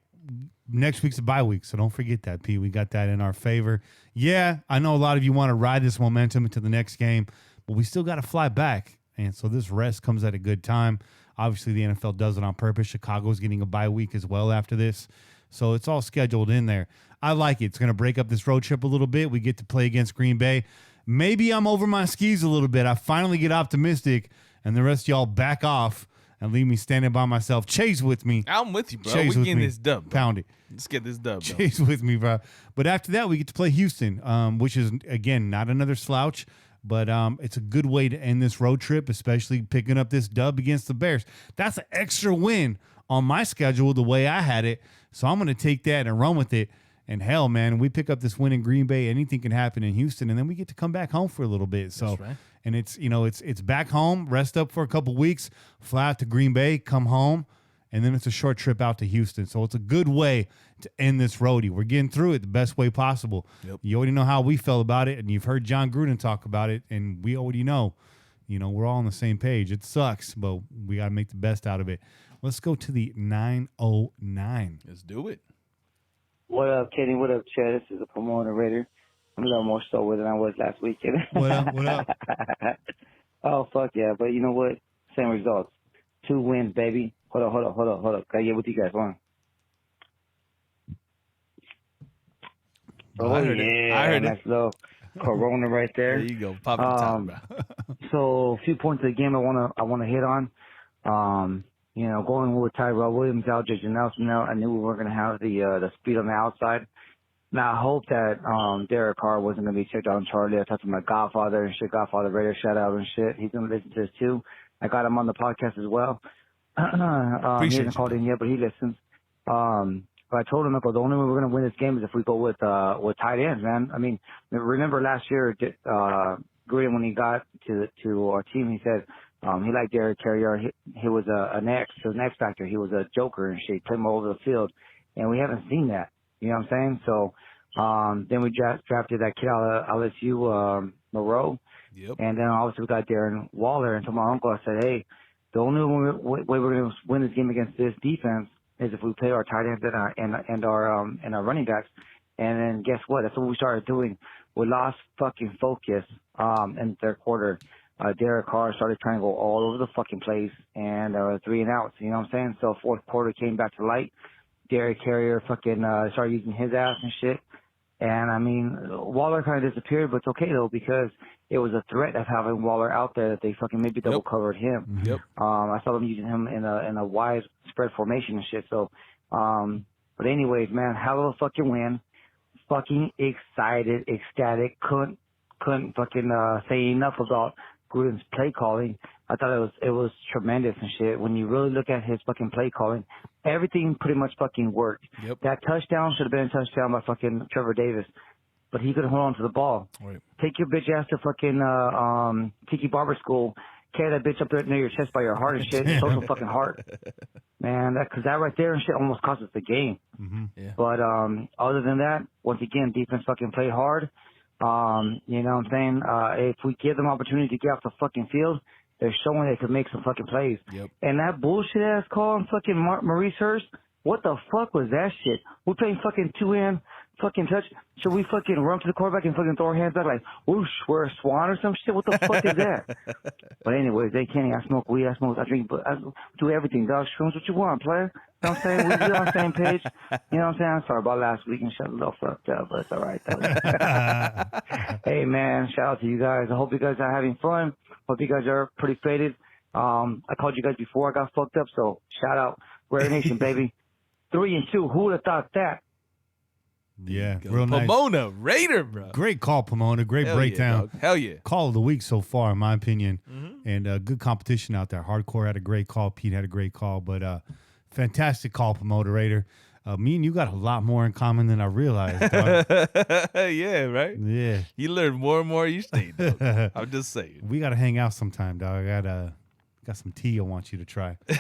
next week's a bye week, so don't forget that, Pete. We got that in our favor. Yeah, I know a lot of you want to ride this momentum into the next game, but we still got to fly back. And so this rest comes at a good time. Obviously, the NFL does it on purpose. Chicago's getting a bye week as well after this. So it's all scheduled in there. I like it. It's going to break up this road trip a little bit. We get to play against Green Bay. Maybe I'm over my skis a little bit. I finally get optimistic, and the rest of y'all back off and leave me standing by myself. Chase with me. I'm with you, bro. Chase We're with getting me. this dub, bro. Pound it. Let's get this dub, bro. Chase with me, bro. But after that, we get to play Houston, which is, again, not another slouch. But it's a good way to end this road trip, especially picking up this dub against the Bears. That's an extra win on my schedule the way I had it. So I'm going to take that and run with it. And hell, man, we pick up this win in Green Bay. Anything can happen in Houston, and then we get to come back home for a little bit. So, That's right. And it's it's back home, rest up for a couple weeks, fly out to Green Bay, come home, and then it's a short trip out to Houston. So it's a good way to end this roadie. We're getting through it the best way possible. Yep. You already know how we felt about it, and you've heard John Gruden talk about it, and we already know. We're all on the same page. It sucks, but we got to make the best out of it. Let's go to the 909. Let's do it. What up, Kenny? What up, Chad? This is a promoter Raider. I'm a little more sober than I was last weekend. What up? What up? Oh, fuck yeah. But you know what? Same results. 2 wins, baby. Hold up. Gotta get with you guys. Hold on. Oh, I heard it. I heard nice it. little Corona right there. There you go. Pop it top, bro. So a few points of the game I wanna hit on. Going with Tyrell Williams out, just announced now, I knew we were gonna have the speed on the outside. Now I hope that Derek Carr wasn't gonna be checked out on Charlie. I talked to my Godfather and shit, Godfather Raider shout out and shit. He's gonna listen to this too. I got him on the podcast as well. He hasn't called in yet, but he listens. But I told him, the only way we're gonna win this game is if we go with tight ends, man. I mean, remember last year, Gruden, when he got to our team, he said he liked Derek Carrier. He was an X factor. He was a joker and shit. He played him all over the field, and we haven't seen that. You know what I'm saying? So then we drafted that kid out of LSU, Moreau. Yep. And then obviously we got Darren Waller. And to my uncle, I said, hey, the only way we're going to win this game against this defense is if we play our tight ends and our running backs. And then guess what? That's what we started doing. We lost fucking focus in the third quarter. Derek Carr started trying to go all over the fucking place, and 3 and outs. You know what I'm saying? So fourth quarter came back to light. Derek Carrier fucking started using his ass and shit. And I mean, Waller kind of disappeared, but it's okay though, because it was a threat of having Waller out there that they fucking maybe double covered him. Yep. I saw them using him in a wide spread formation and shit. So, but anyways, man, hell of a fucking win. Fucking excited, ecstatic. Couldn't fucking say enough about Gruden's play calling. I thought it was tremendous and shit. When you really look at his fucking play calling, everything pretty much fucking worked. Yep. That touchdown should have been a touchdown by fucking Trevor Davis, but he couldn't hold on to the ball. Right. Take your bitch ass to fucking Tiki Barber School. Carry that bitch up there near your chest by your heart and shit. Show some fucking heart, man. Because that right there and shit almost cost us the game. Mm-hmm. Yeah. But other than that, once again, defense fucking played hard. You know what I'm saying? If we give them opportunity to get off the fucking field, they're showing they could make some fucking plays. Yep. And that bullshit ass call on fucking Maurice Hurst, what the fuck was that shit? We're playing fucking 2 in, fucking touch? Should we fucking run to the quarterback and fucking throw our hands back like, whoosh, we're a swan or some shit? What the fuck is that? But anyways, they can't. I smoke weed, I drink, but I do everything, dog. Shrooms, what you want, player? You know what I'm saying? We're on the same page. You know what I'm saying? I'm sorry about last week and shit a little fucked up, but it's all right, though. Hey, man, shout out to you guys. I hope you guys are having fun. Hope you guys are pretty faded. I called you guys before I got fucked up, so shout out. Raider Nation, baby. 3-2. Who would have thought that? Yeah, real nice. Pomona, Raider, bro. Great call, Pomona. Great breakdown. Yeah, hell yeah. Call of the week so far, in my opinion. And good competition out there. Hardcore had a great call. Pete had a great call. But fantastic call, Pomona Raider. Me and you got a lot more in common than I realized. Yeah, right? Yeah. You learn more and more each day, dog. I'm just saying. We got to hang out sometime, dog. I got some tea I want you to try. You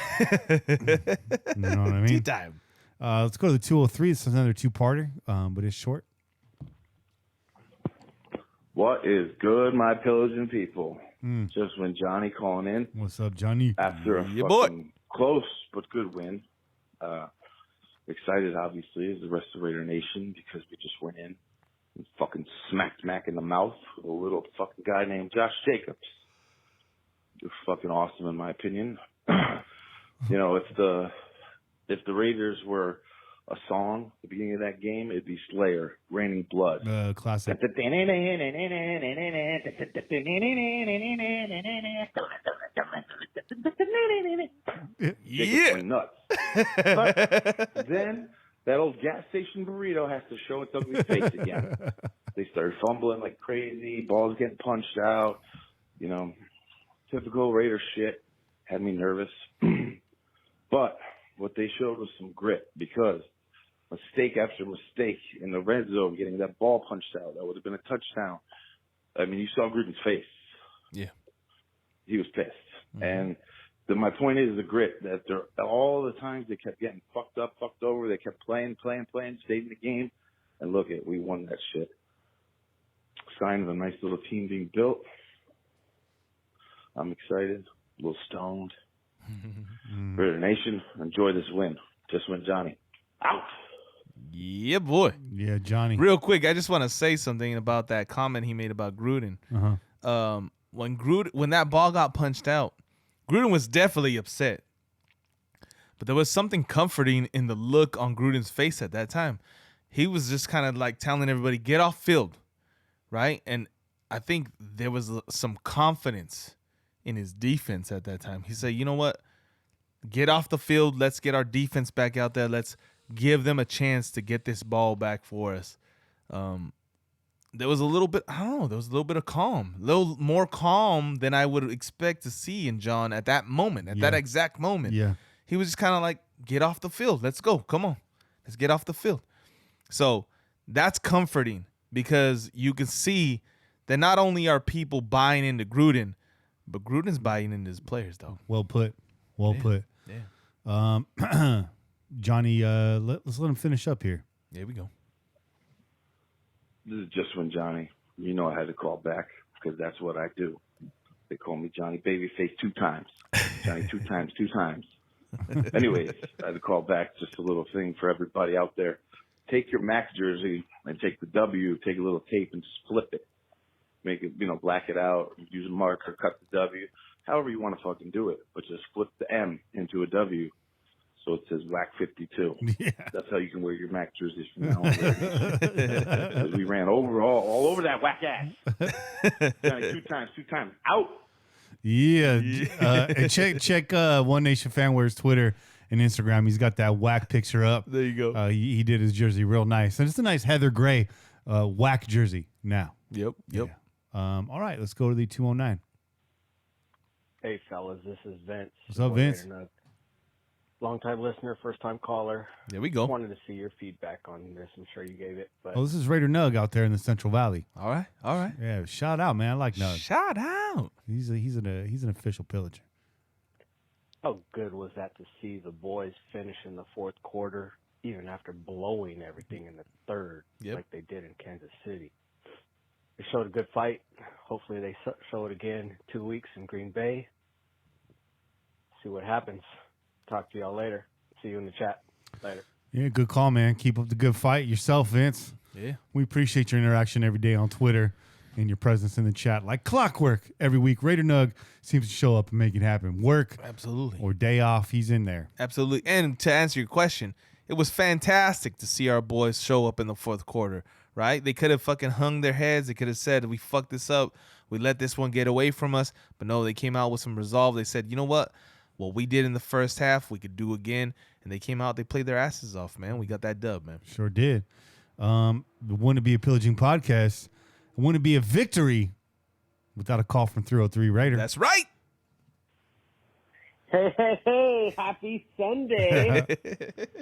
know what I mean? Tea time. Let's go to the 203. It's another two-parter, but it's short. What is good, my pillaging people? Just when Johnny calling in. What's up, Johnny? After a fucking close but good win. Excited, obviously, as the rest of Raider Nation because we just went in and fucking smacked Mac in the mouth with a little fucking guy named Josh Jacobs. You're fucking awesome, in my opinion. You know, if the Raiders were a song at the beginning of that game, it'd be Slayer, Raining Blood. Classic. Yeah. Nuts. But then that old gas station burrito has to show its ugly face again. They started fumbling like crazy, balls getting punched out, you know, typical Raider shit. Had me nervous. But what they showed was some grit because mistake after mistake in the red zone, getting that ball punched out, that would have been a touchdown. I mean, you saw Gruden's face. Yeah. He was pissed. And my point is the grit that all the times they kept getting fucked up, fucked over, they kept playing, stayed in the game. And look we won that shit. Sign of a nice little team being built. I'm excited, a little stoned. Raider Nation, enjoy this win. Just win, Johnny. Out. Yeah, boy. Yeah, Johnny. Real quick, I just want to say something about that comment he made about Gruden. When that ball got punched out, Gruden was definitely upset. But there was something comforting in the look on Gruden's face at that time. He was just kind of like telling everybody, get off field, right? And I think there was some confidence in his defense at that time. He said, you know what? Get off the field. Let's get our defense back out there. Let's give them a chance to get this ball back for us. There was a little bit, there was a little bit of calm. A little more calm than I would expect to see in John at that moment, that exact moment. Yeah. He was just kind of like, get off the field. Let's go. Come on. Let's get off the field. So that's comforting because you can see that not only are people buying into Gruden, but Gruden's buying into his players, though. Well put. Well put. Yeah. Johnny, let's let him finish up here. There we go. This is just when Johnny, you know I had to call back because that's what I do. They call me Johnny Babyface 2 times. Johnny 2 times. Anyways, I had to call back, just a little thing for everybody out there. Take your Max jersey and take the W, take a little tape and just flip it. Make it, black it out, use a marker, cut the W, however you want to fucking do it. But just flip the M into a W so it says WAC 52. Yeah. That's how you can wear your Mac jerseys from now on. Because we ran all over that whack ass. Johnny, 2 times. Out. Yeah. And check One Nation Fanwear's Twitter and Instagram. He's got that whack picture up. There you go. He did his jersey real nice. And it's a nice Heather Gray whack jersey now. Yep. Yeah. All right, let's go to the 209. Hey, fellas, this is Vince. What's up, Vince? Long-time listener, first-time caller. There we go. Wanted to see your feedback on this. I'm sure you gave it. But This is Raider Nug out there in the Central Valley. All right. Yeah, shout out, man. I like Nug. Shout out. He's an official pillager. how good was that to see the boys finish in the fourth quarter, even after blowing everything in the third, like they did in Kansas City? They showed a good fight. Hopefully they show it again 2 weeks in Green Bay. See what happens. Talk to y'all later. See you in the chat. Later. Yeah, good call, man. Keep up the good fight yourself, Vince. Yeah. We appreciate your interaction every day on Twitter and your presence in the chat. Like clockwork, every week, Raider Nug seems to show up and make it happen. Work Absolutely. or day off, he's in there. Absolutely. And to answer your question, it was fantastic to see our boys show up in the fourth quarter, right? They could have fucking hung their heads. They could have said, we fucked this up. We let this one get away from us. But no, they came out with some resolve. They said, you know what? What we did in the first half, we could do again. And they came out, they played their asses off, man. We got that dub, man. Sure did. It wouldn't be a Pillaging Podcast. It wouldn't be a victory without a call from 303 Raider. That's right. Hey, happy Sunday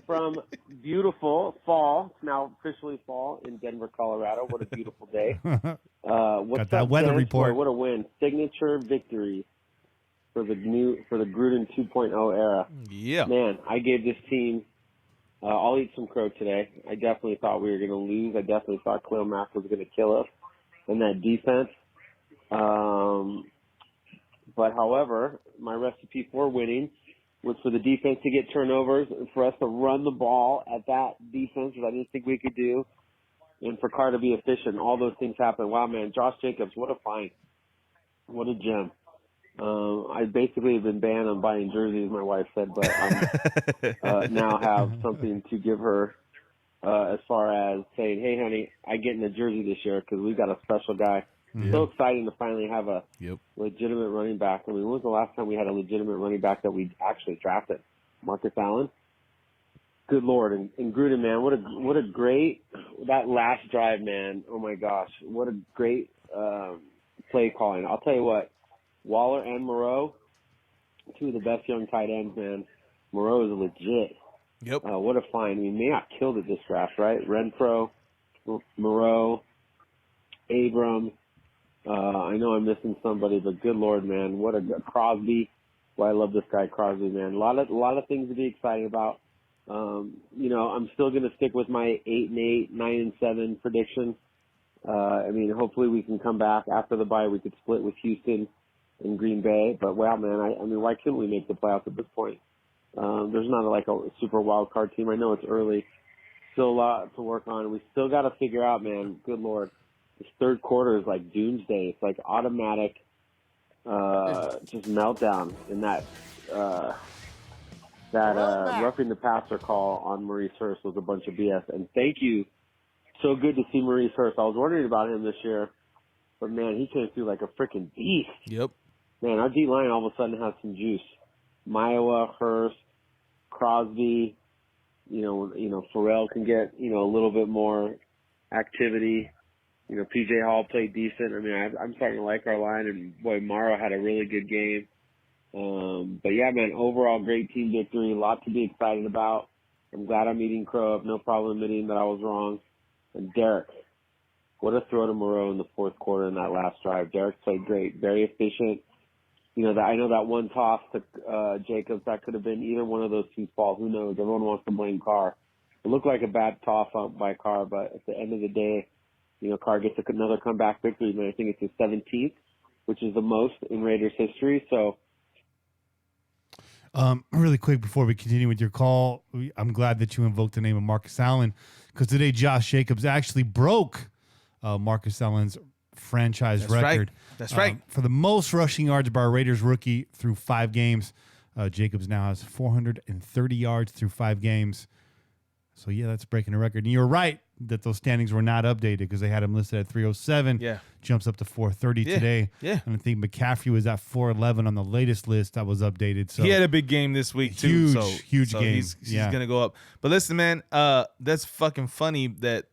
from beautiful fall. It's now officially fall in Denver, Colorado. What a beautiful day. What's Got that up, weather Dennis? report. Boy, what a win. Signature victory for the Gruden 2.0 era. Yeah. Man, I gave this team, I'll eat some crow today. I definitely thought we were going to lose. I definitely thought Khalil Mac was going to kill us in that defense. But however, my recipe for winning was for the defense to get turnovers and for us to run the ball at that defense, which I didn't think we could do, and for Carr to be efficient. All those things happened. Wow, man, Josh Jacobs, what a find. What a gem. I basically have been banned on buying jerseys, my wife said, but I now have something to give her as far as saying, hey, honey, I get in a jersey this year because we've got a special guy. Yeah. So exciting to finally have a legitimate running back. I mean, when was the last time we had a legitimate running back that we actually drafted? Marcus Allen? Good Lord. And Gruden, man, what a great, that last drive, man. Oh, my gosh. What a great play calling. I'll tell you what, Waller and Moreau, two of the best young tight ends, man. Moreau is legit. Yep. What a find. I mean, Mayock killed it this draft, right? Renfro, Moreau, Abram. I know I'm missing somebody, but good Lord, man, what a Crosby. Well, I love this guy Crosby, man. A lot of things to be excited about. You know, I'm still going to stick with my 8-8, 9-7 prediction. I mean, hopefully we can come back after the bye. We could split with Houston and Green Bay. But wow, man, I mean, why couldn't we make the playoffs at this point? There's not like a super wild card team. I know it's early. Still a lot to work on. We still got to figure out, man. Good Lord. This third quarter is like doomsday. It's like automatic, just meltdown in that roughing the passer call on Maurice Hurst was a bunch of BS. And thank you. So good to see Maurice Hurst. I was wondering about him this year, but man, he came through like a freaking beast. Yep. Man, our D line all of a sudden has some juice. Maiwa, Hurst, Crosby, you know, Pharrell can get, you know, a little bit more activity. You know, P.J. Hall played decent. I mean, I'm starting to like our line, and boy, Morrow had a really good game. But yeah, man, overall great team victory. A lot to be excited about. I'm glad I'm eating crow. I have no problem admitting that I was wrong. And Derek, what a throw to Moreau in the fourth quarter in that last drive. Derek played great, very efficient. You know, I know that one toss to Jacobs, that could have been either one of those two faults. Who knows? Everyone wants to blame Carr. It looked like a bad toss by Carr, but at the end of the day, you know, Carr gets another comeback victory, man. I think it's his 17th, which is the most in Raiders history. So, really quick before we continue with your call, I'm glad that you invoked the name of Marcus Allen because today Josh Jacobs actually broke Marcus Allen's franchise record. That's right. For the most rushing yards by a Raiders rookie through 5 games. Jacobs now has 430 yards through 5 games. So, yeah, that's breaking a record. And you're right that those standings were not updated because they had him listed at 307. Yeah. Jumps up to 430 today. Yeah. And I think McCaffrey was at 411 on the latest list that was updated. So he had a big game this week, too. Huge so game. He's going to go up. But listen, man, that's fucking funny that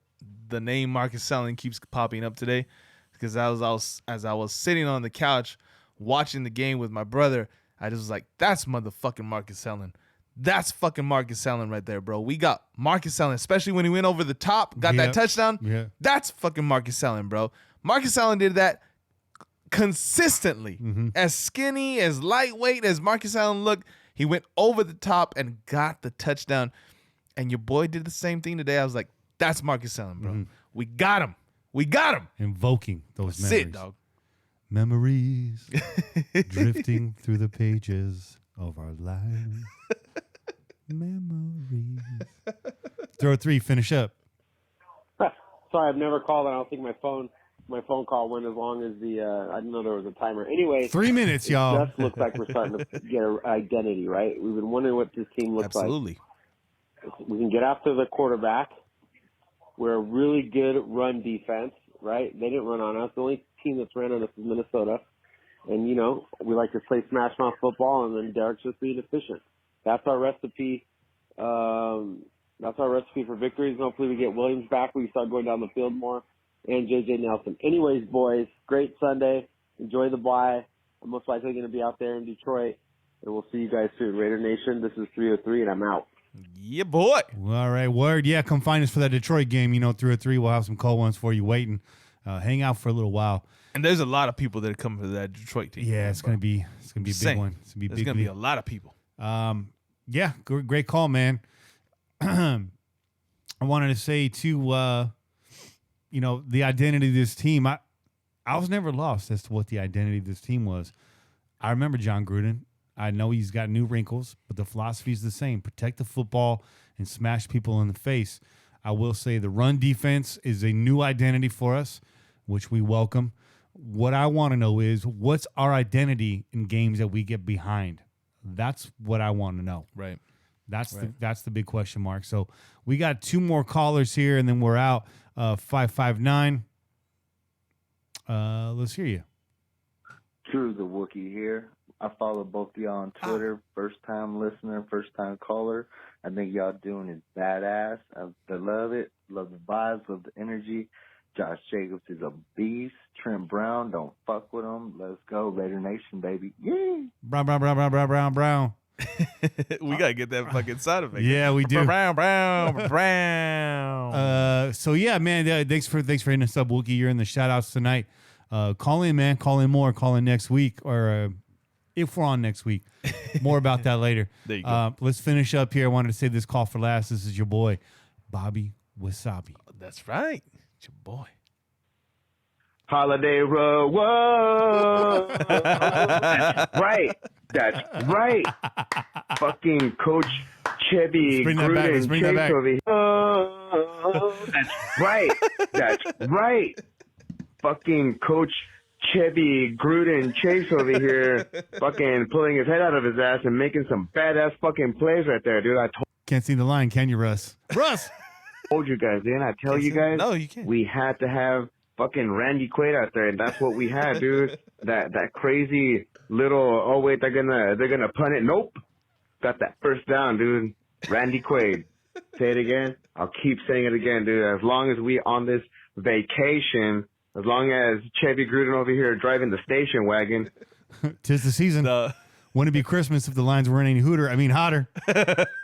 the name Marcus Allen keeps popping up today because as I was sitting on the couch watching the game with my brother, I just was like, that's motherfucking Marcus Allen. That's fucking Marcus Allen right there, bro. We got Marcus Allen, especially when he went over the top, got that touchdown. Yeah. That's fucking Marcus Allen, bro. Marcus Allen did that consistently. As skinny, as lightweight as Marcus Allen looked, he went over the top and got the touchdown. And your boy did the same thing today. I was like, that's Marcus Allen, bro. We got him. We got him. Invoking those That's memories. it, dog. Memories drifting through the pages of our lives. Memories. Throw 3, finish up. So sorry, I've never called, and I don't think my phone call went as long as the. I didn't know there was a timer. Anyway, 3 minutes, y'all. It just looks like we're starting to get an identity, right? We've been wondering what this team looks Absolutely. like. We can get after the quarterback. We're a really good run defense, right? They didn't run on us. The only team that's ran on us is Minnesota. And, you know, we like to play smash mouth football, and then Derek's just being efficient. That's our recipe. That's our recipe for victories. Hopefully we get Williams back. We start going down the field more. And J.J. Nelson. Anyways, boys, great Sunday. Enjoy the bye. I'm most likely going to be out there in Detroit. And we'll see you guys soon. Raider Nation, this is 303, and I'm out. Yeah, boy. All right, word. Yeah, come find us for that Detroit game. You know, 303. We'll have some cold ones for you waiting. Hang out for a little while. And there's a lot of people that are coming to that Detroit team. Yeah, it's gonna be a big one. It's gonna be There's gonna be a lot of people. Yeah, great call, man. I wanted to say too, you know, the identity of this team. I was never lost as to what the identity of this team was. I remember John Gruden. I know he's got new wrinkles, but the philosophy is the same: protect the football and smash people in the face. I will say the run defense is a new identity for us, which we welcome. What I want to know is what's our identity in games that we get behind. That's what I want to know. Right. That's the big question mark. So we got 2 more callers here, and then we're out. 559. Let's hear you. True, the Wookiee here. I follow both of y'all on Twitter. First time listener, first time caller. I think y'all doing is badass. I love it. Love the vibes, love the energy. Josh Jacobs is a beast. Trent Brown, don't fuck with him. Let's go. Raider Nation, baby. Yeah. Brown. We got to get that fucking sound effect. Yeah, we do. Brown. So, yeah, man, thanks for hitting us up, Wookie. You're in the shout-outs tonight. Call in, man. Call in more. Call in next week, or if we're on next week. More about that later. There you go. Let's finish up here. I wanted to save this call for last. This is your boy, Bobby Wasabi. That's right. It's your boy. Holiday Row. Whoa. That's right. Fucking Coach Chevy Gruden Chase over here. That's right. Fucking Coach Chevy Gruden Chase over here fucking pulling his head out of his ass and making some badass fucking plays right there, dude. Can't see the line, can you, Russ? Russ! Told you guys, didn't I tell you guys? No, you can't. We had to have fucking Randy Quaid out there, and that's what we had, dude. That crazy little, oh wait, they're gonna punt it. Nope. Got that first down, dude. Randy Quaid. Say it again. I'll keep saying it again, dude. As long as we on this vacation, as long as Chevy Gruden over here driving the station wagon. 'Tis the season. Wouldn't it be Christmas if the lines weren't any hotter?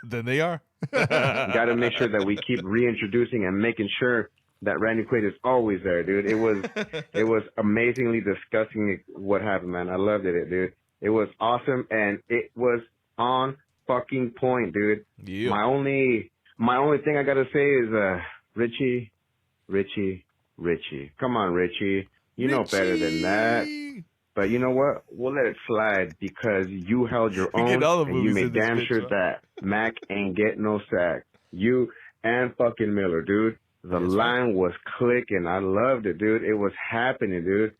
Then they are. Got to make sure that we keep reintroducing and making sure that Randy Quaid is always there, dude. It was amazingly disgusting what happened, man. I loved it, dude. It was awesome, and it was on fucking point, dude. Yeah. My only thing I gotta say is Richie. Come on, Richie. You know better than that. But you know what? We'll let it slide because you held your own, and you made damn sure that Mac ain't get no sack. You and fucking Miller, dude. The line was clicking. I loved it, dude. It was happening, dude.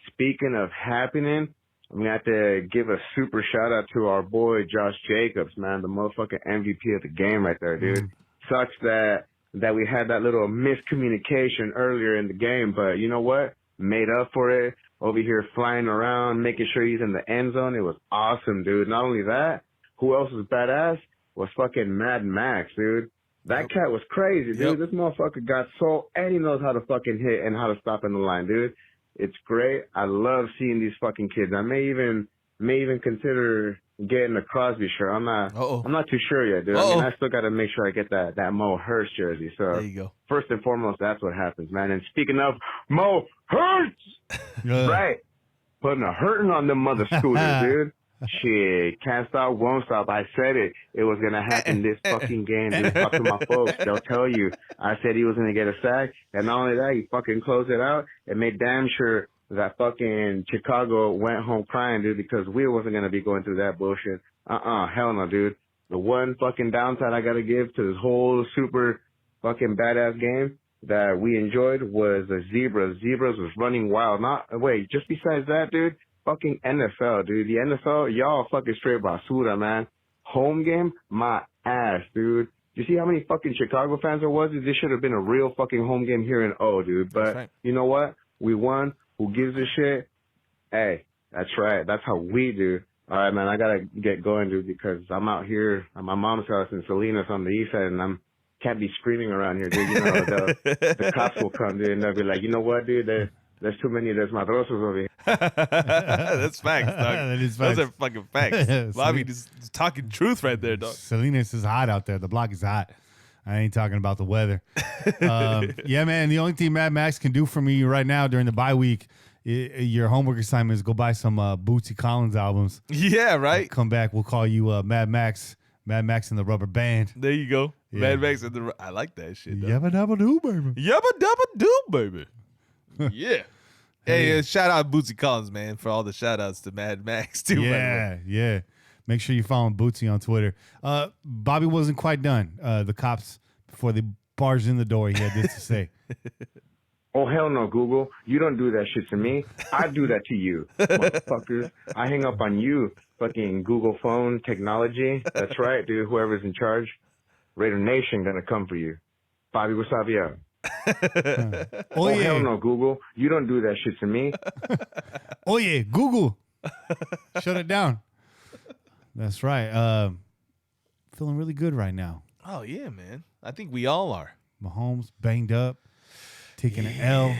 Speaking of happening, I'm going to have to give a super shout-out to our boy Josh Jacobs, man, the motherfucking MVP of the game right there, dude. Sucks that we had that little miscommunication earlier in the game, but you know what? Made up for it. Over here flying around, making sure he's in the end zone. It was awesome, dude. Not only that, who else was badass? Was fucking Mad Max, dude. That cat was crazy, dude. This motherfucker got soul, and he knows how to fucking hit and how to stop in the line, dude. It's great. I love seeing these fucking kids. I may even consider getting a Crosby shirt. I'm not too sure yet, dude. I mean, I still got to make sure I get that Mo Hurst jersey. So there you go. First and foremost, that's what happens, man. And speaking of Mo Hurst, right, putting a hurting on them mother scooters, dude. Shit, can't stop, won't stop. I said it. It was going to happen this fucking game, dude. Talk to my folks. They'll tell you. I said he was going to get a sack. And not only that, he fucking closed it out and made damn sure that fucking Chicago went home crying, dude, because we wasn't going to be going through that bullshit. Hell no, dude. The one fucking downside I got to give to this whole super fucking badass game, that we enjoyed was the Zebras. Zebras was running wild. Just besides that, dude, fucking NFL, dude. The NFL, y'all fucking straight basura, man. Home game, my ass, dude. You see how many fucking Chicago fans there was? This should have been a real fucking home game here in O, dude. But you know what? We won. Who gives a shit? Hey, that's right. That's how we do. All right, man, I got to get going, dude, because I'm out here at my mom's house in Salinas on the east side, and can't be screaming around here, dude. You know, the cops will come, dude, and they'll be like, you know what, dude? There's too many desmadrosos over here. That's facts, dog. That is facts. Those are fucking facts. Bobby just talking truth right there, dog. Salinas is hot out there. The block is hot. I ain't talking about the weather. Yeah, man, the only thing Mad Max can do for me right now during the bye week, your homework assignment is go buy some Bootsy Collins albums. Yeah, right? Come back. We'll call you Mad Max and the Rubber Band. There you go. Yeah. Mad Max and the... I like that shit, dog. Yabba dabba doo, baby. Yabba dabba doo, baby. Yeah. Hey, shout out Bootsy Collins, man, for all the shout outs to Mad Max, too. Yeah. Make sure you follow Bootsy on Twitter. Bobby wasn't quite done. The cops, before they barged in the door, he had this to say. Oh, hell no, Google. You don't do that shit to me. I do that to you, motherfuckers. I hang up on you, fucking Google phone technology. That's right, dude. Whoever's in charge. Raider Nation gonna come for you. Bobby Wasavia. Oh, yeah. Hell no, Google. You don't do that shit to me. Oh, yeah, Google. Shut it down. That's right. Feeling really good right now. Oh, yeah, man. I think we all are. Mahomes banged up, taking an L.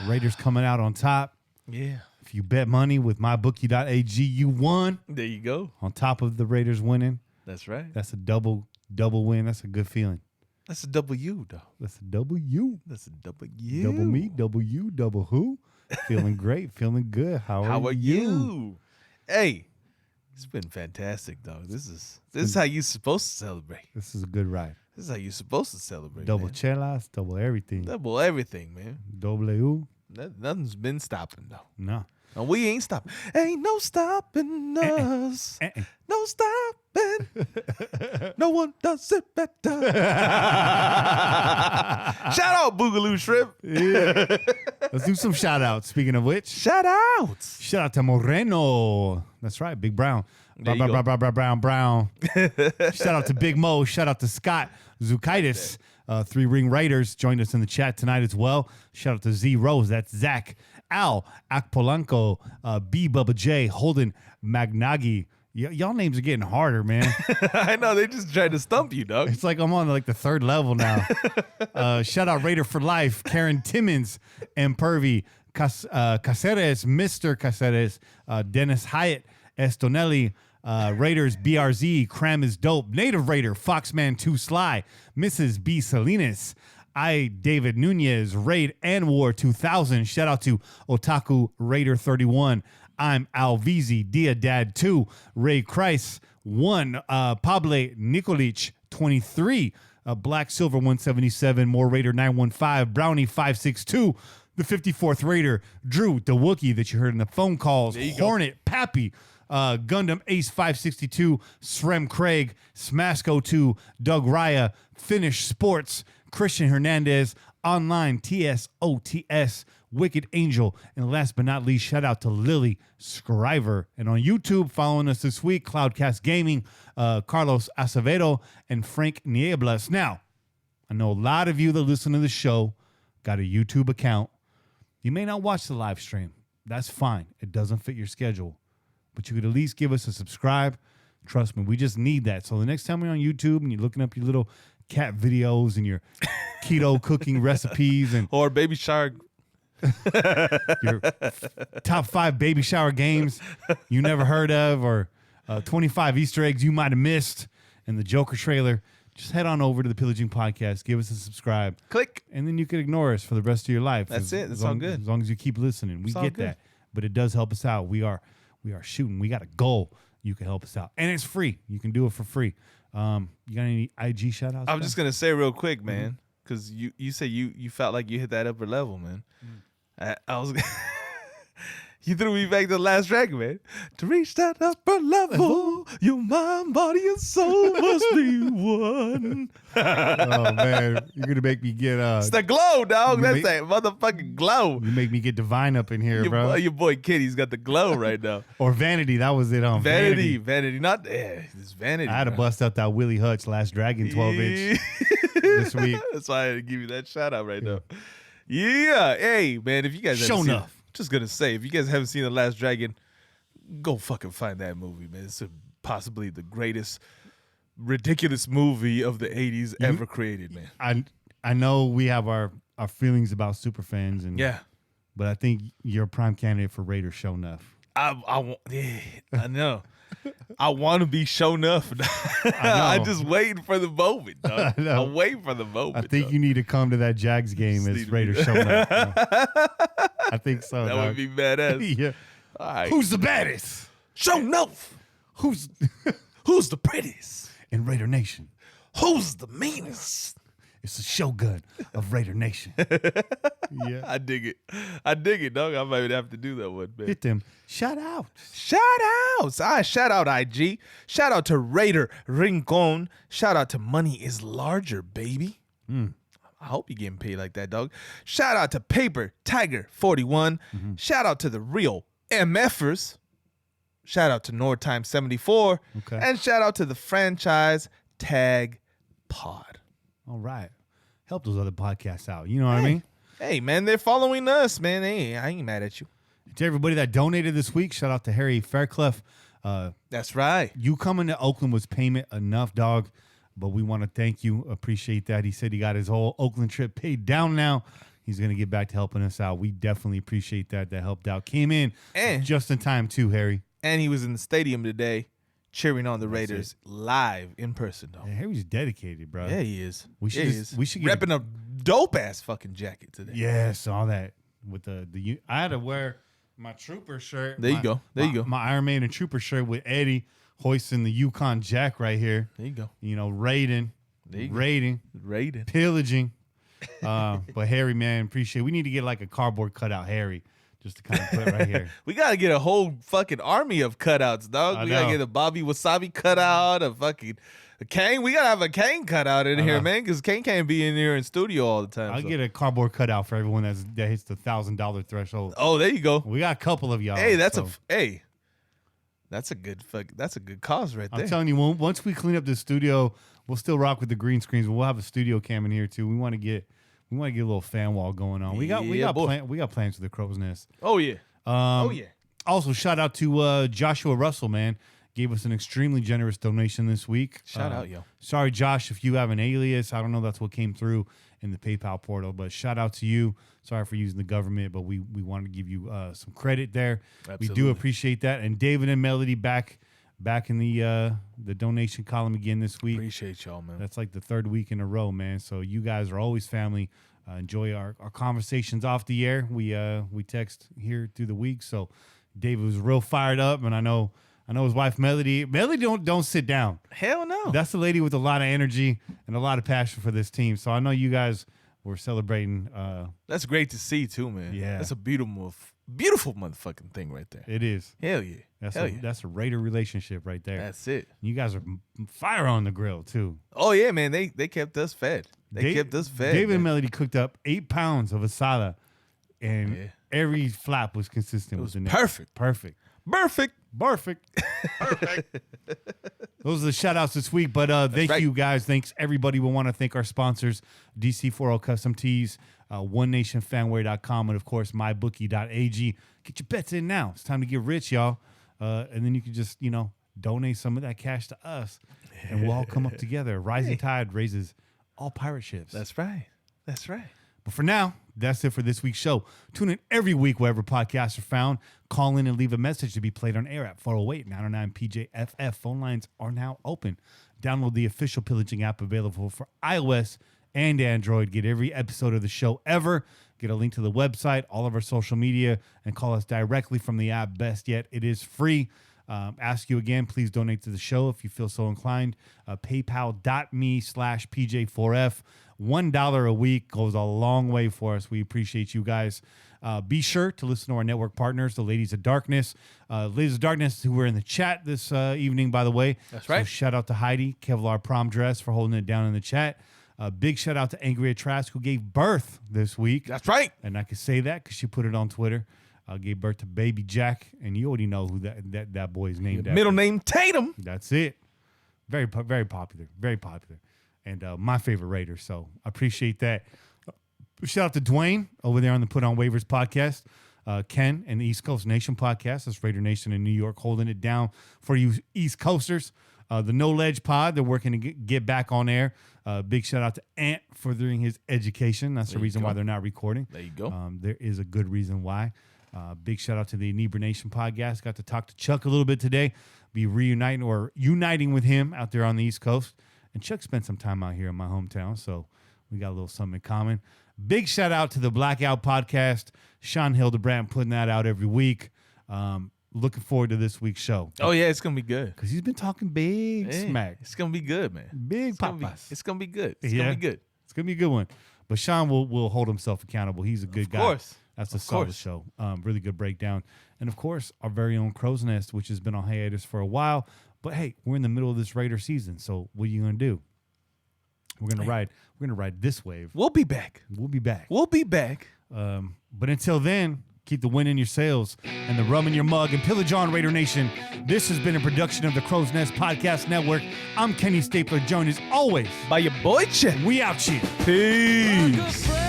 Raiders coming out on top. Yeah. If you bet money with mybookie.ag, you won. There you go. On top of the Raiders winning. That's right. That's a double win. That's a good feeling. That's a W, though. That's a W. That's a W. Double me, double you, double who? Feeling great, feeling good. How are you? Hey, it's been fantastic, dog. This is how you're supposed to celebrate. This is a good ride. This is how you're supposed to celebrate. Double man. chelas, double everything. Double everything, man. W. Nothing's been stopping, though. No. And we ain't stopping. Ain't no stopping us. No stopping. No one does it better. Shout out Boogaloo Shrimp. Yeah. Let's do some shout outs. Speaking of which, shout outs. Shout out to Moreno. That's right, Big Brown. Brown. Shout out to Big Mo. Shout out to Scott Zukaitis. 3 Ring Raiders joined us in the chat tonight as well. Shout out to Z Rose. That's Zach. Al Akpolanko. B Bubba J. Holden Magnagi. Y'all names are getting harder, man. I know. They just tried to stump you, dog. It's like I'm on like the 3rd level now. Shout out Raider for Life. Karen Timmons and Pervy. Caceres, Mr. Caceres. Dennis Hyatt. Estonelli. Raiders BRZ. Cram is dope. Native Raider. Foxman 2 Sly. Mrs. B Salinas. David Nunez. Raid and War 2000. Shout out to Otaku Raider 31. I'm Alvizi, Dia Dad 2, Ray Kreis 1, Pable Nikolic 23, Black Silver 177, More Raider 915, Brownie 562, the 54th Raider, Drew the Wookiee that you heard in the phone calls, Hornet Pappy, Gundam Ace 562, Srem Craig, Smasco 2, Doug Raya, Finish Sports, Christian Hernandez, Online TSOTS, Wicked Angel, and last but not least, shout out to Lily Scriver. And on YouTube, following us this week, Cloudcast Gaming, Carlos Acevedo, and Frank Nieblas. Now, I know a lot of you that listen to the show got a YouTube account. You may not watch the live stream. That's fine. It doesn't fit your schedule. But you could at least give us a subscribe. Trust me, we just need that. So the next time we're on YouTube and you're looking up your little cat videos and your keto cooking recipes and or baby shower your top 5 baby shower games you never heard of, or 25 Easter eggs you might have missed in the Joker trailer, just head on over to the Pillaging Podcast, give us a subscribe, click, and then you can ignore us for the rest of your life. That's it. That's all good. As long as you keep listening, we get that. But it does help us out. We are shooting. We got a goal. You can help us out, and it's free. You can do it for free. You got any IG shout outs? I'm just gonna say real quick, man, because you said you felt like you hit that upper level, man. I was You threw me back to the last track, man. To reach that upper level, your mind, body, and soul must be one. Oh, man. You're going to make me get... It's the glow, dog. That's that motherfucking glow. You make me get Divine up in here, bro. Your boy Kitty's got the glow right now. Or Vanity. That was it on Vanity. Not... it's Vanity. I had to bust out that Willie Hutch Last Dragon 12-inch this week. That's why I had to give you that shout out right now. Yeah. Hey, man, if you guys haven't seen... Just going to say, if you guys haven't seen The Last Dragon, go fucking find that movie, man. It's possibly the greatest ridiculous movie of the 80s ever created, man. I know we have our feelings about superfans, and but I think you're a prime candidate for Raider Show Enough. I know. I want to be show enough. I'm just waiting for the moment, dog. I'm waiting for the moment. I think you need to come to that Jags game as Raider Show Enough. I think so. That would be badass. Yeah. All right. Who's the baddest? Show enough. Who's the prettiest in Raider Nation? Who's the meanest? It's the Shogun of Raider Nation. Yeah, I dig it, dog. I might have to do that one, man. Hit them. Shout out. Shout out IG. Shout out to Raider Rincon. Shout out to Money is Larger, baby. I hope you're getting paid like that, dog. Shout out to Paper Tiger 41. Shout out to the real MFers. Shout out to Nordtime 74. Okay. And shout out to the franchise Tag Pod. All right. Help those other podcasts out. You know what I mean? Hey, man, they're following us, man. Hey, I ain't mad at you. To everybody that donated this week, shout out to Harry Fairclough. That's right. You coming to Oakland was payment enough, dog. But we want to thank you. Appreciate that. He said he got his whole Oakland trip paid down now. He's going to get back to helping us out. We definitely appreciate that. That helped out. Came in just in time, too, Harry. And he was in the stadium today cheering on the Raiders live in person, though. Yeah, Harry's dedicated, bro. Yeah, he is. We should get repping a dope-ass fucking jacket today. Yeah, saw that. With the I had to wear my Trooper shirt. There you go. My Iron Maiden Trooper shirt with Eddie hoisting the Yukon Jack right here. There you go. You know, raiding. Pillaging. But Harry, man, appreciate it. We need to get like a cardboard cutout Harry just to kind of put right here. We got to get a whole fucking army of cutouts, dog. We got to get a Bobby Wasabi cutout, a Kane. We got to have a Kane cutout in here, man, because Kane can't be in here in studio all the time. I'll get a cardboard cutout for everyone that hits the $1,000 threshold. Oh, there you go. We got a couple of y'all. Hey, that's a good cause right there. I'm telling you, once we clean up the studio, we'll still rock with the green screens, but we'll have a studio cam in here too. We want to get a little fan wall going on. We got plans for the Crow's Nest. Oh yeah. Also, shout out to Joshua Russell, man. Gave us an extremely generous donation this week. Shout out, yo. Sorry, Josh, if you have an alias. I don't know that's what came through in the PayPal portal, but shout out to you. Sorry for using the government, but we wanted to give you some credit there. Absolutely. We do appreciate that. And David and Melody back in the donation column again this week. Appreciate y'all, man. That's like the third week in a row, man. So you guys are always family. Enjoy our conversations off the air. We text here through the week. So David was real fired up, and I know his wife Melody. Melody don't sit down. Hell no. That's the lady with a lot of energy and a lot of passion for this team. So I know you guys were celebrating. That's great to see too, man. Yeah, that's a beautiful motherfucking thing right there. It is. Hell yeah. That's a Raider relationship right there. That's it. You guys are fire on the grill too. Oh yeah, man. They kept us fed. Kept us fed. David man. and Melody cooked up 8 pounds of asada, and every flap was consistent. It was perfect. Perfect. Those are the shout outs this week. But thank you guys. Thanks everybody. We want to thank our sponsors, DC4L Custom Tees, OneNationFanwear.com, and of course MyBookie.ag. Get your bets in now. It's time to get rich, y'all. And then you can just, donate some of that cash to us, and we'll all come up together. Rising tide raises all pirate ships. That's right. But for now, that's it for this week's show. Tune in every week wherever podcasts are found. Call in and leave a message to be played on air at 408-909-PJFF. Phone lines are now open. Download the official Pillaging app available for iOS and Android. Get every episode of the show ever. Get a link to the website, all of our social media, and call us directly from the app. Best yet, it is free. Ask you again, please donate to the show if you feel so inclined. PayPal.me/PJ4F. $1 a week goes a long way for us. We appreciate you guys. Be sure to listen to our network partners, the Ladies of Darkness. Ladies of Darkness, who were in the chat this evening, by the way. That's right. So shout out to Heidi, Kevlar Prom Dress, for holding it down in the chat. Big shout out to Angry at Trask, who gave birth this week. That's right. And I can say that because she put it on Twitter. Gave birth to baby Jack, and you already know who that boy's named. Middle name Tatum. That's it. Very popular. Very popular. And my favorite Raider, so I appreciate that. Shout out to Dwayne over there on the Put On Waivers podcast. Ken and the East Coast Nation podcast. That's Raider Nation in New York holding it down for you East Coasters. The No Ledge pod, they're working to get back on air. Big shout out to Ant for doing his education. That's the reason why they're not recording. There you go. There is a good reason why. Big shout out to the Inebrination podcast. Got to talk to Chuck a little bit today. Be uniting with him out there on the East Coast. And Chuck spent some time out here in my hometown, so we got a little something in common. Big shout out to the Blackout podcast. Sean Hildebrand putting that out every week. Looking forward to this week's show. Oh, yeah, it's going to be good. Because he's been talking big smack. It's going to be good, man. Big papas. It's going to be good. It's going to be good. It's going to be a good one. But Sean will hold himself accountable. He's a good guy. Of course. That's a solid show. Really good breakdown. And, of course, our very own Crow's Nest, which has been on hiatus for a while. But, hey, we're in the middle of this Raider season, so what are you going to do? We're going to ride this wave. We'll be back. But until then, keep the wind in your sails and the rum in your mug and pillage on, Raider Nation. This has been a production of the Crow's Nest Podcast Network. I'm Kenny Stapler, joined as always by your boy Chet. We out here. Peace.